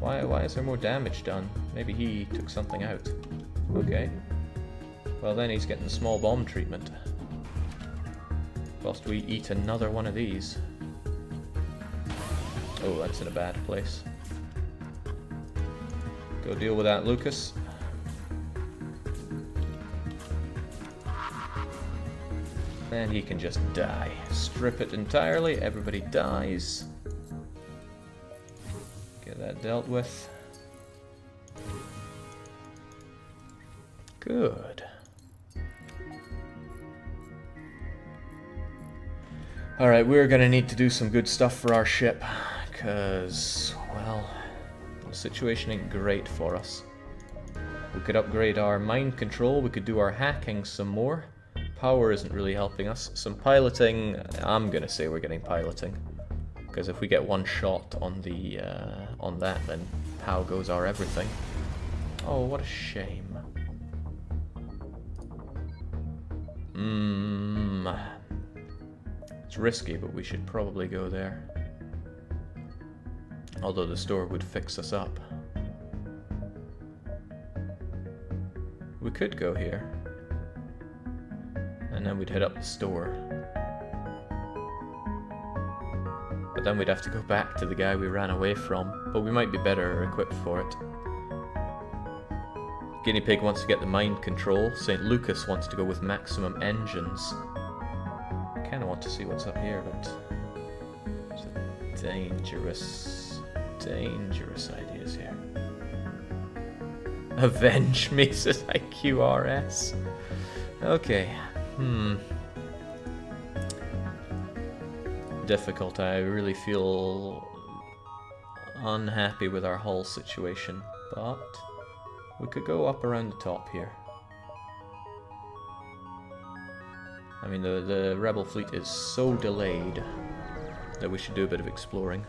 Why is there more damage done? Maybe he took something out. Okay. Well, then he's getting the small bomb treatment. Whilst we eat another one of these. Oh, that's in a bad place. Go deal with that, Lucas. And he can just die. Strip it entirely, everybody dies. Get that dealt with. Good. Alright, we're gonna need to do some good stuff for our ship, because, well, the situation ain't great for us. We could upgrade our mind control, we could do our hacking some more. Power isn't really helping us. Some piloting, I'm gonna say we're getting piloting. Because if we get 1 shot on the, on that, then how goes our everything? Oh, what a shame. It's risky, but we should probably go there. Although the store would fix us up. We could go here. And then we'd hit up the store. But then we'd have to go back to the guy we ran away from. But we might be better equipped for it. Guinea Pig wants to get the mind control. St. Lucas wants to go with maximum engines. I kind of want to see what's up here, but there's a dangerous ideas here. Avenge me, says IQRS. Okay. Difficult. I really feel unhappy with our hull situation, but we could go up around the top here. I mean, the rebel fleet is so delayed that we should do a bit of exploring.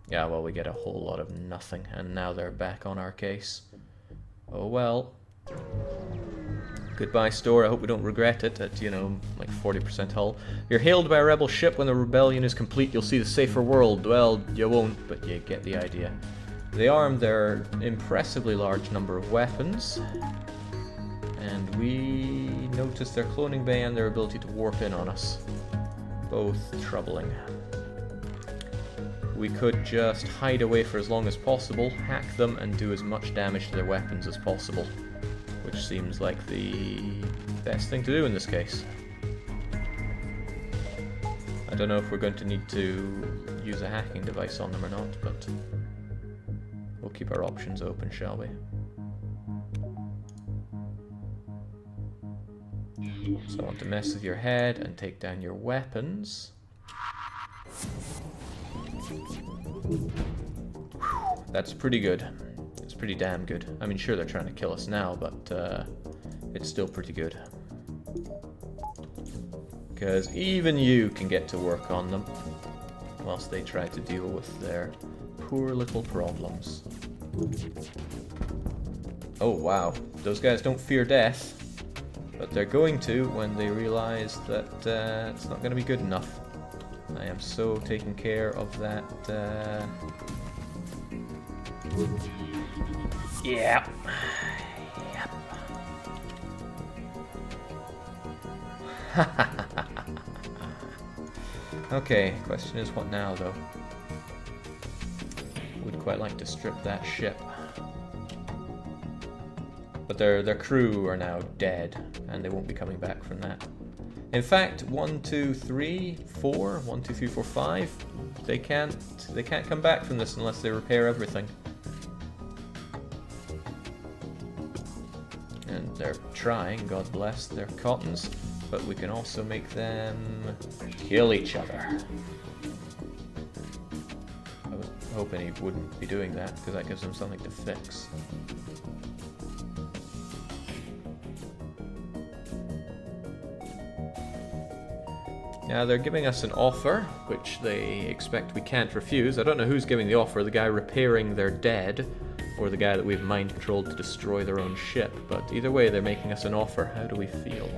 Yeah, well, we get a whole lot of nothing, and now they're back on our case. Oh well. Goodbye, store. I hope we don't regret it at, you know, like 40% hull. You're hailed by a rebel ship. When the rebellion is complete, you'll see the safer world. Well, you won't, but you get the idea. They armed their impressively large number of weapons. And we noticed their cloning bay and their ability to warp in on us. Both troubling. We could just hide away for as long as possible, hack them, and do as much damage to their weapons as possible. Which seems like the best thing to do in this case. I don't know if we're going to need to use a hacking device on them or not, but we'll keep our options open, shall we? So I want to mess with your head and take down your weapons. Whew, that's pretty good. It's pretty damn good. I mean, sure, they're trying to kill us now, but it's still pretty good. Because even you can get to work on them, whilst they try to deal with their poor little problems. Oh, wow. Those guys don't fear death. But they're going to when they realize that it's not going to be good enough. I am so taking care of that. Yeah. Yep. Okay, question is what now, though? Would quite like to strip that ship. But their crew are now dead, and they won't be coming back from that. In fact, 1, 2, 3, 4, 1, 2, 3, 4, 5, they can't come back from this unless they repair everything. And they're trying, God bless their cottons, but we can also make them kill each other. I was hoping he wouldn't be doing that, because that gives them something to fix. Now they're giving us an offer, which they expect we can't refuse. I don't know who's giving the offer, the guy repairing their dead, or the guy that we've mind controlled to destroy their own ship. But either way, they're making us an offer. How do we feel?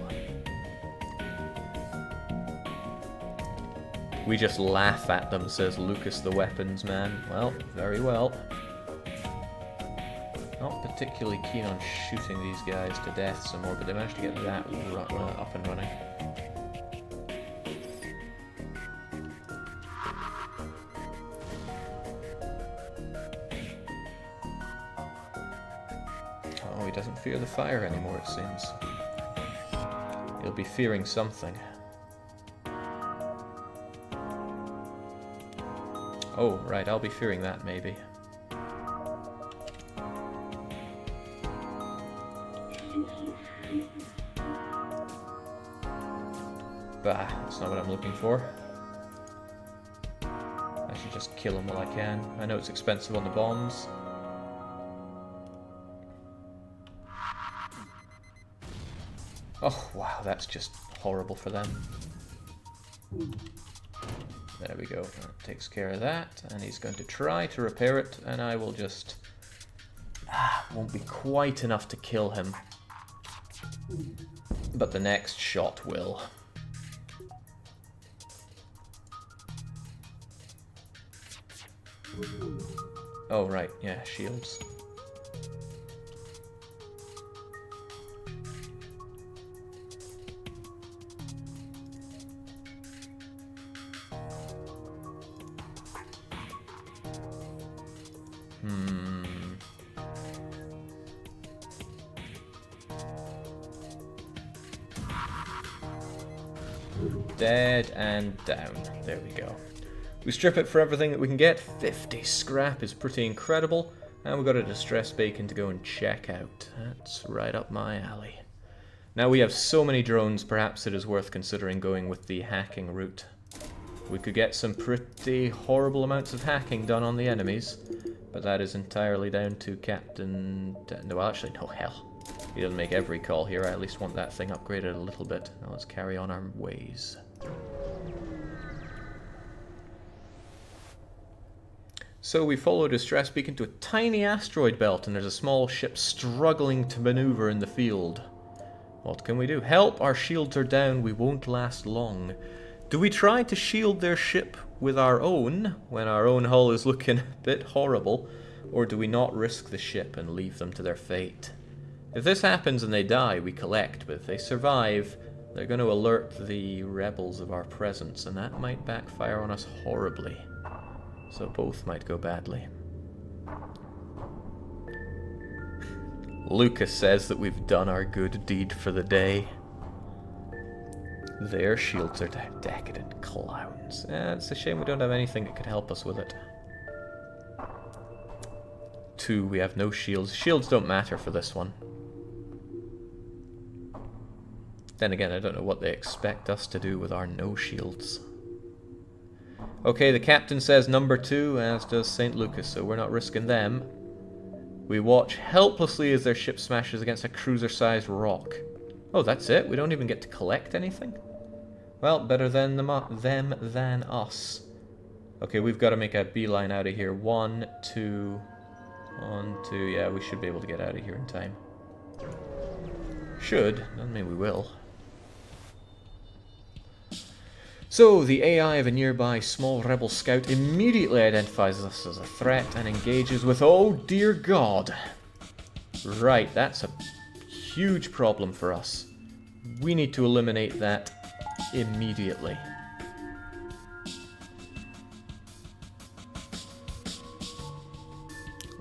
We just laugh at them, says Lucas the weapons man. Well, very well. Not particularly keen on shooting these guys to death some more, but they managed to get that up and running. Oh, he doesn't fear the fire anymore, it seems. He'll be fearing something. Oh, right, I'll be fearing that, maybe. Bah, that's not what I'm looking for. I should just kill him while I can. I know it's expensive on the bombs. Oh, wow, that's just horrible for them. There we go, that takes care of that, and he's going to try to repair it, and I will just... won't be quite enough to kill him. But the next shot will. Oh, right, yeah, shields. Dead and down. There we go. We strip it for everything that we can get. 50 scrap is pretty incredible. And we've got a distress beacon to go and check out. That's right up my alley. Now we have so many drones, perhaps it is worth considering going with the hacking route. We could get some pretty horrible amounts of hacking done on the enemies, but that is entirely down to Captain... No, actually, no, hell. He doesn't make every call here. I at least want that thing upgraded a little bit. Now let's carry on our ways. So we follow a distress beacon to a tiny asteroid belt, and there's a small ship struggling to maneuver in the field. What can we do? Help! Our shields are down. We won't last long. Do we try to shield their ship with our own, when our own hull is looking a bit horrible? Or do we not risk the ship and leave them to their fate? If this happens and they die, we collect. But if they survive, they're going to alert the rebels of our presence, and that might backfire on us horribly. So both might go badly. Lucas says that we've done our good deed for the day. Their shields are decadent clowns. It's a shame we don't have anything that could help us with it. 2, we have no shields. Shields don't matter for this one. Then again, I don't know what they expect us to do with our no shields. Okay, the captain says number 2, as does St. Lucas, so we're not risking them. We watch helplessly as their ship smashes against a cruiser-sized rock. Oh, that's it? We don't even get to collect anything? Well, better than them than us. Okay, we've got to make a beeline out of here. 1, 2... 1, 2... Yeah, we should be able to get out of here in time. Should. Doesn't mean we will. So, the AI of a nearby small rebel scout immediately identifies us as a threat and engages with... Oh, dear God! Right, that's a huge problem for us. We need to eliminate that immediately.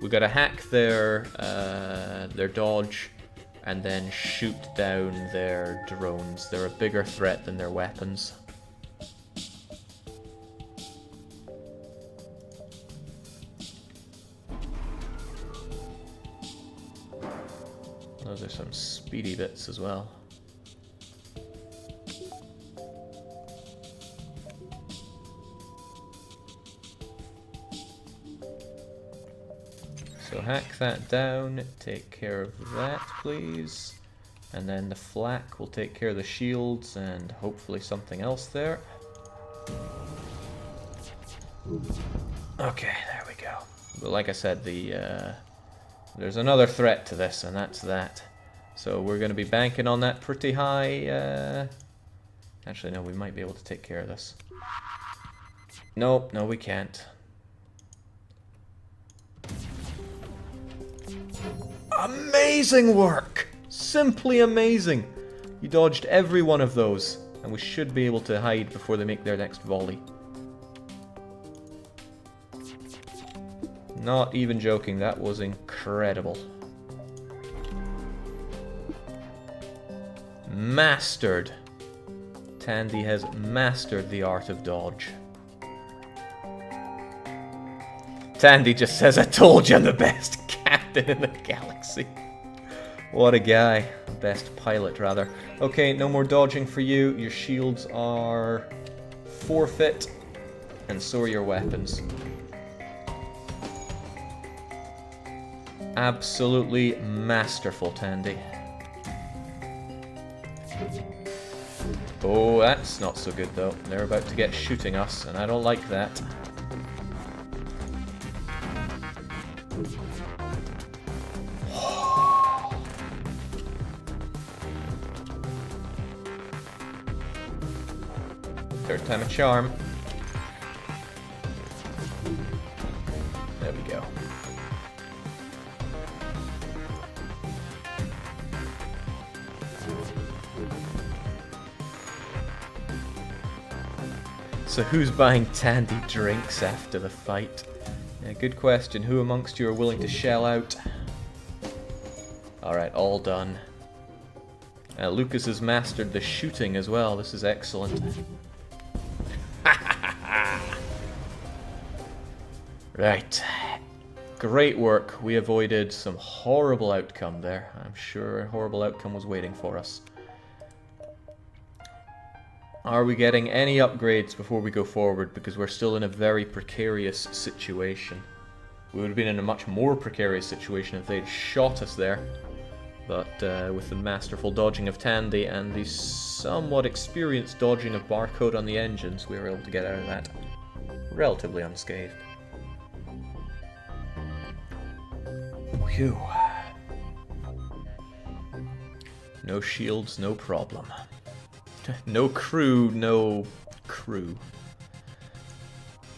We gotta hack their dodge and then shoot down their drones. They're a bigger threat than their weapons. Those are some speedy bits as well. So hack that down, take care of that please. And then the flak will take care of the shields and hopefully something else there. Okay, there we go. But like I said, there's another threat to this, and that's that. So we're going to be banking on that pretty high. Actually, no, we might be able to take care of this. Nope, no we can't. Amazing work! Simply amazing! You dodged every one of those, and we should be able to hide before they make their next volley. Not even joking, that was incredible. Mastered. Tandy has mastered the art of dodge. Tandy just says, I told you I'm the best captain in the galaxy. What a guy. Best pilot, rather. Okay, no more dodging for you. Your shields are forfeit, and so are your weapons. Absolutely masterful, Tandy. Oh, that's not so good, though. They're about to get shooting us, and I don't like that. Third time a charm. There we go. So who's buying Tandy drinks after the fight? Yeah, good question. Who amongst you are willing to shell out? Alright, all done. Lucas has mastered the shooting as well. This is excellent. Right. Great work. We avoided some horrible outcome there. I'm sure a horrible outcome was waiting for us. Are we getting any upgrades before we go forward? Because we're still in a very precarious situation. We would have been in a much more precarious situation if they'd shot us there. But with the masterful dodging of Tandy and the somewhat experienced dodging of Barcode on the engines, we were able to get out of that relatively unscathed. Phew. No shields, no problem. No crew, no crew.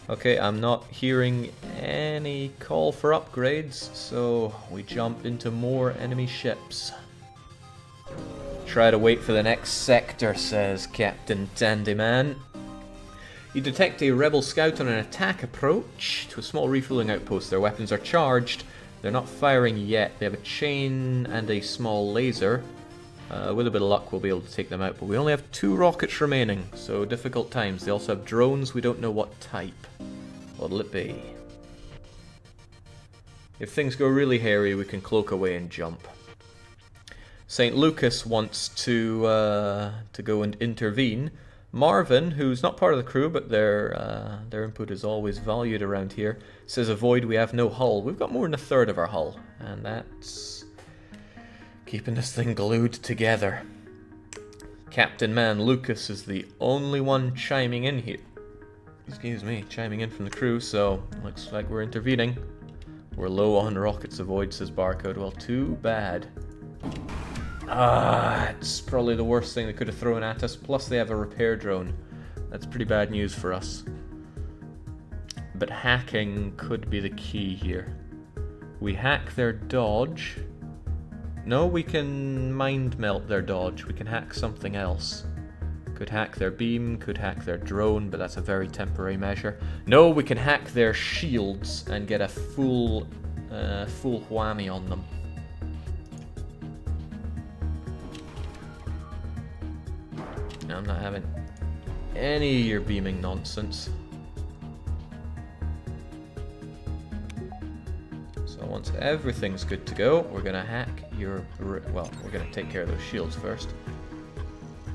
Okay, I'm not hearing any call for upgrades, so we jump into more enemy ships. Try to wait for the next sector, says Captain Tandy Man. You detect a rebel scout on an attack approach to a small refueling outpost. Their weapons are charged. They're not firing yet. They have a chain and a small laser. With a bit of luck, we'll be able to take them out, but we only have 2 rockets remaining, so difficult times. They also have drones. We don't know what type. What'll it be? If things go really hairy, we can cloak away and jump. St. Lucas wants to go and intervene. Marvin, who's not part of the crew, but their input is always valued around here, says avoid, we have no hull. We've got more than a third of our hull, and that's keeping this thing glued together. Captain Man Lucas is the only one chiming in here. Excuse me, chiming in from the crew, so looks like we're intervening. We're low on rockets, avoid, says Barcode. Well, too bad. It's probably the worst thing they could have thrown at us, plus they have a repair drone. That's pretty bad news for us. But hacking could be the key here. We hack their dodge. No, we can mind melt their dodge. We can hack something else. Could hack their beam, could hack their drone, but that's a very temporary measure. No, we can hack their shields and get a full whammy on them. I'm not having any of your beaming nonsense. So once everything's good to go, we're gonna hack your... well, we're gonna take care of those shields first.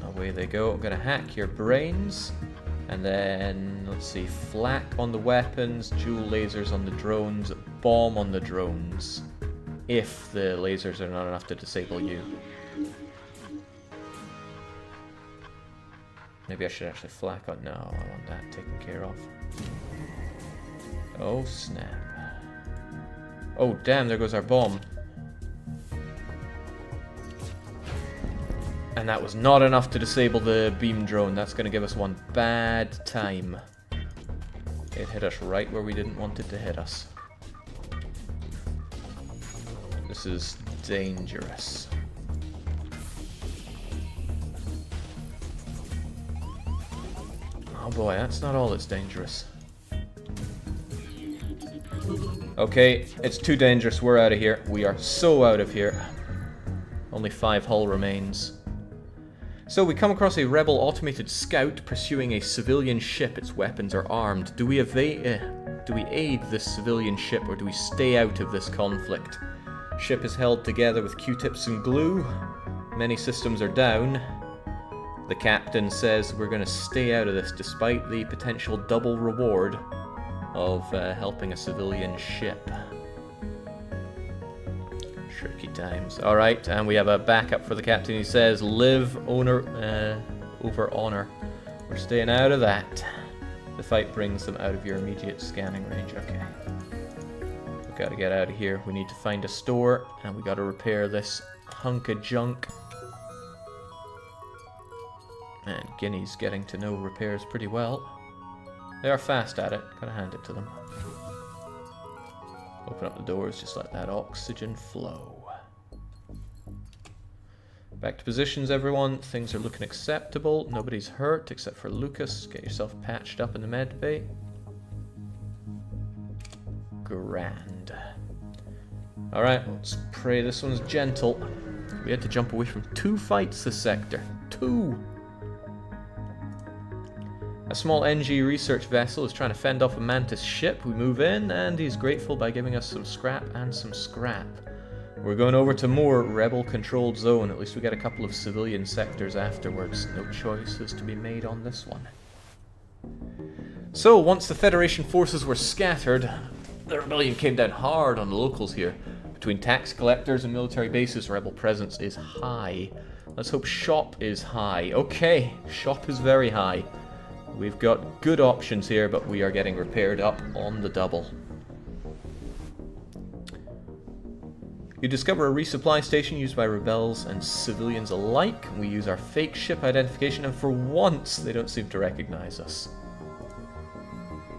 Away they go. I'm gonna hack your brains. And then, let's see, flak on the weapons, dual lasers on the drones, bomb on the drones. If the lasers are not enough to disable you. Maybe I should actually flak on... no, I want that taken care of. Oh, snap. Oh, damn, there goes our bomb. And that was not enough to disable the beam drone. That's going to give us one bad time. It hit us right where we didn't want it to hit us. This is dangerous. Oh boy, that's not all that's dangerous. Okay, it's too dangerous. We're out of here. We are so out of here. Only 5 hull remains. So we come across a rebel automated scout pursuing a civilian ship. Its weapons are armed. Do we aid this civilian ship, or do we stay out of this conflict? Ship is held together with Q-tips and glue. Many systems are down. The captain says we're going to stay out of this despite the potential double reward of helping a civilian ship. Tricky times. Alright, and we have a backup for the captain. He says, live over honor. We're staying out of that. The fight brings them out of your immediate scanning range. Okay. We've got to get out of here. We need to find a store, and we got to repair this hunk of junk. And Guinea's getting to know repairs pretty well. They are fast at it. Gotta hand it to them. Open up the doors, just let that oxygen flow. Back to positions, everyone. Things are looking acceptable. Nobody's hurt except for Lucas. Get yourself patched up in the med bay. Grand. Alright, let's pray this one's gentle. We had to jump away from 2 fights this sector. 2! A small Engi research vessel is trying to fend off a Mantis ship. We move in, and he's grateful by giving us some scrap and some scrap. We're going over to more rebel-controlled zone. At least we get a couple of civilian sectors afterwards. No choices to be made on this one. So, once the Federation forces were scattered, the rebellion came down hard on the locals here. Between tax collectors and military bases, rebel presence is high. Let's hope shop is high. Okay, shop is very high. We've got good options here, but we are getting repaired up on the double. You discover a resupply station used by rebels and civilians alike. We use our fake ship identification, and for once they don't seem to recognize us.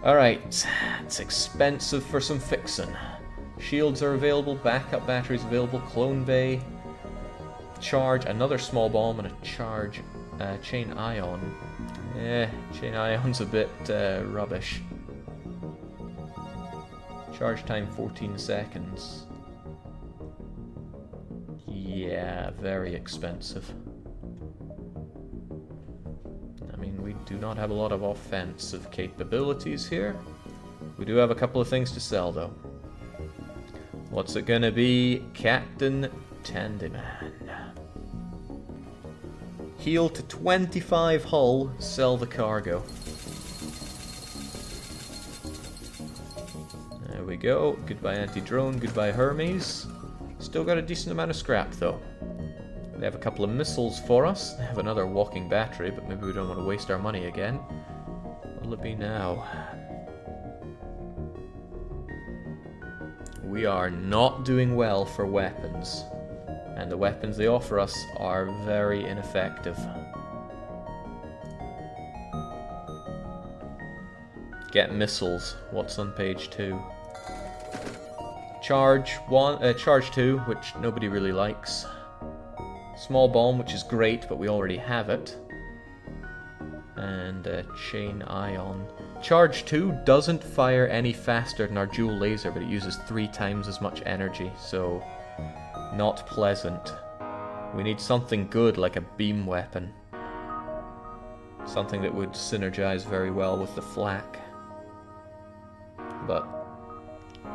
Alright, it's expensive for some fixin'. Shields are available, backup batteries available, clone bay, charge, another small bomb, and a charge chain ion. Chain ion's a bit rubbish. Charge time 14 seconds. Yeah, very expensive. I mean, we do not have a lot of offensive capabilities here. We do have a couple of things to sell, though. What's it gonna be? Captain Tandy Man. Heal to 25 hull, sell the cargo. There we go. Goodbye anti-drone, goodbye Hermes. Still got a decent amount of scrap, though. They have a couple of missiles for us. They have another walking battery, but maybe we don't want to waste our money again. What'll it be now? We are not doing well for weapons. And the weapons they offer us are very ineffective. Get missiles. What's on page 2? Charge 2, which nobody really likes. Small bomb, which is great, but we already have it. And chain ion. Charge 2 doesn't fire any faster than our dual laser, but it uses 3 times as much energy, so not pleasant. We need something good, like a beam weapon. Something that would synergize very well with the flak. But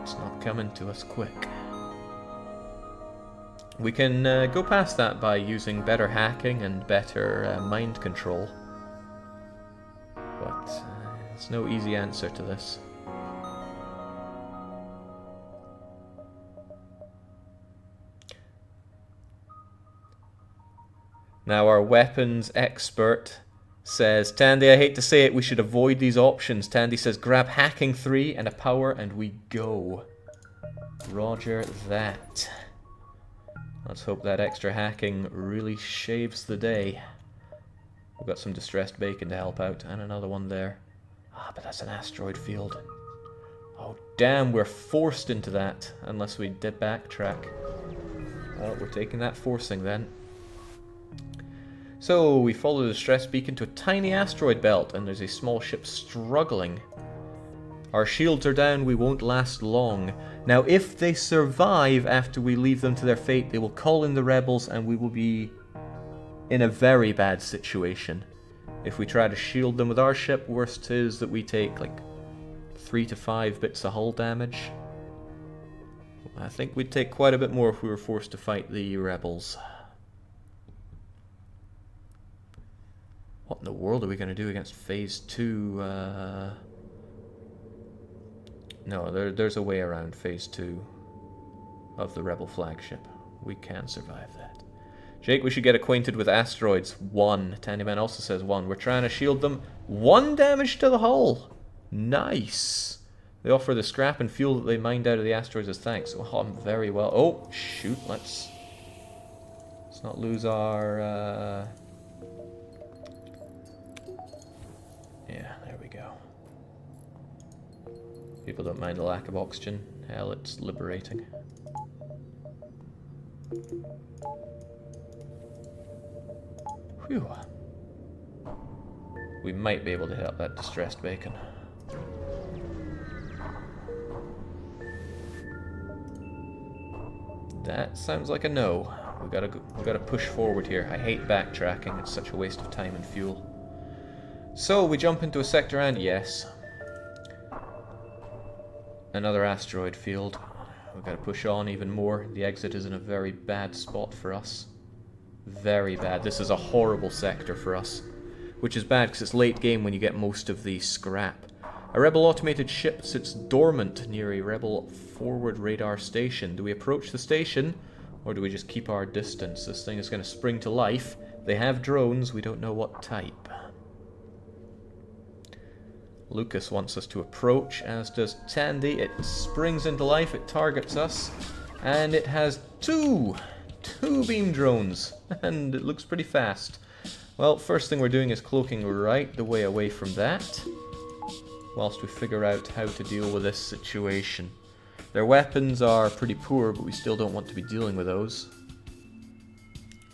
it's not coming to us quick. We can go past that by using better hacking and better mind control. But there's no easy answer to this. Now our weapons expert says, Tandy, I hate to say it, we should avoid these options. Tandy says, grab hacking 3 and a power and we go. Roger that. Let's hope that extra hacking really shaves the day. We've got some distressed bacon to help out, and another one there. Ah, but that's an asteroid field. Oh damn, we're forced into that, unless we did backtrack. Well, we're taking that forcing then. So, we follow the distress beacon to a tiny asteroid belt, and there's a small ship struggling. Our shields are down, we won't last long. Now, if they survive after we leave them to their fate, they will call in the rebels, and we will be in a very bad situation. If we try to shield them with our ship, worst is that we take, like, 3 to 5 bits of hull damage. I think we'd take quite a bit more if we were forced to fight the rebels. What in the world are we going to do against Phase 2? No, there's a way around Phase 2 of the Rebel Flagship. We can survive that. Jake, we should get acquainted with asteroids. 1. Tandyman also says 1. We're trying to shield them. 1 damage to the hull! Nice! They offer the scrap and fuel that they mined out of the asteroids as thanks. Oh, I'm very well... Oh, shoot, let's not lose our... Yeah, there we go. People don't mind the lack of oxygen. Hell, it's liberating. Whew. We might be able to hit up that distressed bacon. That sounds like a no. We gotta push forward here. I hate backtracking. It's such a waste of time and fuel. So, we jump into a sector and yes. Another asteroid field. We've got to push on even more. The exit is in a very bad spot for us. Very bad. This is a horrible sector for us. Which is bad because it's late game when you get most of the scrap. A rebel automated ship sits dormant near a rebel forward radar station. Do we approach the station or do we just keep our distance? This thing is going to spring to life. They have drones. We don't know what type. Lucas wants us to approach, as does Tandy. It springs into life, it targets us. And it has two beam drones, and it looks pretty fast. Well, first thing we're doing is cloaking right the way away from that, whilst we figure out how to deal with this situation. Their weapons are pretty poor, but we still don't want to be dealing with those.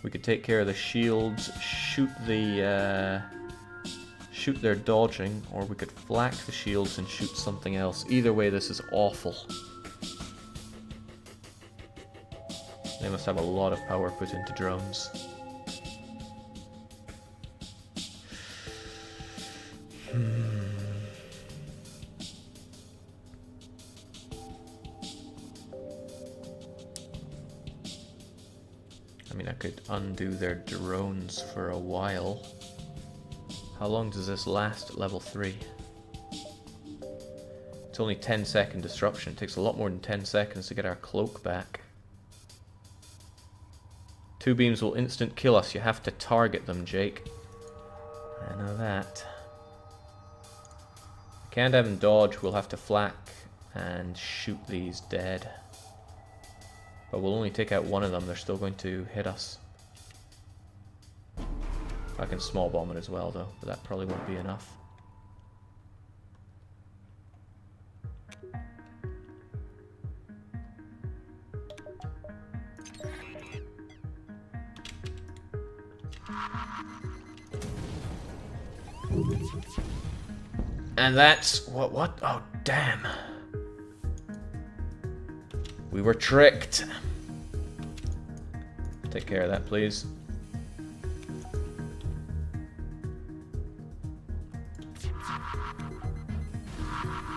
We could take care of the shields, shoot their dodging, or we could flak the shields and shoot something else. Either way, this is awful. They must have a lot of power put into drones. I mean, I could undo their drones for a while. How long does this last at level 3? It's only 10-second disruption. It takes a lot more than 10 seconds to get our cloak back. 2 beams will instant kill us. You have to target them, Jake. I know that. I can't have them dodge. We'll have to flak and shoot these dead. But we'll only take out one of them. They're still going to hit us. I can small bomb it as well, though, but that probably won't be enough. And that's what? Oh, damn. We were tricked. Take care of that, please.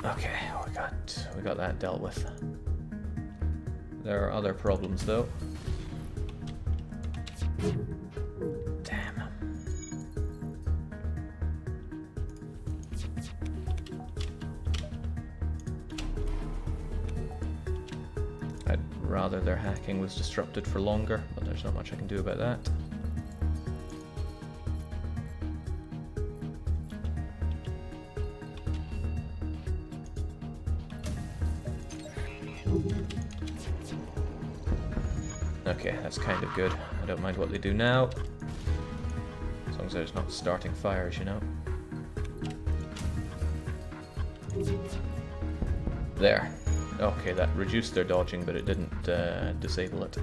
Okay, we got that dealt with. There are other problems, though. Damn. I'd rather their hacking was disrupted for longer, but there's not much I can do about that. Okay, that's kind of good. I don't mind what they do now. As long as there's not starting fires, you know. There. Okay, that reduced their dodging, but it didn't disable it.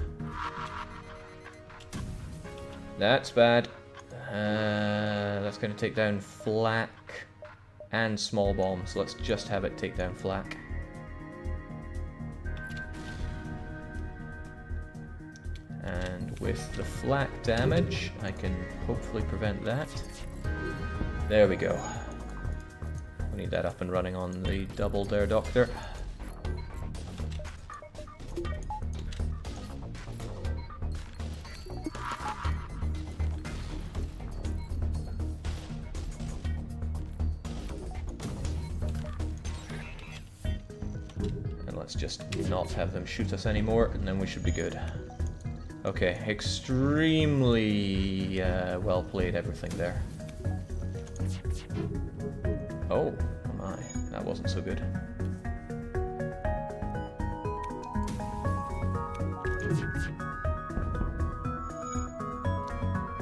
That's bad. That's going to take down flak and small bomb, so let's just have it take down flak. And with the flak damage, I can hopefully prevent that. There we go. We need that up and running on the double Dare Doctor. And let's just not have them shoot us anymore, and then we should be good. Okay, extremely well played everything there. Oh my, that wasn't so good.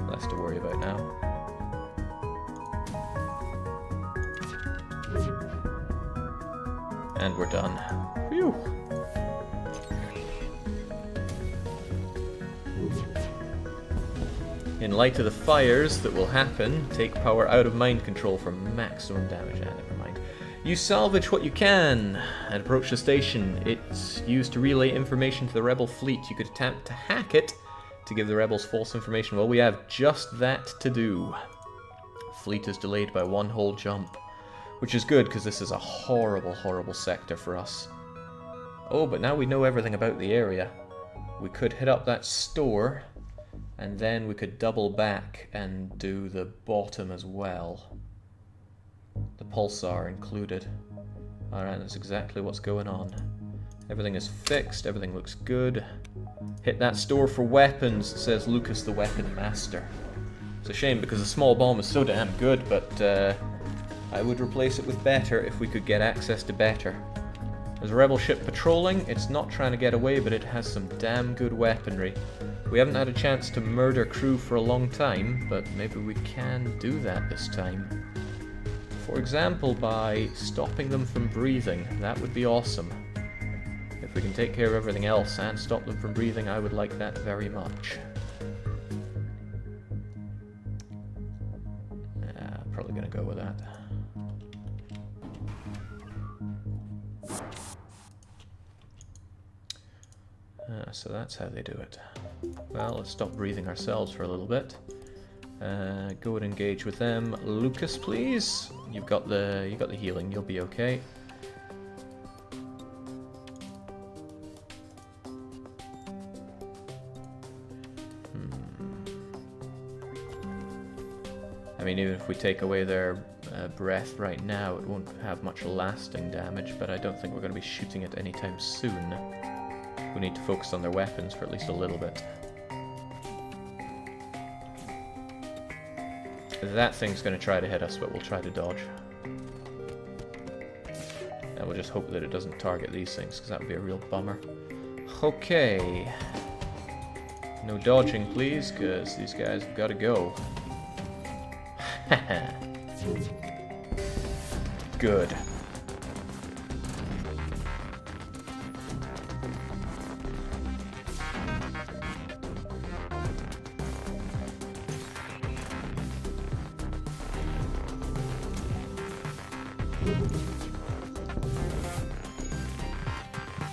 Less to worry about now. And we're done. Phew! In light of the fires that will happen, take power out of mind control for maximum damage. Ah, never mind. You salvage what you can and approach the station. It's used to relay information to the rebel fleet. You could attempt to hack it to give the rebels false information. Well, we have just that to do. Fleet is delayed by 1 whole jump, which is good because this is a horrible, horrible sector for us. Oh, but now we know everything about the area. We could hit up that store. And then we could double back and do the bottom as well. The pulsar included. Alright, that's exactly what's going on. Everything is fixed, everything looks good. Hit that store for weapons, says Lucas the Weapon Master. It's a shame because the small bomb is so damn good, but I would replace it with better if we could get access to better. There's a rebel ship patrolling. It's not trying to get away, but it has some damn good weaponry. We haven't had a chance to murder crew for a long time, but maybe we can do that this time. For example, by stopping them from breathing. That would be awesome. If we can take care of everything else and stop them from breathing, I would like that very much. Yeah, probably gonna go with that. So that's how they do it. Well, let's stop breathing ourselves for a little bit. Go and engage with them. Lucas, please. You got the healing. You'll be okay. I mean, even if we take away their breath right now, it won't have much lasting damage, but I don't think we're going to be shooting it anytime soon. We need to focus on their weapons for at least a little bit. That thing's going to try to hit us, but we'll try to dodge. And we'll just hope that it doesn't target these things, because that would be a real bummer. Okay. No dodging, please, because these guys have got to go. Good.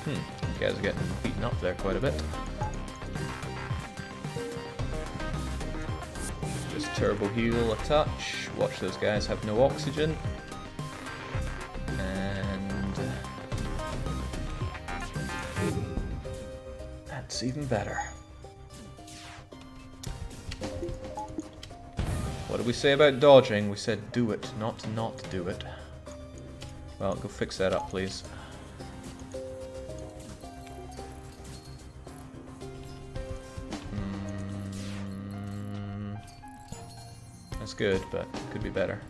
You guys are getting beaten up there quite a bit. Just turbo heal a touch. Watch those guys have no oxygen. And that's even better. What did we say about dodging? We said do it, not do it. Well, go fix that up, please. That's good, but it could be better.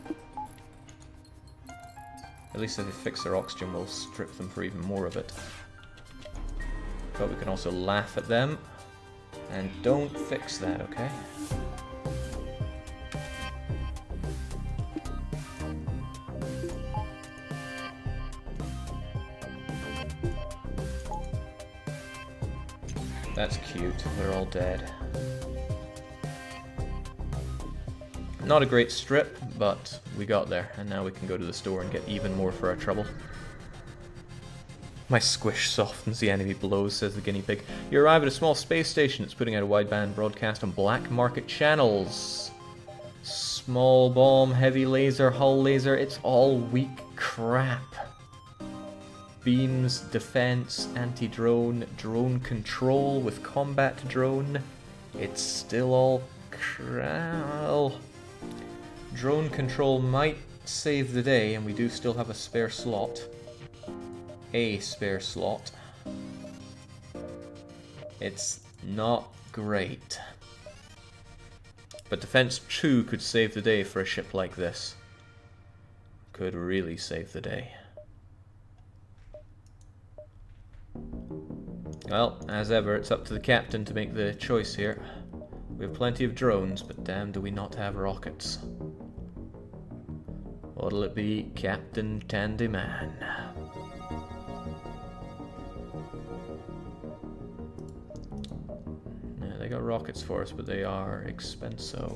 At least if they fix their oxygen, we'll strip them for even more of it. But we can also laugh at them. And don't fix that, okay? That's cute. They're all dead. Not a great strip, but we got there, and now we can go to the store and get even more for our trouble. My squish softens the enemy blows, says the guinea pig. You arrive at a small space station. It's putting out a wideband broadcast on black market channels. Small bomb, heavy laser, hull laser, it's all weak crap. Beams, defense, anti-drone, drone control with combat drone. It's still all crap. Drone control might save the day, and we do still have a spare slot. A spare slot. It's not great. But Defense 2 could save the day for a ship like this. Could really save the day. Well, as ever, it's up to the captain to make the choice here. We have plenty of drones, but damn do we not have rockets. What'll it be, Captain Tandy Man? Yeah, they got rockets for us, but they are expensive.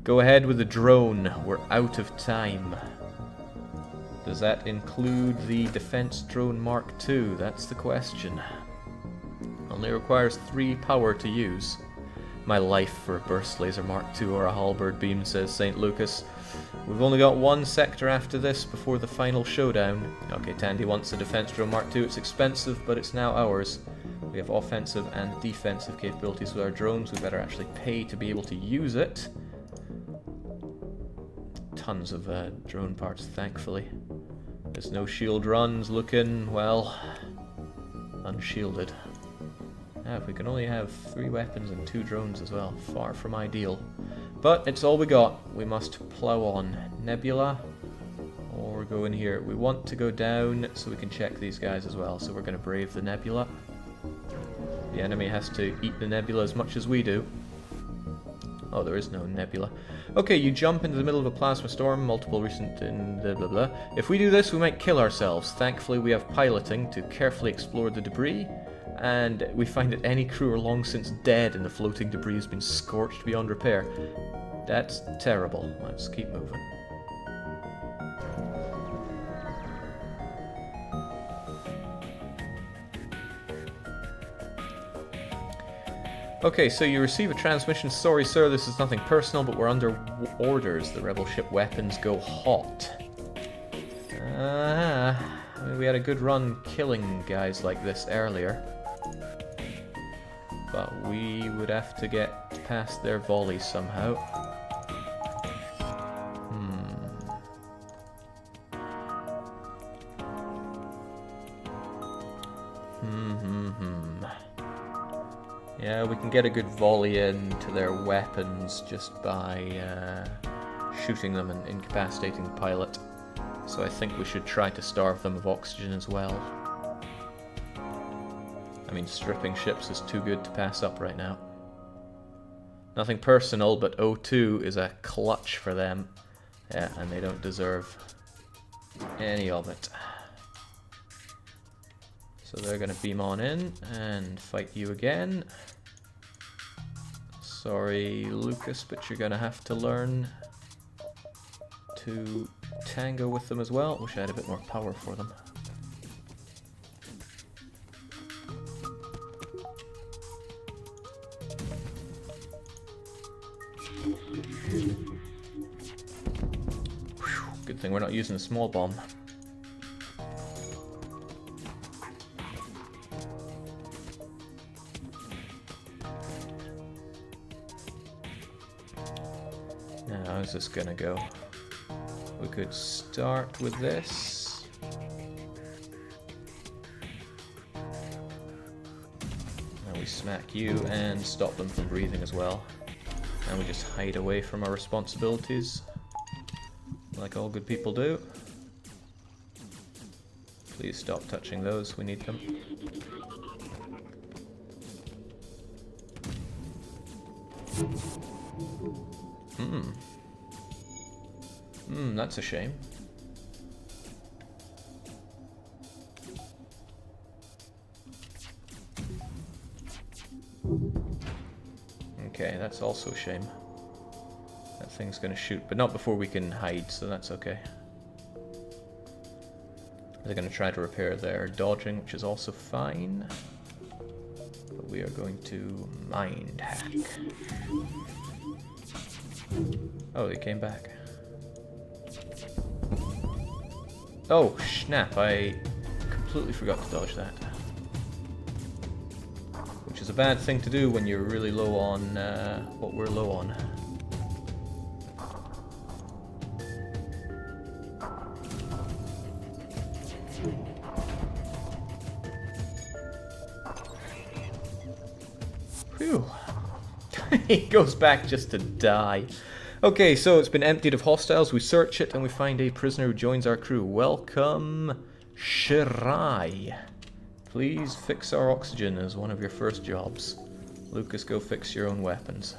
Go ahead with the drone. We're out of time. Does that include the Defense Drone Mark II? That's the question. Only requires 3 power to use. My life for a Burst Laser Mark II or a Halberd Beam, says St. Lucas. We've only got 1 sector after this before the final showdown. Okay, Tandy wants a Defense Drone Mark II. It's expensive, but it's now ours. We have offensive and defensive capabilities with our drones. We better actually pay to be able to use it. Tons of drone parts, thankfully. There's no shield runs, looking, well, unshielded. Yeah, if we can only have 3 weapons and 2 drones as well, far from ideal. But it's all we got. We must plow on. Nebula or we're going here. We want to go down so we can check these guys as well. So we're going to brave the nebula. The enemy has to eat the nebula as much as we do. Oh, there is no nebula. Okay, you jump into the middle of a plasma storm, multiple recent in blah blah blah. If we do this, we might kill ourselves. Thankfully, we have piloting to carefully explore the debris. And we find that any crew are long since dead and the floating debris has been scorched beyond repair. That's terrible. Let's keep moving. Okay, so you receive a transmission. Sorry, sir, this is nothing personal, but we're under orders. The rebel ship weapons go hot. I mean, we had a good run killing guys like this earlier. But we would have to get past their volleys somehow. Yeah, we can get a good volley into their weapons just by shooting them and incapacitating the pilot. So I think we should try to starve them of oxygen as well. I mean, stripping ships is too good to pass up right now. Nothing personal, but O2 is a clutch for them. Yeah, and they don't deserve any of it. So they're going to beam on in and fight you again. Sorry, Lucas, but you're going to have to learn to tango with them as well. Wish I had a bit more power for them. Whew, good thing we're not using a small bomb. Now, how's this gonna go? We could start with this. Now we smack you and stop them from breathing as well. And we just hide away from our responsibilities, like all good people do. Please stop touching those, we need them. That's a shame. Okay, that's also a shame. That thing's gonna shoot, but not before we can hide, so that's okay. They're gonna try to repair their dodging, which is also fine. But we are going to mind hack. Oh, they came back. Oh, snap, I completely forgot to dodge that. Which is a bad thing to do when you're really low on what we're low on. Phew. He goes back just to die. Okay, so it's been emptied of hostiles. We search it and we find a prisoner who joins our crew. Welcome, Shirai. Please fix our oxygen as one of your first jobs. Lucas, go fix your own weapons.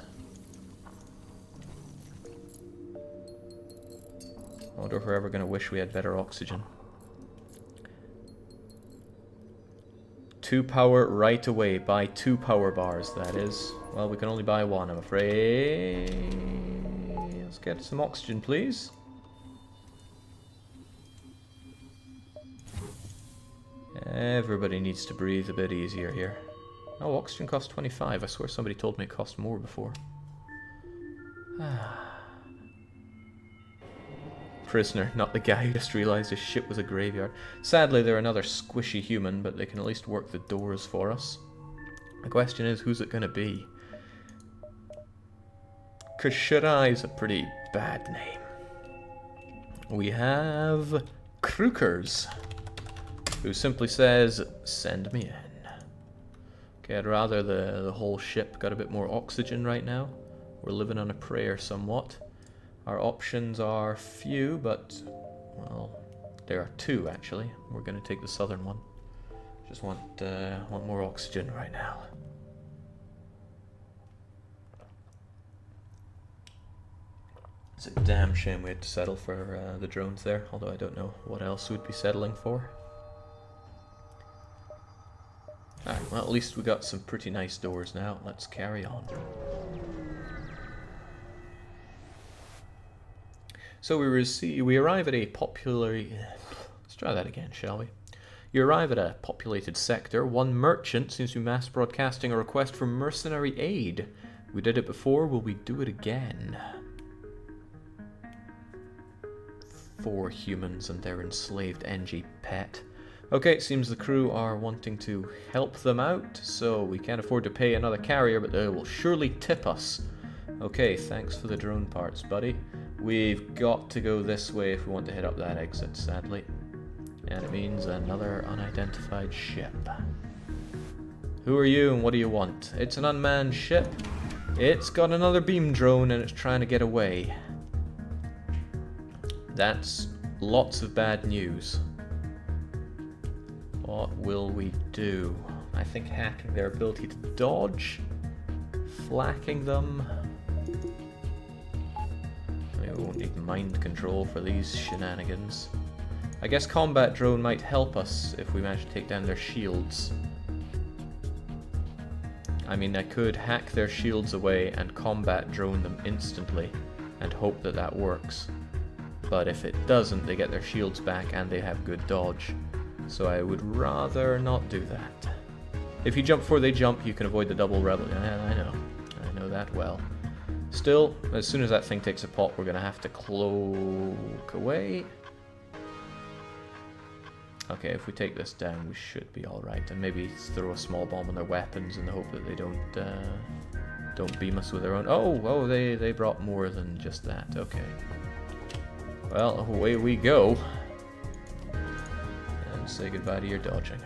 I wonder if we're ever going to wish we had better oxygen. 2 power right away. Buy 2 power bars, that is. Well, we can only buy 1, I'm afraid. Let's get some oxygen, please. Everybody needs to breathe a bit easier here. Oh, oxygen costs 25. I swear somebody told me it cost more before. Prisoner, not the guy who just realized his ship was a graveyard. Sadly, they're another squishy human, but they can at least work the doors for us. The question is, who's it going to be? Because Shirai is a pretty bad name. We have Krukers, who simply says, send me in. Okay, I'd rather the whole ship got a bit more oxygen right now. We're living on a prayer somewhat. Our options are few, but, well, There are two, actually. We're going to take the southern one. Just want more oxygen right now. It's a damn shame we had to settle for the drones there, although I don't know what else we'd be settling for. Alright, well at least we got some pretty nice doors now. Let's carry on. So we arrive at a let's try that again, shall we? You arrive at a populated sector. One merchant seems to be mass broadcasting a request for mercenary aid. We did it before, will we do it again? 4 humans and their enslaved Engi pet. Okay, it seems the crew are wanting to help them out, so we can't afford to pay another carrier, but they will surely tip us. Okay, thanks for the drone parts, buddy. We've got to go this way if we want to hit up that exit, sadly. And it means another unidentified ship. Who are you and what do you want? It's an unmanned ship. It's got another beam drone and it's trying to get away. That's lots of bad news. What will we do? I think hacking their ability to dodge? Flacking them? We won't need mind control for these shenanigans. I guess combat drone might help us if we manage to take down their shields. I mean, I could hack their shields away and combat drone them instantly and hope that that works. But if it doesn't, they get their shields back and they have good dodge. So I would rather not do that. If you jump before they jump, you can avoid the double rebel. I know that well. Still, as soon as that thing takes a pop, we're going to have to cloak away. Okay, if we take this down, we should be alright. And maybe throw a small bomb on their weapons in the hope that they don't beam us with their own. Oh, they brought more than just that. Okay. Well, away we go. And say goodbye to your dodging.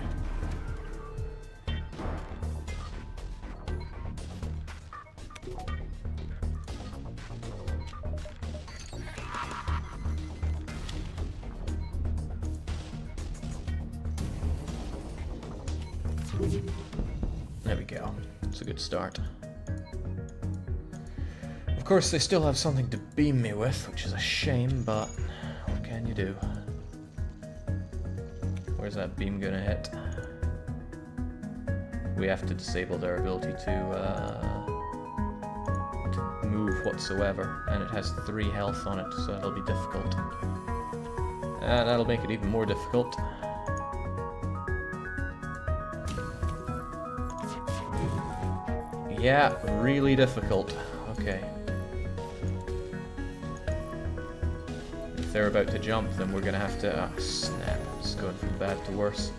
There we go. It's a good start. Of course, they still have something to beam me with, which is a shame, but what can you do? Where's that beam gonna hit? We have to disable their ability to move whatsoever, and it has 3 health on it, so it'll be difficult. That'll make it even more difficult. Yeah, really difficult. Okay. If they're about to jump, then we're gonna have to... Ah, snap. It's going from bad to worse.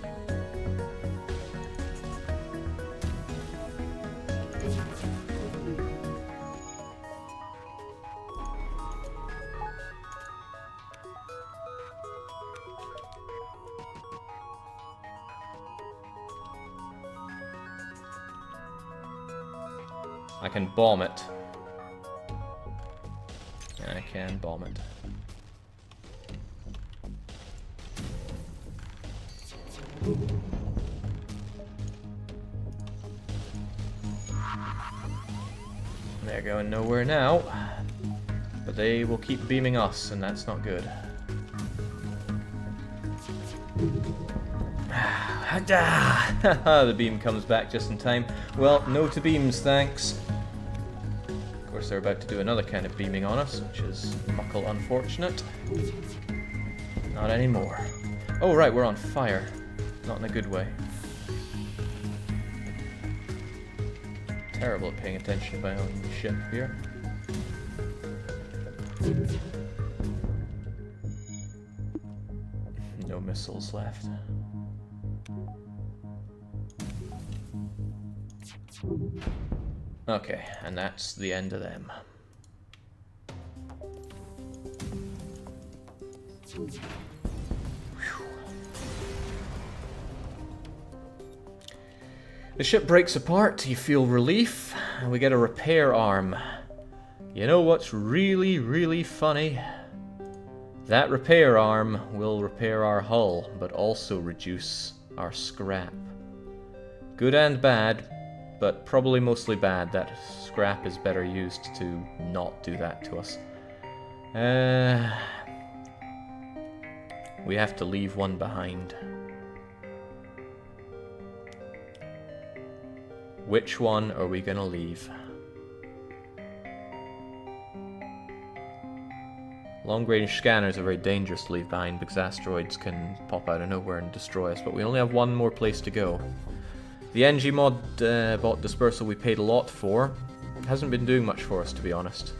I can bomb it. I can bomb it. They're going nowhere now. But they will keep beaming us, and that's not good. The beam comes back just in time. Well, no to beams, thanks. Of course, they're about to do another kind of beaming on us, which is muckle unfortunate. Not anymore. Oh, right, we're on fire. Not in a good way. Terrible at paying attention to my own ship here. No missiles left. Okay, and that's the end of them. Whew. The ship breaks apart, you feel relief, and we get a repair arm. You know what's really, really funny? That repair arm will repair our hull, but also reduce our scrap. Good and bad, but probably mostly bad. That scrap is better used to not do that to us. We have to leave one behind. Which one are we gonna leave? Long-range scanners are very dangerous to leave behind because asteroids can pop out of nowhere and destroy us, but we only have one more place to go. The Engi bot dispersal we paid a lot for hasn't been doing much for us, to be honest.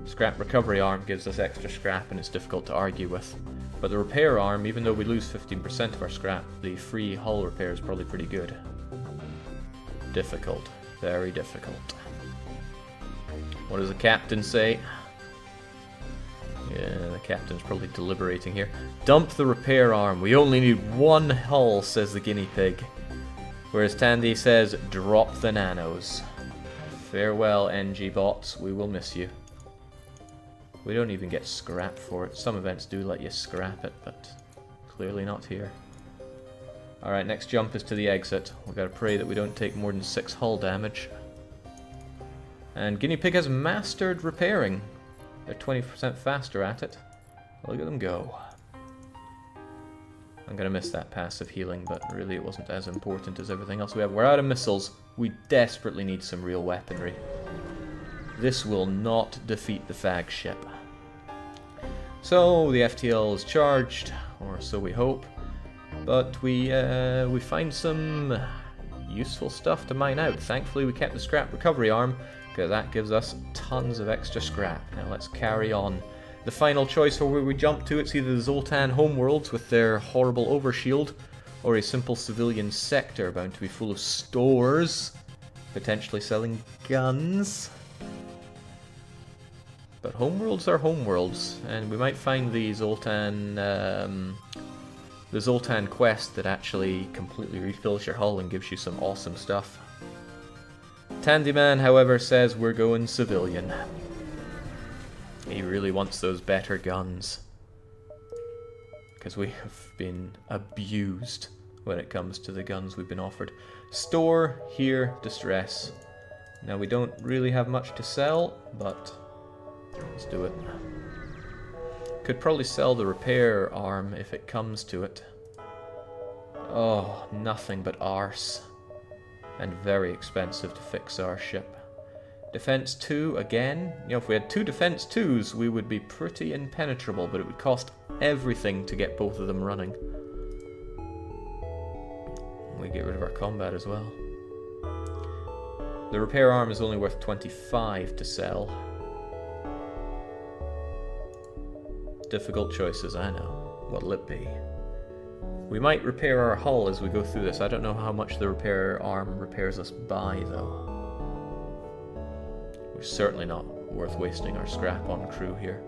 Scrap recovery arm gives us extra scrap and it's difficult to argue with. But the repair arm, even though we lose 15% of our scrap, the free hull repair is probably pretty good. Difficult. Very difficult. What does the captain say? Yeah, the captain's probably deliberating here. Dump the repair arm. We only need one hull, says the guinea pig. Whereas Tandy says, drop the nanos. Farewell, Engi bots. We will miss you. We don't even get scrap for it. Some events do let you scrap it, but clearly not here. Alright, next jump is to the exit. We've got to pray that we don't take more than 6 hull damage. And guinea pig has mastered repairing. They're 20% faster at it. Look at them go. I'm going to miss that passive healing, but really it wasn't as important as everything else we have. We're out of missiles. We desperately need some real weaponry. This will not defeat the Flagship. So the FTL is charged, or so we hope. But we find some useful stuff to mine out. Thankfully we kept the scrap recovery arm, because that gives us tons of extra scrap. Now let's carry on. The final choice for where we jump to, it's either the Zoltan homeworlds with their horrible overshield, or a simple civilian sector bound to be full of stores, potentially selling guns. But homeworlds are homeworlds, and we might find the Zoltan quest that actually completely refills your hull and gives you some awesome stuff. Tandyman, however, says we're going civilian. He really wants those better guns. Because we have been abused when it comes to the guns we've been offered. Store, here, distress. Now we don't really have much to sell, but let's do it. Could probably sell the repair arm if it comes to it. Oh, nothing but arse. And very expensive to fix our ship. Defense 2 again. You know, if we had 2 Defense 2s, we would be pretty impenetrable, but it would cost everything to get both of them running. We get rid of our combat as well. The repair arm is only worth 25 to sell. Difficult choices, I know. What'll it be? We might repair our hull as we go through this. I don't know how much the repair arm repairs us by, though. We're certainly not worth wasting our scrap on crew here.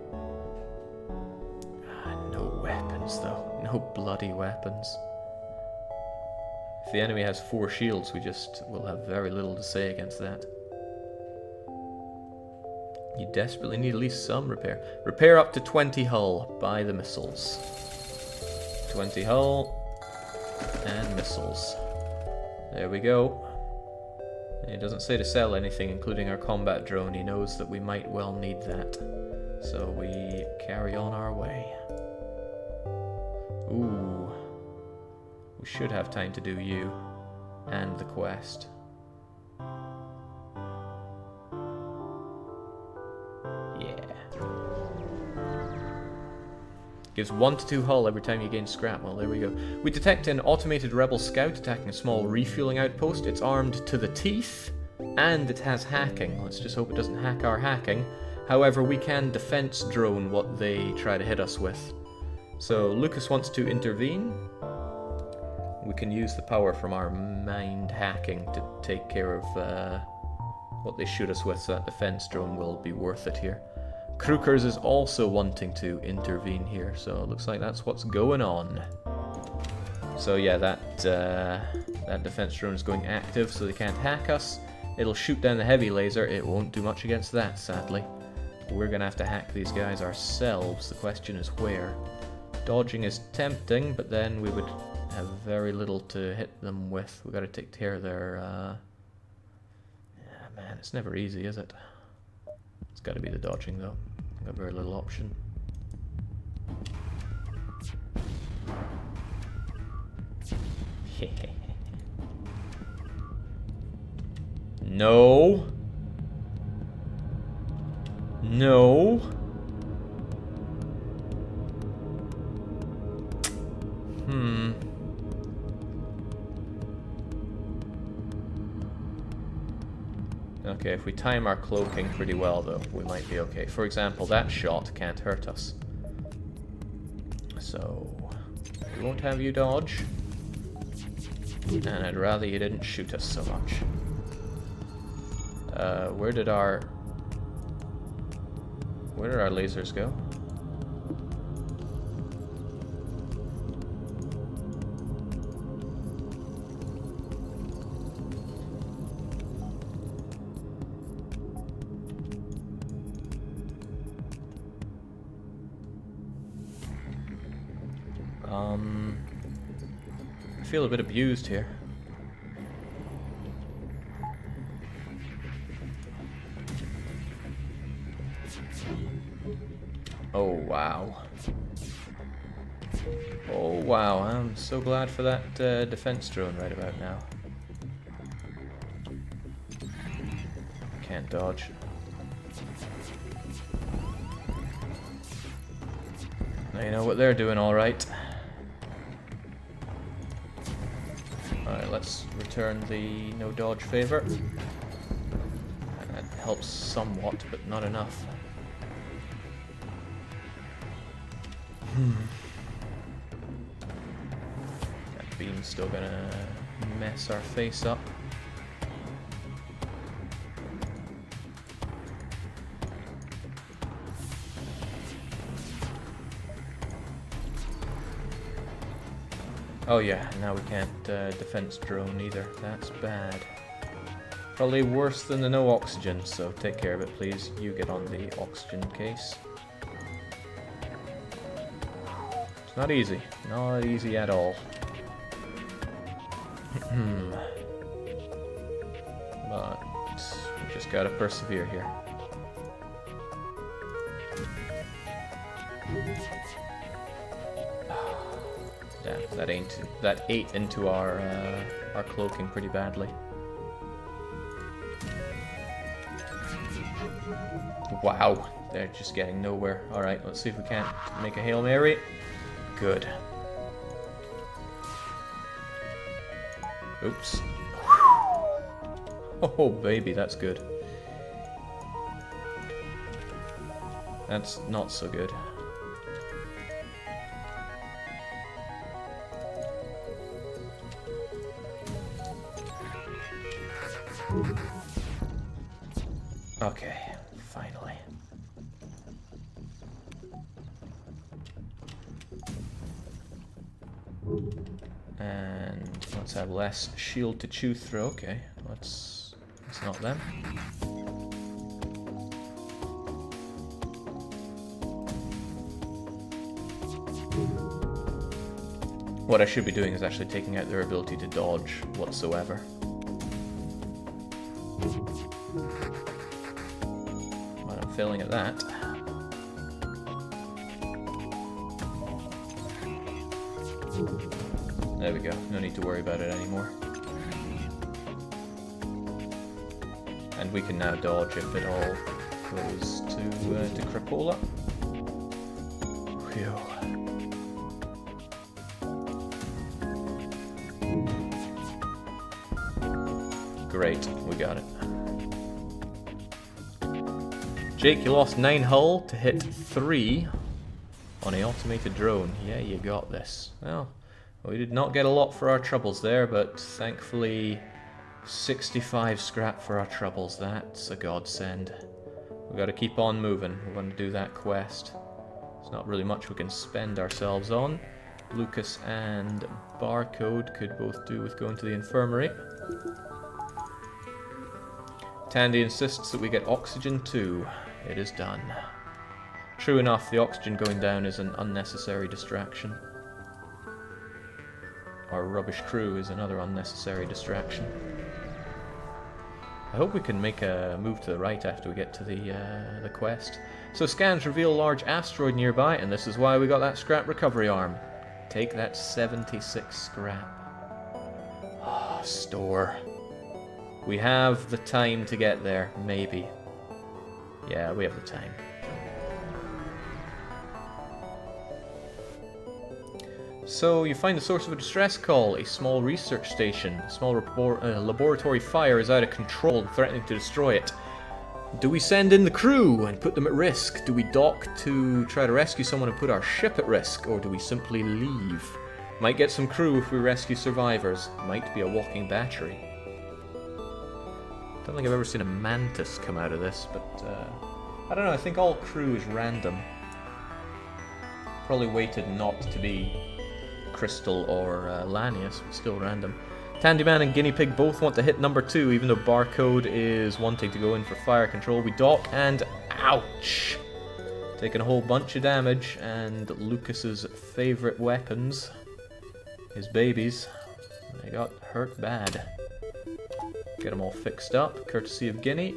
No weapons, though. No bloody weapons. If the enemy has 4 shields, we just will have very little to say against that. You desperately need at least some repair. Repair up to 20 hull. Buy the missiles. 20 hull. And missiles. There we go. And it doesn't say to sell anything, including our combat drone. He knows that we might well need that. So we carry on our way. Ooh. We should have time to do you. And the quest. Gives 1 to 2 hull every time you gain scrap. Well, there we go. We detect an automated rebel scout attacking a small refueling outpost. It's armed to the teeth, and it has hacking. Let's just hope it doesn't hack our hacking. However, we can defense drone what they try to hit us with. So Lucas wants to intervene. We can use the power from our mind hacking to take care of what they shoot us with, so that defense drone will be worth it here. Krukers is also wanting to intervene here, so it looks like that's what's going on. So yeah, that defense drone is going active, so they can't hack us. It'll shoot down the heavy laser. It won't do much against that, sadly. we're gonna have to hack these guys ourselves. The question is where. Dodging is tempting, but then we would have very little to hit them with. We gotta take care of their, yeah, man, it's never easy, is it? It's gotta be the dodging, though. Got very little option. No. No. Okay, if we time our cloaking pretty well, though, we might be okay. For example, that shot can't hurt us. So, we won't have you dodge. And I'd rather you didn't shoot us so much. Where did our lasers go? I feel a bit abused here. Oh wow. Oh wow, I'm so glad for that defense drone right about now. Can't dodge. Now you know what they're doing, alright. Alright, let's return the no dodge favor. And that helps somewhat, but not enough. That beam's still gonna mess our face up. Oh yeah, now we can't defense drone either. That's bad. Probably worse than the no oxygen, so take care of it please. You get on the oxygen case. It's not easy. Not easy at all. But we just gotta persevere here. Damn, that ate into our cloaking pretty badly. Wow, they're just getting nowhere. Alright, let's see if we can't make a Hail Mary. Good. Oops. Oh baby, that's good. That's not so good. Okay, finally. And let's have less shield to chew through. Okay, let's not them. What I should be doing is actually taking out their ability to dodge whatsoever. But I'm failing at that. There we go. No need to worry about it anymore. And we can now dodge if it all goes to Crapola. Phew. Great, we got it. Jake, you lost 9 hull to hit 3 on an automated drone. Yeah, you got this. Well, we did not get a lot for our troubles there, but thankfully 65 scrap for our troubles. That's a godsend. We've got to keep on moving. We're going to do that quest. There's not really much we can spend ourselves on. Lucas and Barcode could both do with going to the infirmary. Tandy insists that we get oxygen too. It is done. True enough, the oxygen going down is an unnecessary distraction. Our rubbish crew is another unnecessary distraction. I hope we can make a move to the right after we get to the quest. So scans reveal a large asteroid nearby, and this is why we got that scrap recovery arm. Take that 76 scrap. Ah, store. We have the time to get there, maybe. Yeah, we have the time. So you find the source of a distress call, a small research station. A small laboratory fire is out of control and threatening to destroy it. Do we send in the crew and put them at risk? Do we dock to try to rescue someone and put our ship at risk? Or do we simply leave? Might get some crew if we rescue survivors. Might be a walking battery. Don't think I've ever seen a Mantis come out of this, but I don't know, I think all crew is random. Probably weighted not to be Crystal or Lanius, but still random. Tandy Man and Guinea Pig both want to hit number 2, even though Barcode is wanting to go in for fire control. We dock and ouch! Taking a whole bunch of damage, and Lucas's favourite weapons, his babies, they got hurt bad. Get them all fixed up, courtesy of Guinea,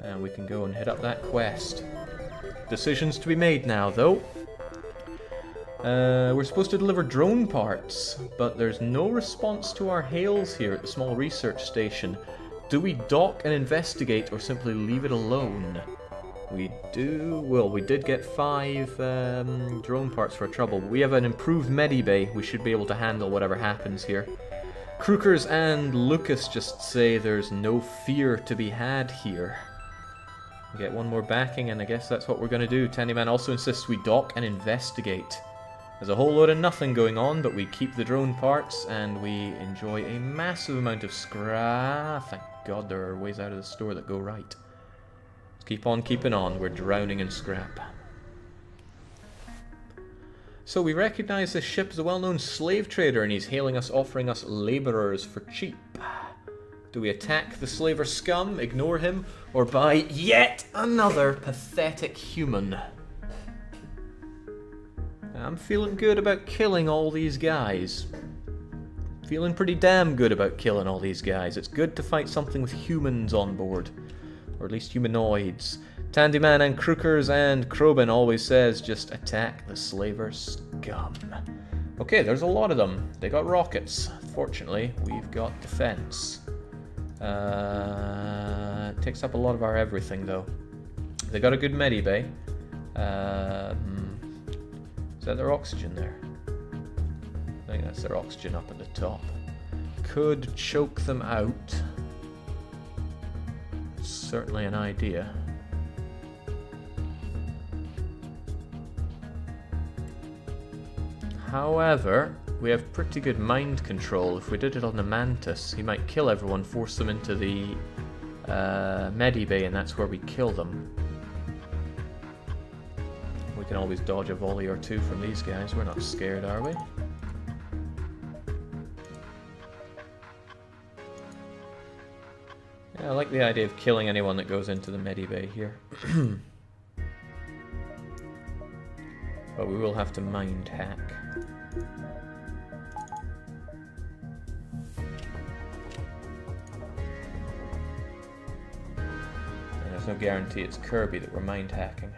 and we can go and hit up that quest. Decisions to be made now, though. We're supposed to deliver drone parts, but there's no response to our hails here at the small research station. Do we dock and investigate, or simply leave it alone? We did get 5 drone parts for our trouble. We have an improved medibay. We should be able to handle whatever happens here. Crookers and Lucas just say there's no fear to be had here. We get one more backing, and I guess that's what we're going to do. Tandyman also insists we dock and investigate. There's a whole load of nothing going on, but we keep the drone parts, and we enjoy a massive amount of scrap. Thank God there are ways out of the store that go right. Let's keep on keeping on. We're drowning in scrap. So we recognize this ship as a well-known slave trader, and he's hailing us, offering us laborers for cheap. Do we attack the slaver scum, ignore him, or buy yet another pathetic human? I'm feeling good about killing all these guys. Feeling pretty damn good about killing all these guys. It's good to fight something with humans on board. Or at least humanoids. Tandyman and Crookers and Krobin always says, just attack the slaver scum. Okay, there's a lot of them. They got rockets. Fortunately, we've got defense. It takes up a lot of our everything, though. They got a good medibay. Is that their oxygen there? I think that's their oxygen up at the top. Could choke them out. Certainly an idea. However, we have pretty good mind control. If we did it on the Mantis, he might kill everyone, force them into the medibay, and that's where we kill them. We can always dodge a volley or two from these guys. We're not scared, are we? Yeah, I like the idea of killing anyone that goes into the medibay here. But we will have to mind hack. And there's no guarantee it's Kirby that we're mind hacking.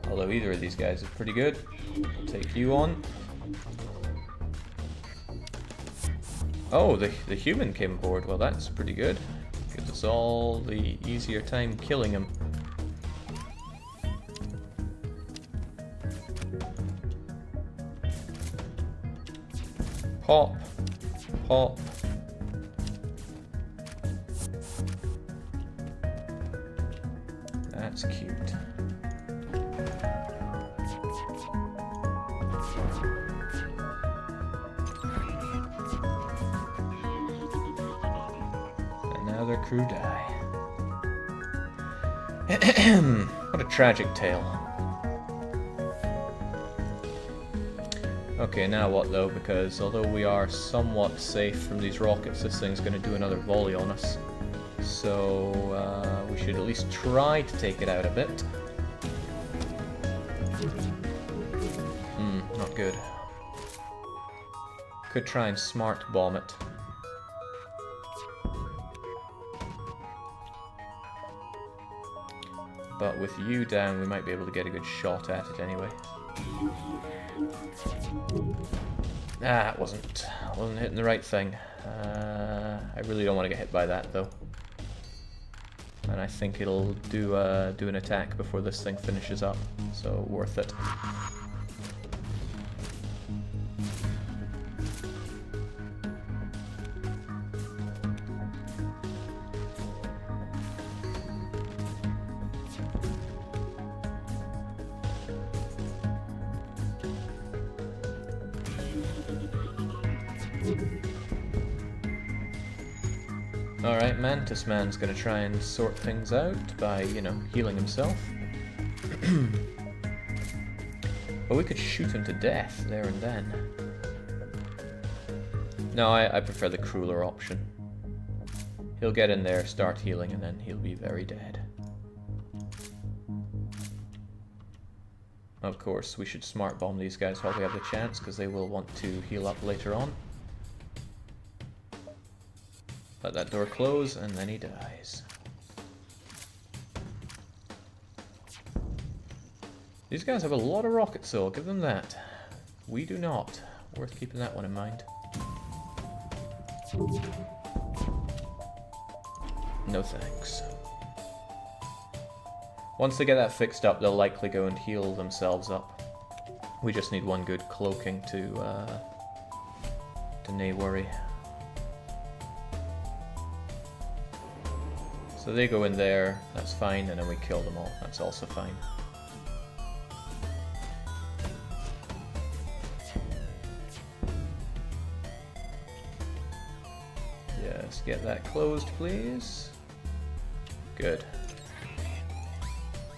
Although either of these guys is pretty good. I'll take you on. Oh, the human came aboard. Well, that's pretty good. Gives us all the easier time killing him. Pop. Pop. That's cute. Their crew die. What a tragic tale. Okay, now what though? Because although we are somewhat safe from these rockets, this thing's going to do another volley on us. So we should at least try to take it out a bit. Not good. Could try and smart bomb it. But with you down, we might be able to get a good shot at it anyway. Ah, it wasn't hitting the right thing. I really don't want to get hit by that though. And I think it'll do an attack before this thing finishes up, so worth it. Alright, Mantis Man's gonna try and sort things out by, you know, healing himself. But we could shoot him to death there and then. No, I prefer the crueler option. He'll get in there, start healing, and then he'll be very dead. Of course, we should smart bomb these guys while we have the chance, because they will want to heal up later on. Let that door close, and then he dies. These guys have a lot of rockets, so I'll give them that. We do not. Worth keeping that one in mind. No thanks. Once they get that fixed up, they'll likely go and heal themselves up. We just need one good cloaking to nae worry. So they go in there, that's fine, and then we kill them all, that's also fine. Yes, get that closed, please. Good.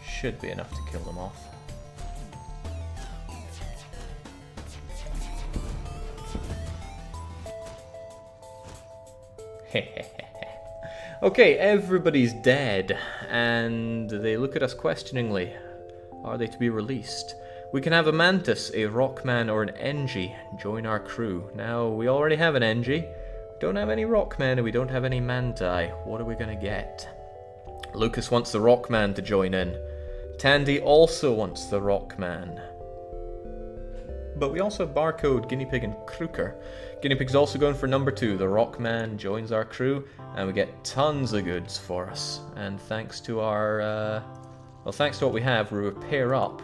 Should be enough to kill them off. Hehehe. Okay, everybody's dead, and they look at us questioningly. Are they to be released? We can have a Mantis, a Rockman, or an Engi join our crew. Now, we already have an Engi. We don't have any Rockmen, and we don't have any Manti. What are we gonna get? Lucas wants the Rockman to join in. Tandy also wants the Rockman. But we also have Barcode, Guinea Pig, and Kruker. Guinea Pig's also going for number 2. The Rockman joins our crew, and we get tons of goods for us. And thanks to our, well, thanks to what we have, we repair up.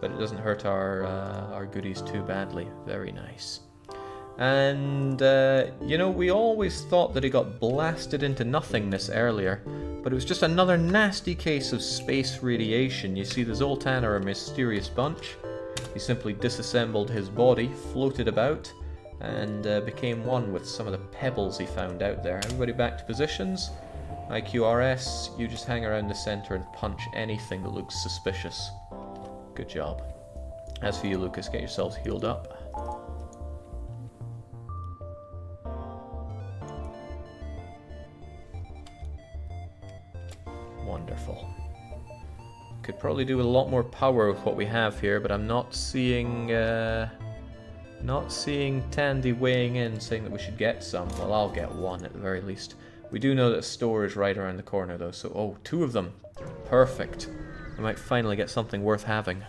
But it doesn't hurt our goodies too badly. Very nice. And, you know, we always thought that he got blasted into nothingness earlier, but it was just another nasty case of space radiation. You see, the Zoltan are a mysterious bunch. He simply disassembled his body, floated about, and became one with some of the pebbles he found out there. Everybody back to positions. IQRS, you just hang around the center and punch anything that looks suspicious. Good job. As for you, Lucas, get yourselves healed up. Wonderful. Could probably do with a lot more power with what we have here, but I'm not seeing Tandy weighing in saying that we should get some. Well, I'll get one at the very least. We do know that a store is right around the corner though, so oh, 2 of them. Perfect. We might finally get something worth having.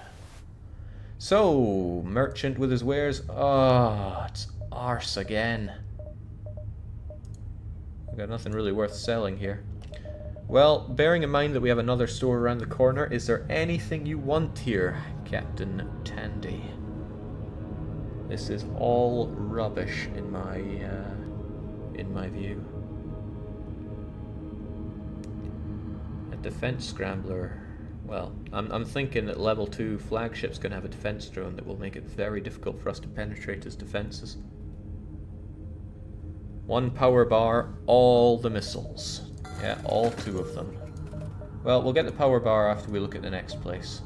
So, merchant with his wares. Oh, it's arse again. We've got nothing really worth selling here. Well, bearing in mind that we have another store around the corner, is there anything you want here, Captain Tandy? This is all rubbish in my view. A defense scrambler. Well, I'm thinking that level 2 Flagship's going to have a defense drone that will make it very difficult for us to penetrate his defenses. 1 power bar, all the missiles. Yeah, all 2 of them. Well, we'll get the power bar after we look at the next place.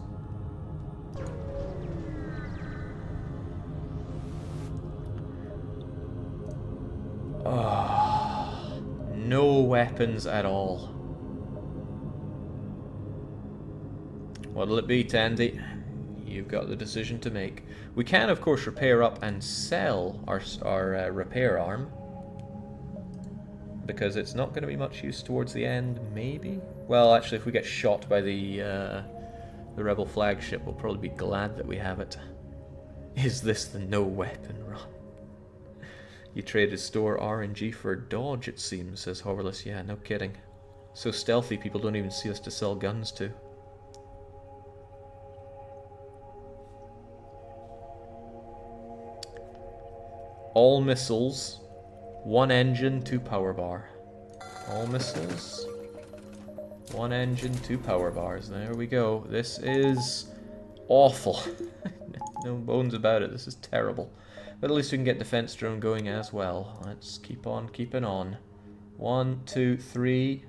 Oh, no weapons at all. What'll it be, Tandy? You've got the decision to make. We can, of course, repair up and sell our repair arm, because it's not going to be much use towards the end, maybe? Well, actually, if we get shot by the rebel flagship, we'll probably be glad that we have it. Is this the no-weapon run? You traded store RNG for dodge, it seems, says Horrorless. Yeah, no kidding. So stealthy, people don't even see us to sell guns to. All missiles, 1 engine, 2 power bar. All missiles, 1 engine, 2 power bars. There we go. This is awful. No bones about it. This is terrible. But at least we can get defense drone going as well. Let's keep on keeping on. 1, 2, 3,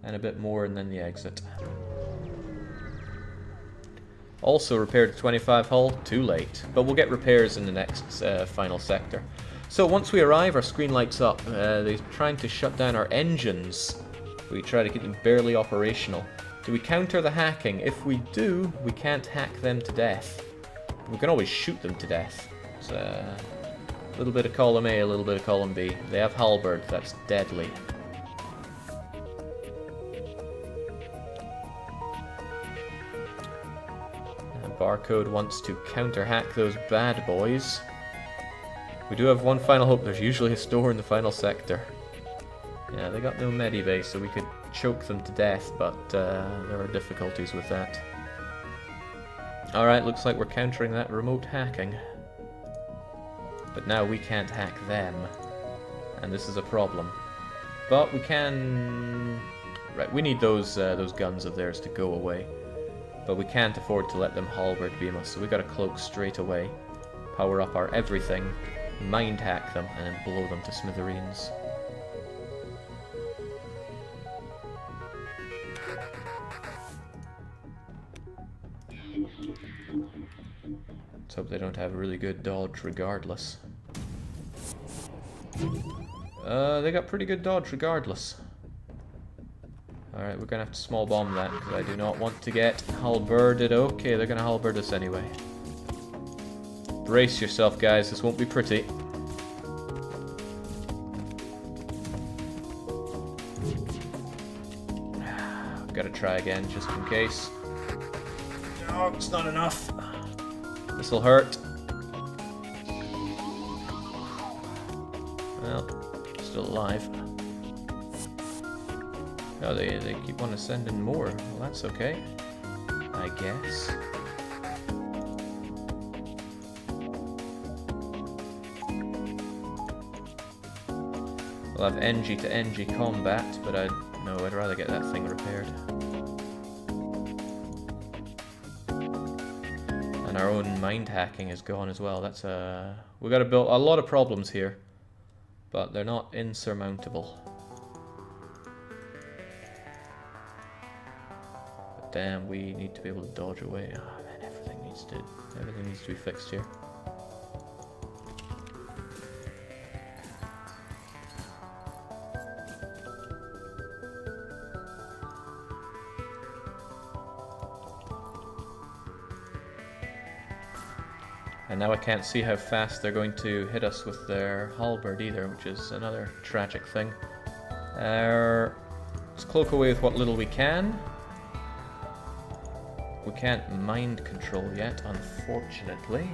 and a bit more, and then the exit. Also repaired 25 hull. Too late. But we'll get repairs in the next final sector. So once we arrive, our screen lights up. They're trying to shut down our engines. We try to keep them barely operational. Do we counter the hacking? If we do, we can't hack them to death. We can always shoot them to death. So, a little bit of column A, a little bit of column B. They have halberd, that's deadly. Barcode wants to counter hack those bad boys. We do have one final hope. There's usually a store in the final sector. Yeah, they got no medibase, so we could choke them to death, but there are difficulties with that. Alright, looks like we're countering that remote hacking. But now we can't hack them. And this is a problem. But we can... Right, we need those guns of theirs to go away. But we can't afford to let them halberd beam us, so we gotta cloak straight away. Power up our everything. Mind hack them, and then blow them to smithereens. Let's hope they don't have really good dodge regardless. They got pretty good dodge regardless. Alright, we're gonna have to small bomb that, because I do not want to get halberded. Okay, they're gonna halberd us anyway. Brace yourself, guys, this won't be pretty. Gotta try again, just in case. No, it's not enough. This'll hurt. Well, still alive. Oh, they keep on sending more. Well, that's okay, I guess. We'll have Engi to Engi combat, but I'd rather get that thing repaired. And our own mind hacking is gone as well. That's we got to build a lot of problems here, but they're not insurmountable. But damn, we need to be able to dodge away. Oh man, everything needs to be fixed here. And now I can't see how fast they're going to hit us with their halberd either, which is another tragic thing. Let's cloak away with what little we can. We can't mind control yet, unfortunately.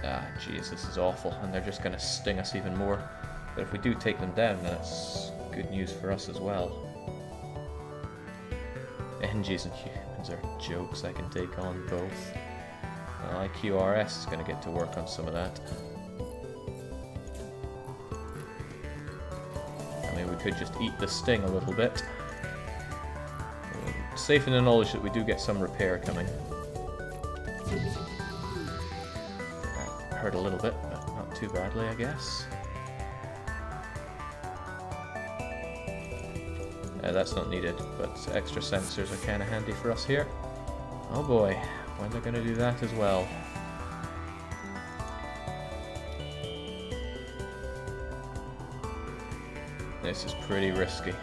Ah, jeez, this is awful, and they're just going to sting us even more. But if we do take them down, that's good news for us as well. Engis and humans are jokes. I can take on both. Well, IQRS is going to get to work on some of that. I mean, we could just eat the sting a little bit. Safe in the knowledge that we do get some repair coming. That hurt a little bit, but not too badly, I guess. That's not needed, but extra sensors are kind of handy for us here. Oh boy. When they're going to do that as well. This is pretty risky.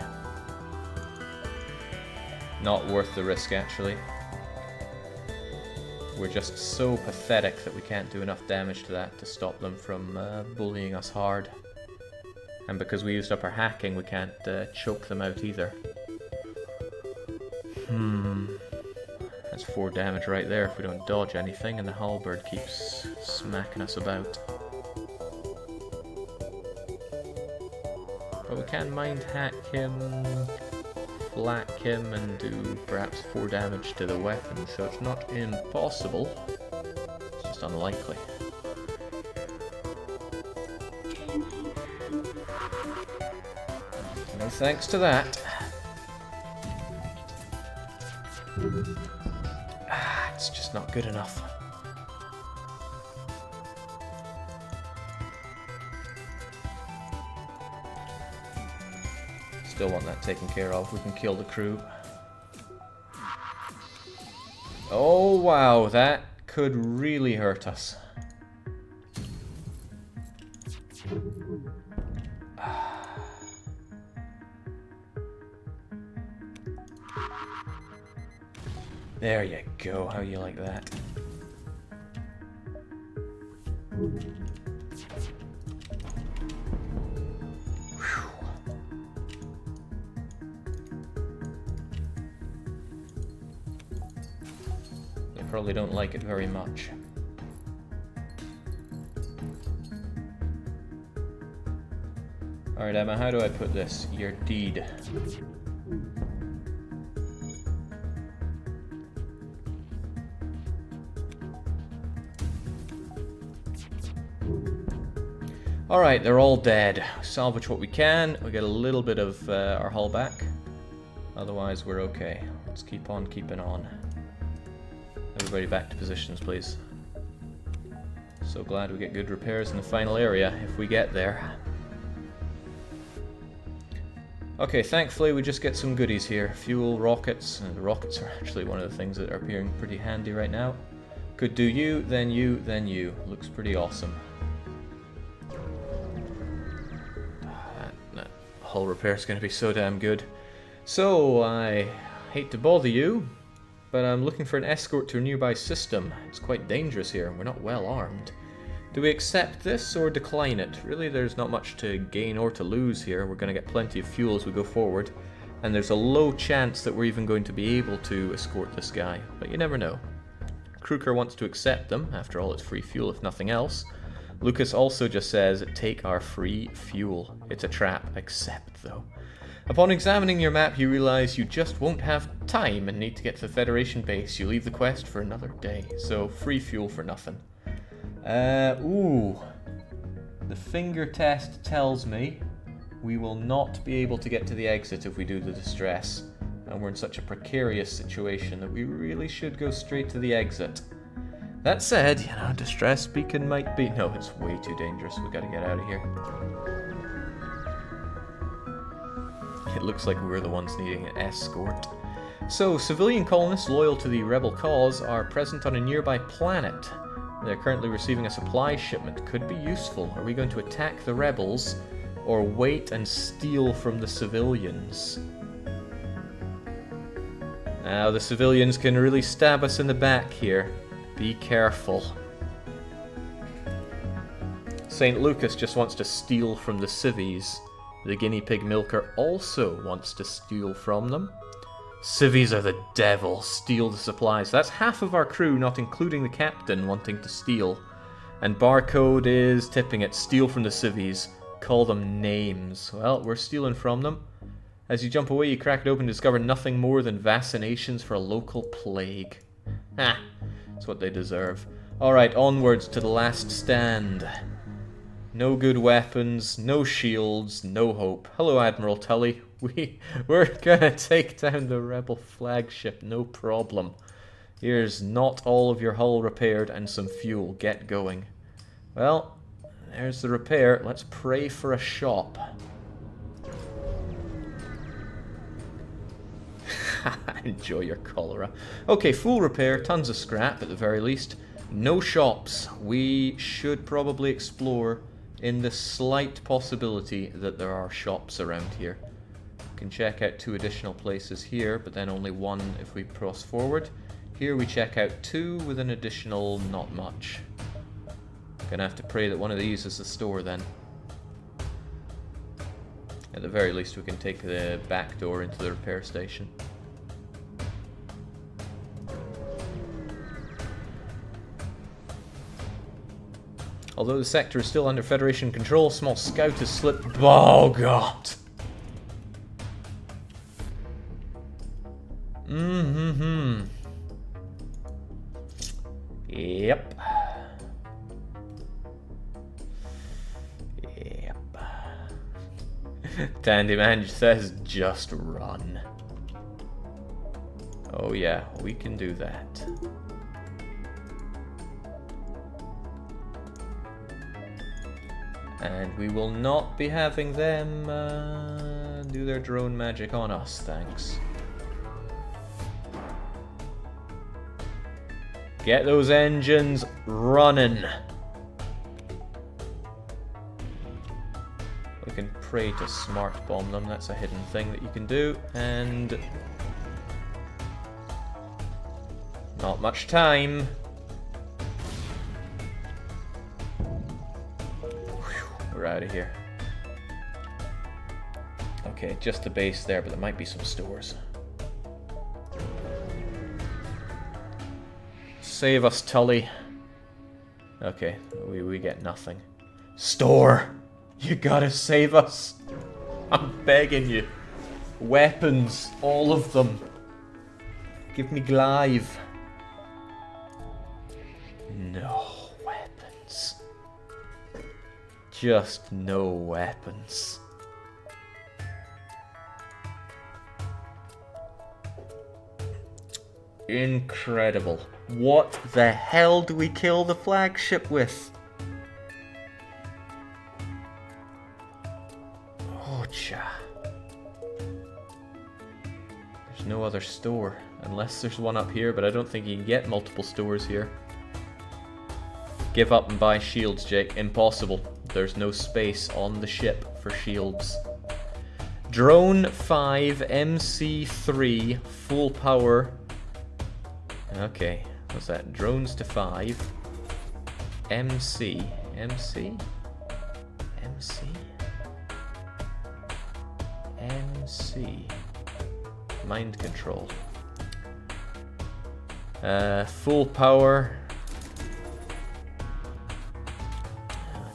Not worth the risk, actually. We're just so pathetic that we can't do enough damage to that to stop them from bullying us hard. And because we used up our hacking, we can't choke them out either. That's 4 damage right there if we don't dodge anything, and the halberd keeps smacking us about. But we can mind hack him, flak him, and do perhaps 4 damage to the weapon, so it's not impossible. It's just unlikely. No thanks to that. It's just not good enough. Still want that taken care of. We can kill the crew. Oh wow, that could really hurt us. There you go, how you like that? Whew. They probably don't like it very much. Alright Emma, how do I put this? Your deed. Alright, they're all dead. Salvage what we can. We get a little bit of our hull back. Otherwise, we're okay. Let's keep on keeping on. Everybody back to positions, please. So glad we get good repairs in the final area, if we get there. Okay, thankfully we just get some goodies here. Fuel, rockets. And the rockets are actually one of the things that are appearing pretty handy right now. Could do you, then you, then you. Looks pretty awesome. Hull repair is going to be so damn good. So, I hate to bother you, but I'm looking for an escort to a nearby system. It's quite dangerous here, and we're not well armed. Do we accept this or decline it? Really, there's not much to gain or to lose here. We're going to get plenty of fuel as we go forward, and there's a low chance that we're even going to be able to escort this guy, but you never know. Kruker wants to accept them. After all, it's free fuel if nothing else. Lucas also just says, take our free fuel. It's a trap, accept though. Upon examining your map, you realize you just won't have time and need to get to the Federation base. You leave the quest for another day, so free fuel for nothing. Ooh. The finger test tells me we will not be able to get to the exit if we do the distress. And we're in such a precarious situation that we really should go straight to the exit. That said, you know, distress beacon might be... No, it's way too dangerous. We gotta get out of here. It looks like we're the ones needing an escort. So, civilian colonists loyal to the rebel cause are present on a nearby planet. They're currently receiving a supply shipment. Could be useful. Are we going to attack the rebels or wait and steal from the civilians? Now, the civilians can really stab us in the back here. Be careful. St. Lucas just wants to steal from the civvies. The guinea pig milker also wants to steal from them. Civvies are the devil. Steal the supplies. That's half of our crew, not including the captain, wanting to steal. And Barcode is tipping it. Steal from the civvies. Call them names. Well, we're stealing from them. As you jump away, you crack it open and discover nothing more than vaccinations for a local plague. Ha! That's what they deserve. Alright, onwards to the last stand. No good weapons, no shields, no hope. Hello, Admiral Tully. We're gonna take down the rebel flagship, no problem. Here's not all of your hull repaired and some fuel. Get going. Well, there's the repair. Let's pray for a shop. Enjoy your cholera. Okay, full repair, tons of scrap at the very least. No shops. We should probably explore in the slight possibility that there are shops around here. We can check out 2 additional places here, but then only 1 if we cross forward. Here we check out 2 with an additional not much. Gonna have to pray that one of these is the store then. At the very least we can take the back door into the repair station. Although the sector is still under Federation control, small scout has slipped. Oh god! Yep. Tandy man says just run. Oh yeah, we can do that. And we will not be having them do their drone magic on us, thanks. Get those engines running. We can pray to smart bomb them, that's a hidden thing that you can do, and not much time. We're out of here. Okay, just the base there, but there might be some stores. Save us, Tully. Okay, we get nothing. Store! You gotta save us! I'm begging you. Weapons, all of them. Give me Glyve. No weapons. Just no weapons. Incredible. What the hell do we kill the flagship with? Oh, cha. There's no other store. Unless there's one up here, but I don't think you can get multiple stores here. Give up and buy shields, Jake. Impossible. There's no space on the ship for shields. Drone 5, MC3, full power. Okay, what's that? Drones to 5. MC. MC? MC? MC. Mind control. Full power.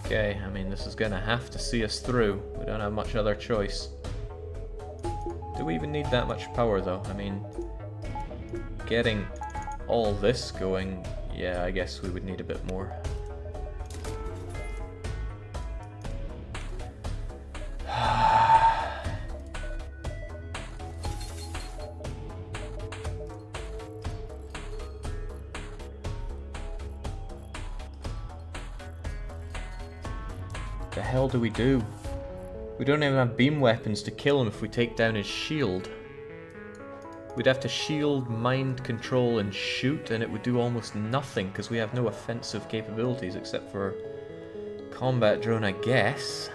Okay, I mean, this is gonna have to see us through. We don't have much other choice. Do we even need that much power, though? I mean, getting all this going, yeah, I guess we would need a bit more. The hell do we do? We don't even have beam weapons to kill him if we take down his shield. We'd have to shield, mind control, and shoot, and it would do almost nothing because we have no offensive capabilities except for combat drone, I guess.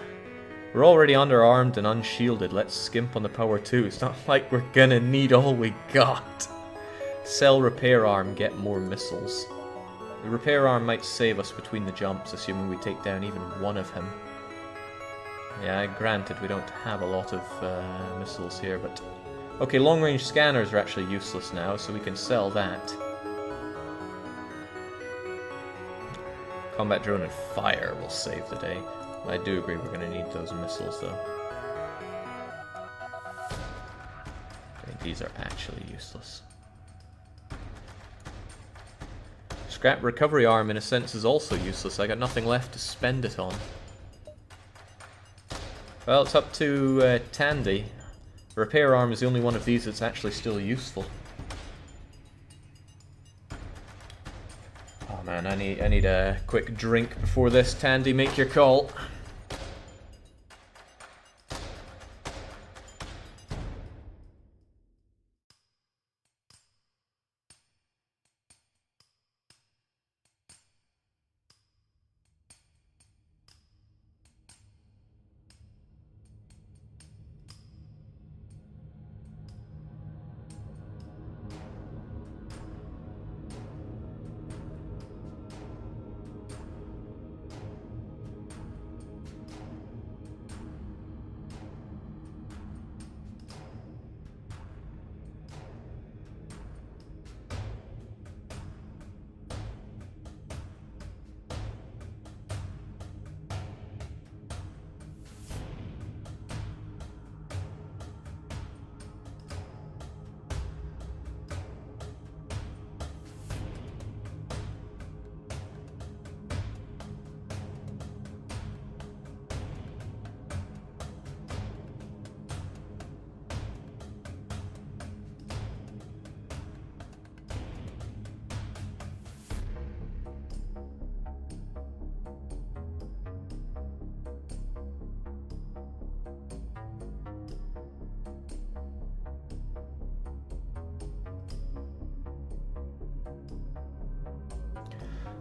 We're already underarmed and unshielded. Let's skimp on the power too. It's not like we're gonna need all we got. Sell repair arm, get more missiles. The repair arm might save us between the jumps, assuming we take down even one of him. Yeah, granted, we don't have a lot of missiles here, but... Okay, long-range scanners are actually useless now, so we can sell that. Combat drone and fire will save the day. I do agree we're going to need those missiles, though. Okay, these are actually useless. Scrap recovery arm, in a sense, is also useless. I got nothing left to spend it on. Well, it's up to Tandy. Repair arm is the only one of these that's actually still useful. Oh man, I need a quick drink before this. Tandy, make your call.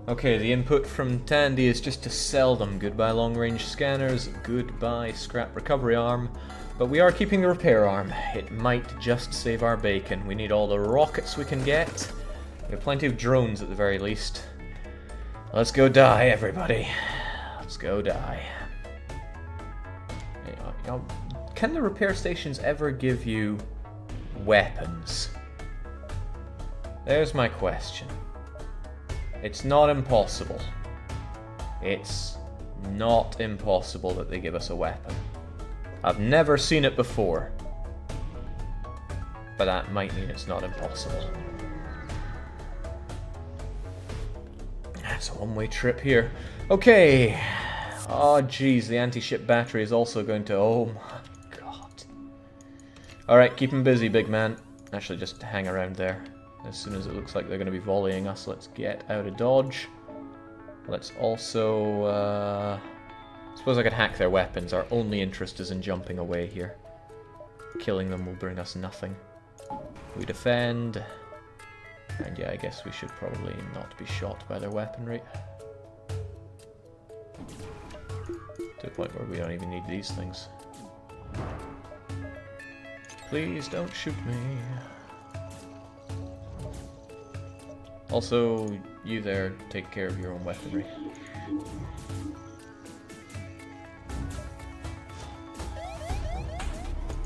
Okay, the input from Tandy is just to sell them. Goodbye long-range scanners, goodbye scrap recovery arm. But we are keeping the repair arm. It might just save our bacon. We need all the rockets we can get. We have plenty of drones at the very least. Let's go die, everybody. Let's go die. Can the repair stations ever give you weapons? There's my question. It's not impossible. It's not impossible that they give us a weapon. I've never seen it before. But that might mean it's not impossible. That's a one-way trip here. Okay. Oh, geez, the anti-ship battery is also going to... Oh, my God. Alright, keep him busy, big man. Actually, just hang around there. As soon as it looks like they're going to be volleying us, let's get out of dodge. Let's also... I suppose I could hack their weapons. Our only interest is in jumping away here. Killing them will bring us nothing. We defend. And yeah, I guess we should probably not be shot by their weaponry. To the point where we don't even need these things. Please don't shoot me. Also, you there, take care of your own weaponry.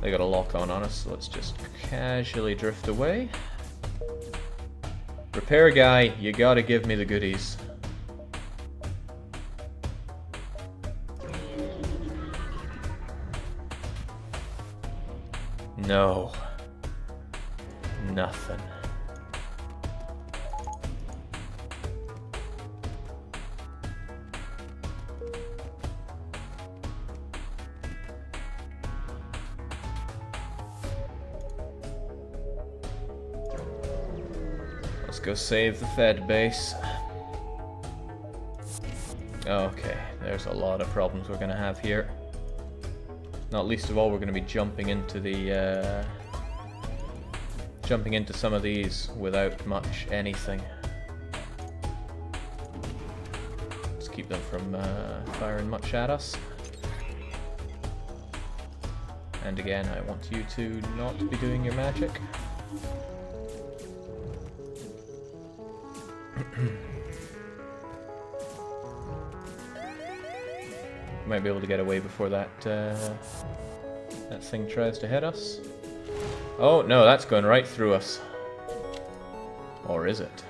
They got a lock on us, so let's just casually drift away. Repair guy, you gotta give me the goodies. No. Nothing. Let's go save the Fed base. Okay, there's a lot of problems we're gonna have here. Not least of all, we're gonna be jumping into the jumping into some of these without much anything. Let's keep them from firing much at us. And again, I want you to not be doing your magic. Might be able to get away before that that thing tries to hit us. Oh no, that's going right through us. Or is it?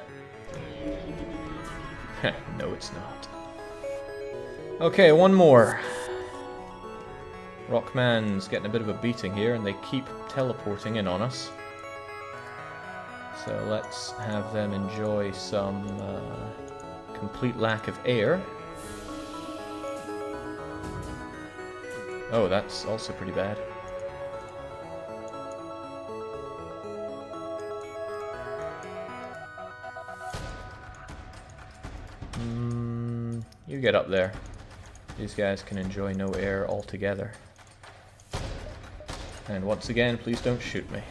No, it's not. Okay, one more. Rockman's getting a bit of a beating here, and they keep teleporting in on us. So let's have them enjoy some complete lack of air. Oh, that's also pretty bad. You get up there. These guys can enjoy no air altogether. And once again, please don't shoot me.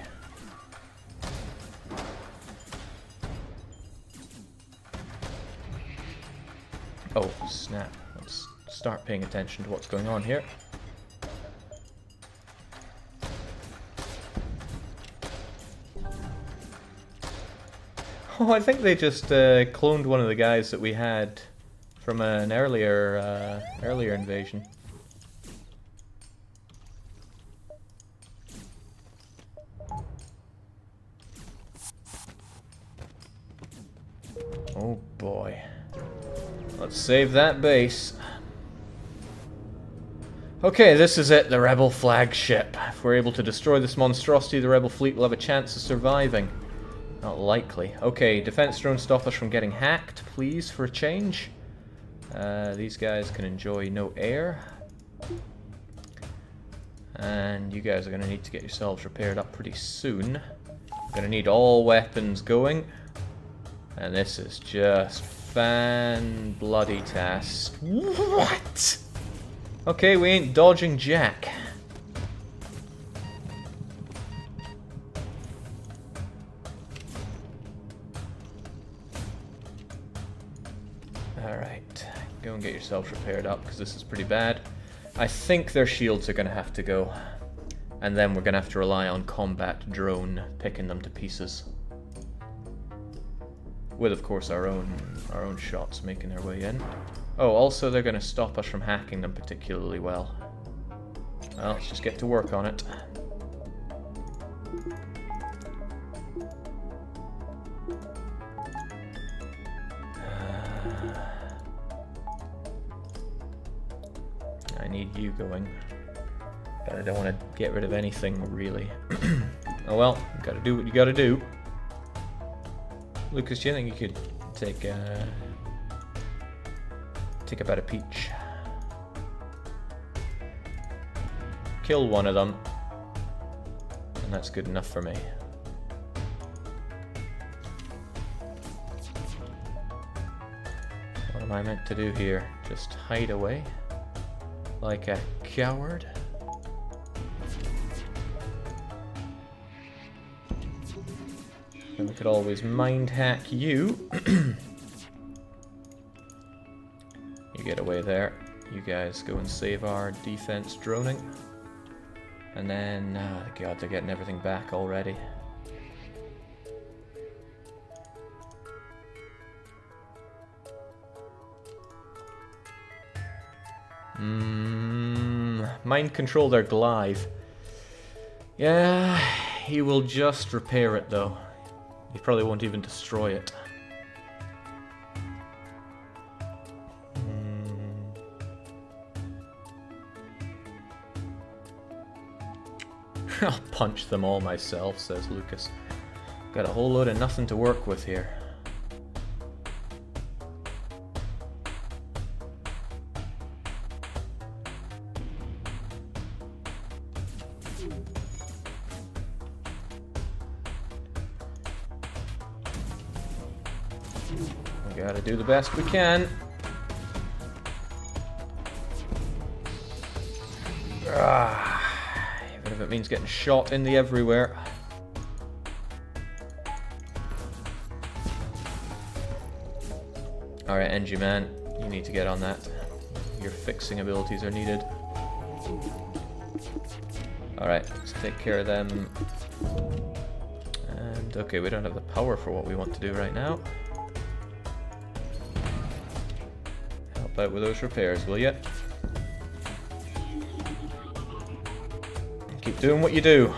Oh, snap. Let's start paying attention to what's going on here. Oh, I think they just cloned one of the guys that we had from an earlier invasion. Oh boy. Let's save that base. Okay, this is it, the Rebel Flagship. If we're able to destroy this monstrosity, the Rebel fleet will have a chance of surviving. Not likely. Okay, defense drones stop us from getting hacked, please, for a change. These guys can enjoy no air. And you guys are going to need to get yourselves repaired up pretty soon. We're going to need all weapons going. And this is just fan-bloody-tastic. What? Okay, we ain't dodging jack. yourselves repaired up, because this is pretty bad. I think their shields are going to have to go. And then we're going to have to rely on combat drone picking them to pieces. With, of course, our own shots making their way in. Oh, also they're going to stop us from hacking them particularly well. Well, let's just get to work on it. I need you going. But I don't want to get rid of anything, really. Oh well, you gotta do what you gotta do. Lucas, do you think you could take a bite of peach? Kill one of them. And that's good enough for me. What am I meant to do here? Just hide away? Like a coward? And we could always mind hack you. You get away there. You guys go and save our defense droning. And then, oh god, they're getting everything back already. Mind control their glaive. Yeah, he will just repair it though. He probably won't even destroy it. I'll punch them all myself, says Lucas. Got a whole load of nothing to work with here. We gotta do the best we can. Even if it means getting shot in the everywhere. Alright, Engi man, you need to get on that. Your fixing abilities are needed. Alright, let's take care of them. And okay, we don't have the power for what we want to do right now. Help out with those repairs, will ya? Keep doing what you do.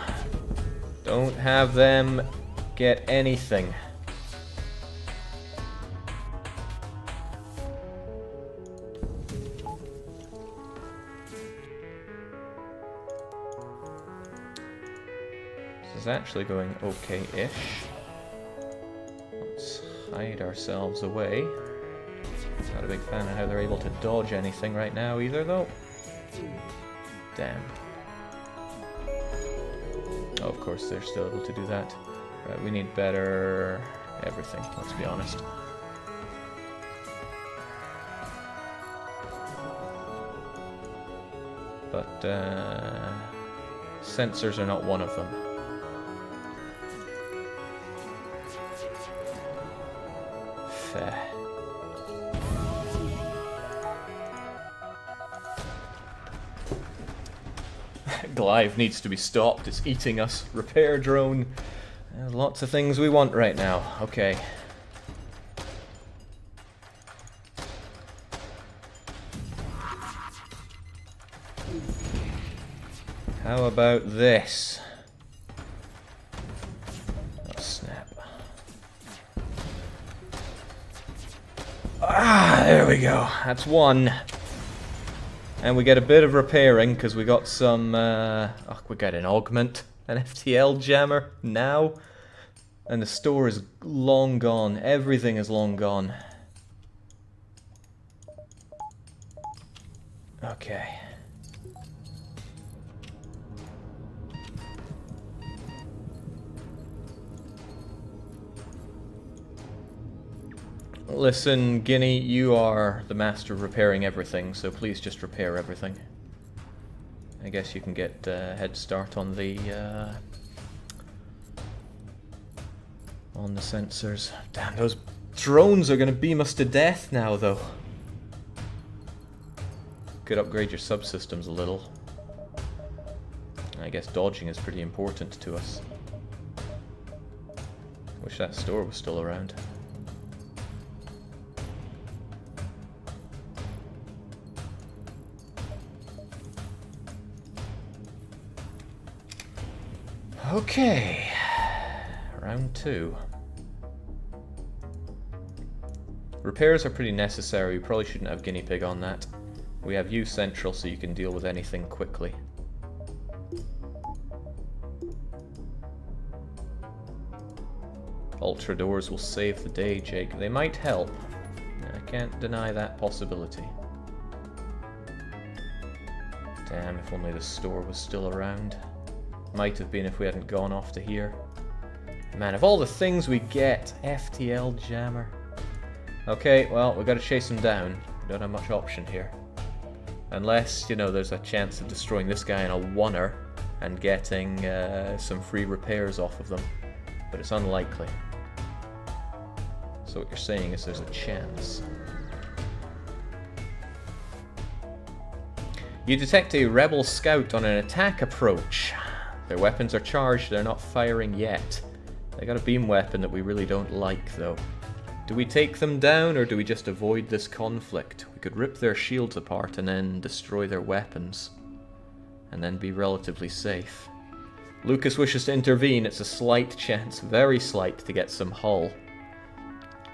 Don't have them get anything. This is actually going okay-ish. Let's hide ourselves away. Not a big fan of how they're able to dodge anything right now either, though. Damn. Oh, of course, they're still able to do that. Right, we need better everything, let's be honest. But, sensors are not one of them. Fair. Glaive needs to be stopped, it's eating us. Repair drone. Lots of things we want right now. Okay. How about this? Oh, snap. Ah, there we go. That's one. And we get a bit of repairing, because we got some, oh, we got an augment, an FTL jammer, now. And the store is long gone, everything is long gone. Okay. Listen, Guinea, you are the master of repairing everything, so please just repair everything. I guess you can get a head start on the sensors. Damn, those drones are gonna beam us to death now, though. could upgrade your subsystems a little. I guess dodging is pretty important to us. Wish that store was still around. Okay, round 2. Repairs are pretty necessary. We probably shouldn't have guinea pig on that. We have you central so you can deal with anything quickly. Ultra doors will save the day, Jake. They might help. I can't deny that possibility. Damn, if only the store was still around. Might have been if we hadn't gone off to here. Man, of all the things we get, FTL jammer. Okay, well, we've got to chase him down. We don't have much option here. Unless, you know, there's a chance of destroying this guy in a oneer and getting some free repairs off of them. But it's unlikely. So what you're saying is there's a chance. You detect a rebel scout on an attack approach. Their weapons are charged, they're not firing yet. They got a beam weapon that we really don't like, though. Do we take them down, or do we just avoid this conflict? We could rip their shields apart and then destroy their weapons. And then be relatively safe. Lucas wishes to intervene. It's a slight chance, very slight, to get some hull.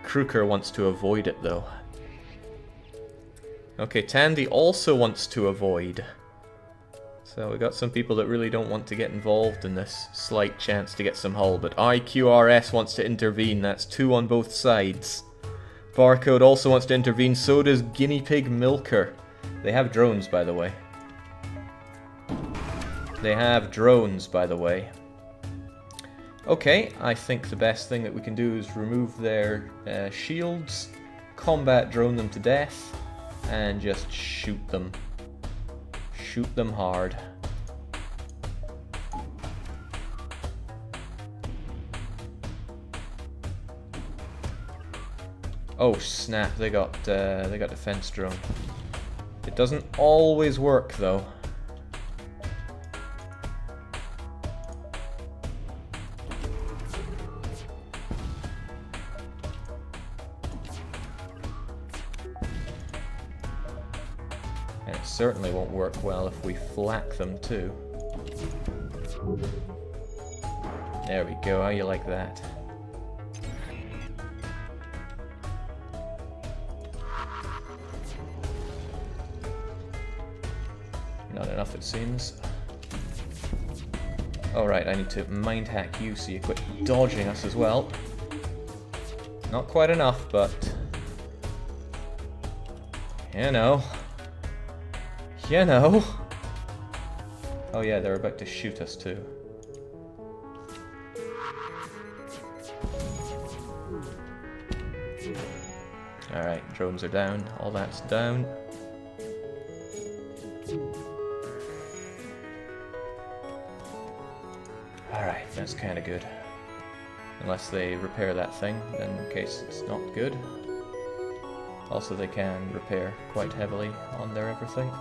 Kruker wants to avoid it, though. Okay, Tandy also wants to avoid. So we got some people that really don't want to get involved in this slight chance to get some hull, but IQRS wants to intervene. That's 2 on both sides. Barcode also wants to intervene, so does Guinea Pig Milker. They have drones, by the way. They have drones, by the way. Okay, I think the best thing that we can do is remove their shields, combat drone them to death, and just shoot them. Shoot them hard. Oh snap! They got defense drone. It doesn't always work though. And it certainly won't work well if we flak them too. There we go, how you like that? Not enough it seems. Alright, I need to mind hack you so you quit dodging us as well. Not quite enough, but... You know. You know. Oh yeah, they're about to shoot us too. Alright, drones are down. All that's down. Alright, that's kind of good. Unless they repair that thing, then in case it's not good. Also, they can repair quite heavily on their everything.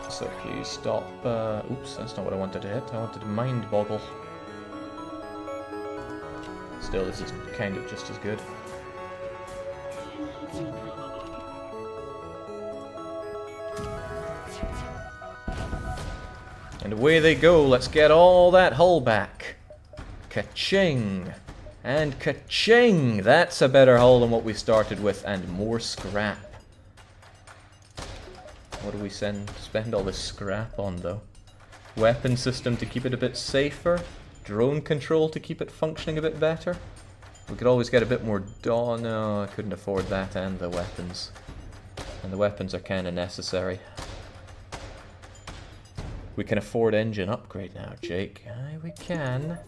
So please stop. Oops, that's not what I wanted to hit. I wanted to mind boggle. Still, this is kind of just as good. And away they go. Let's get all that hull back. Ka-ching! And ka-ching! That's a better hull than what we started with, and more scrap. What do we spend all this scrap on, though? Weapon system to keep it a bit safer. Drone control to keep it functioning a bit better. We could always get a bit more... Oh no, I couldn't afford that and the weapons. And the weapons are kind of necessary. We can afford engine upgrade now, Jake. Aye, we can.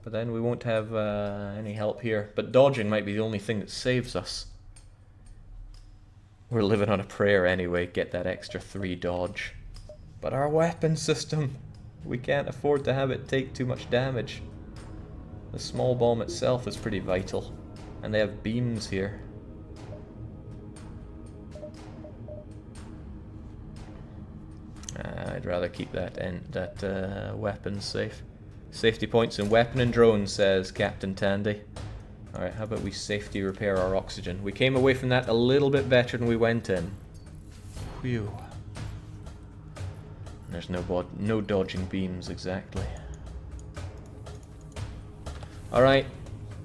But then we won't have any help here. But dodging might be the only thing that saves us. We're living on a prayer anyway, get that extra 3 dodge. But our weapon system, we can't afford to have it take too much damage. The small bomb itself is pretty vital. And they have beams here. I'd rather keep that weapons safe. Safety points in weapon and drone, says Captain Tandy. Alright, how about we safety repair our oxygen? We came away from that a little bit better than we went in. Phew. There's no dodging beams, exactly. Alright,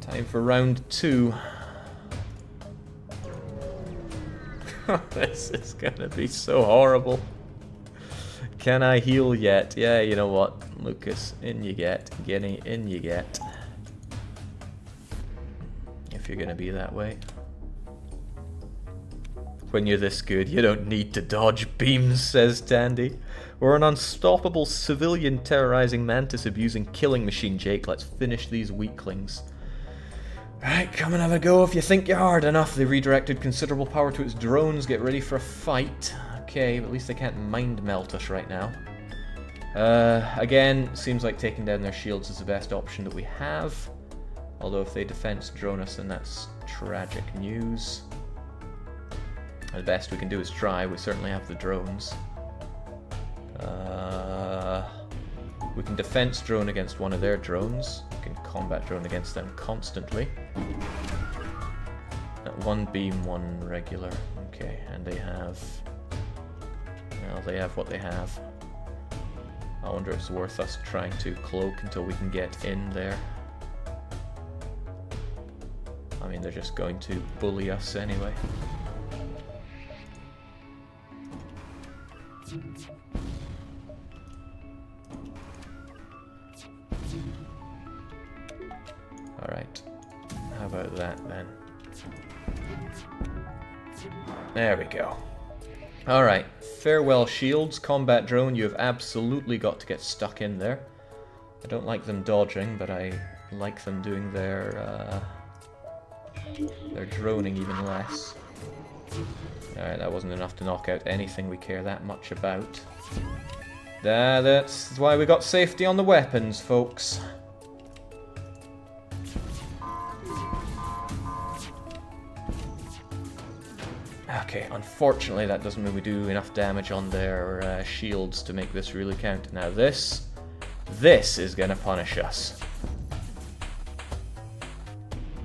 time for round 2. This is gonna be so horrible. Can I heal yet? Yeah, you know what, Lucas, in you get. Guinea, in you get. If you're gonna be that way. When you're this good, you don't need to dodge beams, says Tandy. We're an unstoppable civilian terrorizing Mantis abusing killing machine, Jake. Let's finish these weaklings. Right, come and have a go if you think you're hard enough. They redirected considerable power to its drones. Get ready for a fight. Okay, but at least they can't mind melt us right now. Again, seems like taking down their shields is the best option that we have. Although if they defense drone us, then that's tragic news. The best we can do is try. We certainly have the drones. We can defense drone against one of their drones. We can combat drone against them constantly. One beam, one regular. Okay, and they have... Well, they have what they have. I wonder if it's worth us trying to cloak until we can get in there. I mean, they're just going to bully us anyway. Alright, how about that then? There we go. Alright, farewell shields, combat drone, you have absolutely got to get stuck in there. I don't like them dodging, but I like them doing their droning even less. Alright, that wasn't enough to knock out anything we care that much about. That's why we got safety on the weapons, folks. Okay, unfortunately that doesn't mean we do enough damage on their shields to make this really count. Now this is gonna punish us.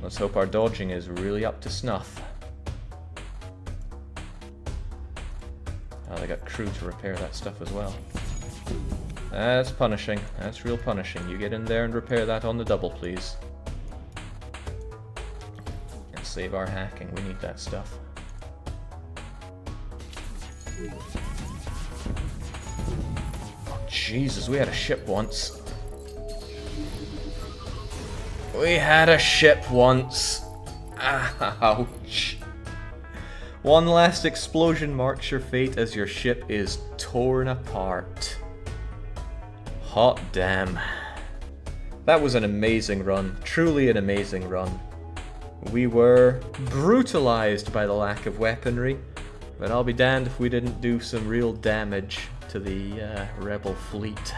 Let's hope our dodging is really up to snuff. Oh, they got crew to repair that stuff as well. That's punishing. That's real punishing. You get in there and repair that on the double, please. And save our hacking. We need that stuff. Oh, Jesus, we had a ship once. We had a ship once. Ouch. One last explosion marks your fate as your ship is torn apart. Hot damn. That was an amazing run. Truly an amazing run. We were brutalized by the lack of weaponry, but I'll be damned if we didn't do some real damage to the rebel fleet.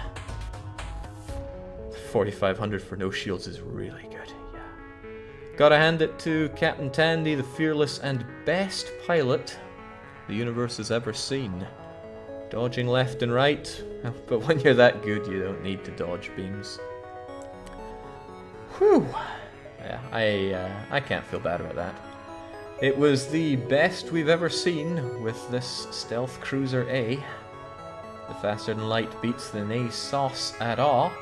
4,500 for no shields is really good, yeah. Gotta hand it to Captain Tandy, the fearless and best pilot the universe has ever seen. Dodging left and right, but when you're that good, you don't need to dodge beams. Whew. Yeah, I can't feel bad about that. It was the best we've ever seen with this stealth cruiser A. The faster than light beats the nay sauce at all.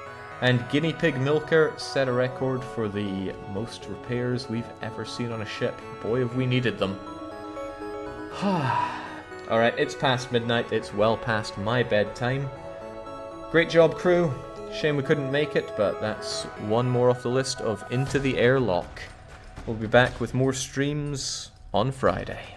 And Guinea Pig Milker set a record for the most repairs we've ever seen on a ship. Boy, have we needed them. Alright, it's past midnight. It's well past my bedtime. Great job, crew. Shame we couldn't make it, but that's one more off the list of Into the Airlock. We'll be back with more streams on Friday.